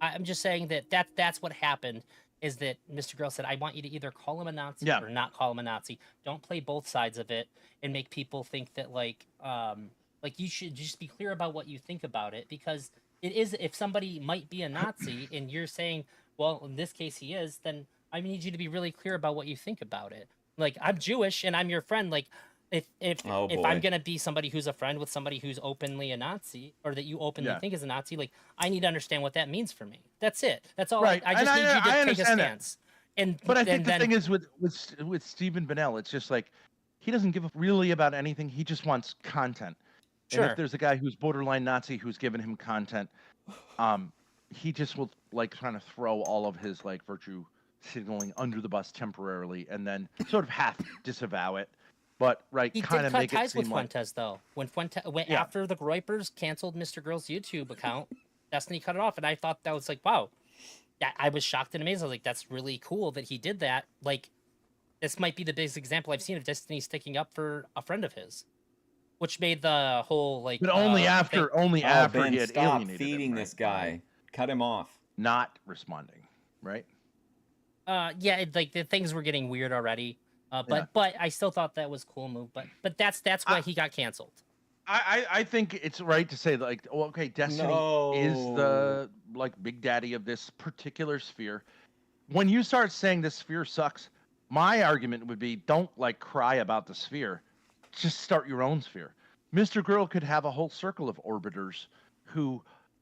I'm just saying that's what happened. Is that Mr. Girl said, I want you to either call him a Nazi or not call him a Nazi. Don't play both sides of it and make people think that like you should just be clear about what you think about it, because it is, if somebody might be a Nazi and you're saying, well, in this case he is, then I need you to be really clear about what you think about it. Like, I'm Jewish and I'm your friend. Like, if I'm gonna be somebody who's a friend with somebody who's openly a Nazi, or that you openly think is a Nazi, like, I need to understand what that means for me. That's it. That's all. Right. I just need you to take a stance. But I think the thing is with Stephen Bennell, it's just like he doesn't give a really about anything. He just wants content. Sure. And if there's a guy who's borderline Nazi who's given him content, he just will like trying to throw all of his like virtue signaling under the bus temporarily, and then sort of half disavow it. But he kind of make ties it seem with Fuentes though. When after the Groypers canceled Mr. Girl's YouTube account, Destiny cut it off, and I thought that was like, wow. I was shocked and amazed. I was like, that's really cool that he did that. Like, this might be the biggest example I've seen of Destiny sticking up for a friend of his, which made the whole like. But only after Ben, he had alienated feeding him, right? This guy. Cut him off. Not responding, right? Yeah, like the things were getting weird already. But I still thought that was a cool move. But that's why he got canceled. I think it's right to say that, like, well, okay, Destiny is the like big daddy of this particular sphere. When you start saying this sphere sucks, my argument would be don't like cry about the sphere. Just start your own sphere. Mr. Girl could have a whole circle of orbiters who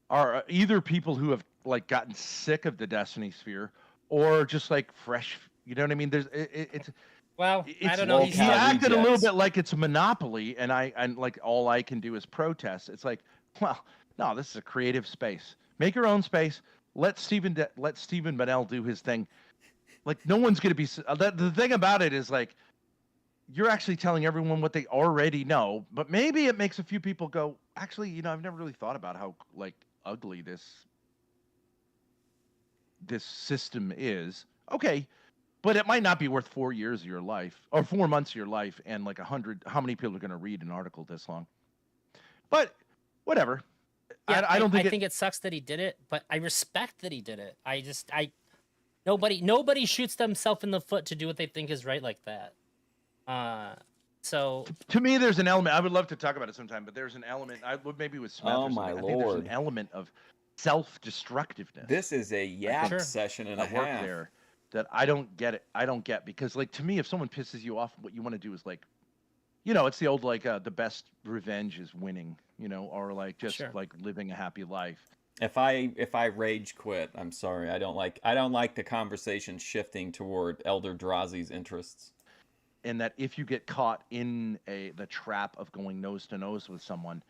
are either people who have like gotten sick of the Destiny sphere, or just like fresh. You know what I mean? It's Well, I don't know. low He he acted a little rejects. bit like it's a monopoly, and like all I can do is protest. It's like, well, no, this is a creative space. Make your own space. Let Stephen Bonnell do his thing. Like no one's gonna be. The thing about it is like, you're actually telling everyone what they already know, but maybe it makes a few people go, actually, I've never really thought about how like ugly this system is. Okay, but it might not be worth 4 years of your life or 4 months of your life and like 100. How many people are going to read an article this long? But whatever. Yeah, I don't think I think it sucks that he did it, but I respect that he did it. Nobody shoots themselves in the foot to do what they think is right like that. So to me, there's an element. I would love to talk about it sometime, but there's an element. I would maybe with Smith. Oh or my something. I think there's lord! an element of self-destructiveness. This is a yap Sure. session and a At work half. there that I don't get it. I don't get because like to me, if someone pisses you off, what you want to do is like, it's the old like the best revenge is winning, or like just Sure. like living a happy life. If I rage quit, I'm sorry. I don't like the conversation shifting toward Elder Drazi's interests. And that if you get caught in the trap of going nose to nose with someone,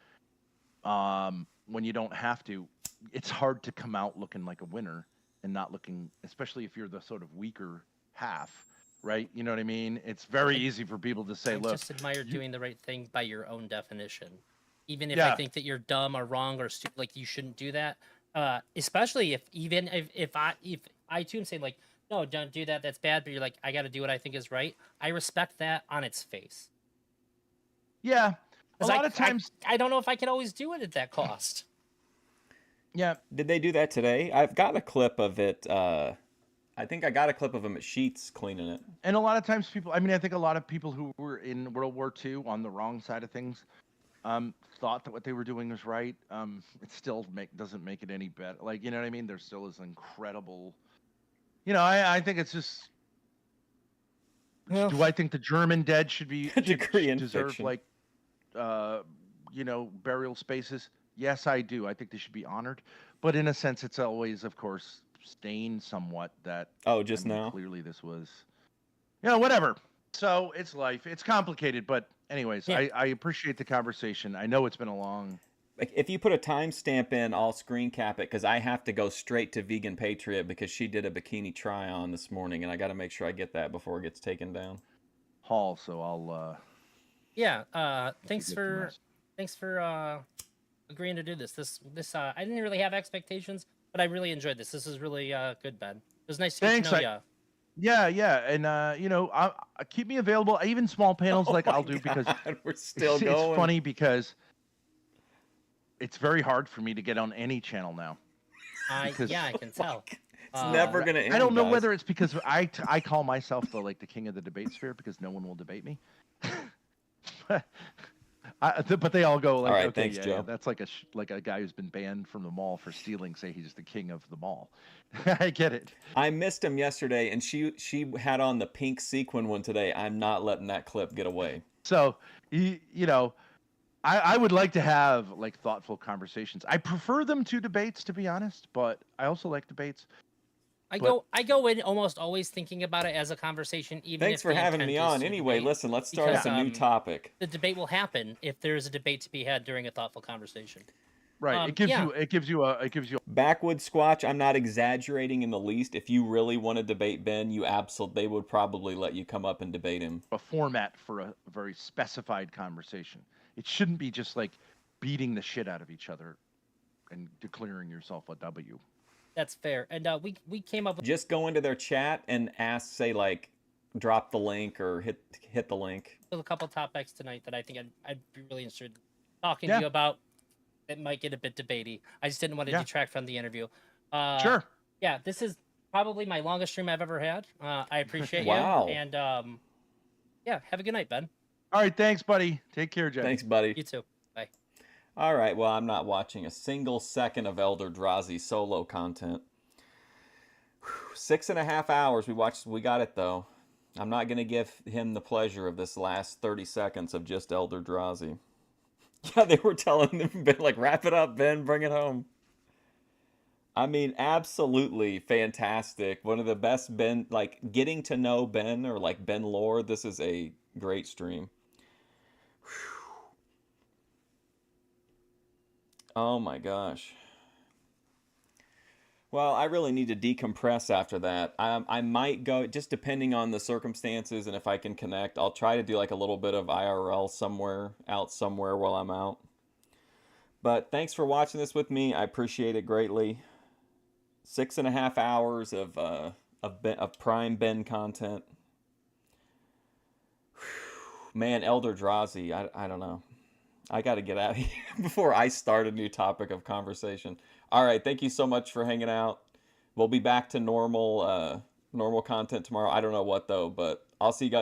when you don't have to, it's hard to come out looking like a winner and not looking, especially if you're the sort of weaker half, right? You know what I mean? It's very easy for people to say, I look, just admire doing the right thing by your own definition. Even if I think that you're dumb or wrong or stupid, like you shouldn't do that. Especially if I too am saying like, no, don't do that. That's bad. But you're like, I got to do what I think is right. I respect that on its face. Yeah. A lot of times, I don't know if I can always do it at that cost. Yeah. Did they do that today? I've got a clip of it. I think I got a clip of him at Sheets cleaning it. And a lot of times people, I think a lot of people who were in World War II on the wrong side of things thought that what they were doing was right. It still doesn't make it any better. Like, you know what I mean? There still is incredible, I think it's just, do I think the German dead should be deserve like, burial spaces? Yes, I do. I think they should be honored. But in a sense, it's always, of course, stained somewhat that. Now? Clearly this was, whatever. So it's life. It's complicated. But anyways, Yeah. I appreciate the conversation. I know it's been a long. Like, if you put a timestamp in, I'll screen cap it because I have to go straight to Vegan Patriot because she did a bikini try-on this morning, and I got to make sure I get that before it gets taken down. Hall, so I'll. Yeah. Thanks for agreeing to do this. This I didn't really have expectations, but I really enjoyed this. This is really good, Ben. It was nice to get to know you. Yeah, and I keep me available. Even small panels I'll do because we're still going. It's funny because it's very hard for me to get on any channel now. I can tell. It's never gonna end. I don't know guys. whether it's because I call myself the king of the debate sphere because no one will debate me. But they all go like, all right, okay, thanks, Joe. Yeah, that's like a guy who's been banned from the mall for stealing. Say he's the king of the mall. I get it. I missed him yesterday, and she had on the pink sequin one today. I'm not letting that clip get away. So I would like to have like thoughtful conversations. I prefer them to debates, to be honest, but I also like debates. I go in almost always thinking about it as a conversation. Even Thanks for having me on. Anyway, listen, let's start with a new topic. The debate will happen if there is a debate to be had during a thoughtful conversation. Right. It gives you Backwoods Squatch. I'm not exaggerating in the least. If you really want to debate Ben, they would probably let you come up and debate him. A format for a very specified conversation. It shouldn't be just like beating the shit out of each other and declaring yourself a W. That's fair. And we came up with just go into their chat and ask, say like, drop the link or hit the link. a couple topics tonight that I think I'd be really interested in talking to you about. It might get a bit debatey. I just didn't want to detract from the interview. Sure. Yeah, this is probably my longest stream I've ever had. I appreciate you. And have a good night, Ben. All right, thanks, buddy. Take care, Jeff. Thanks, buddy. You too. Bye. All right, well, I'm not watching a single second of Elder Drazi solo content. 6.5 hours we got it, though. I'm not going to give him the pleasure of this last 30 seconds of just Elder Drazi. Yeah, they were telling him, Ben, like, wrap it up, Ben, bring it home. I mean, absolutely fantastic. One of the best Ben, like getting to know Ben or like Ben lore. This is a great stream. Oh my gosh. Well, I really need to decompress after that. I might go, just depending on the circumstances and if I can connect, I'll try to do like a little bit of IRL somewhere, out somewhere while I'm out. But thanks for watching this with me. I appreciate it greatly. 6.5 hours of Prime Ben content. Man, Elder Drazi, I don't know. I got to get out of here before I start a new topic of conversation. All right, thank you so much for hanging out. We'll be back to normal content tomorrow. I don't know what though, but I'll see you guys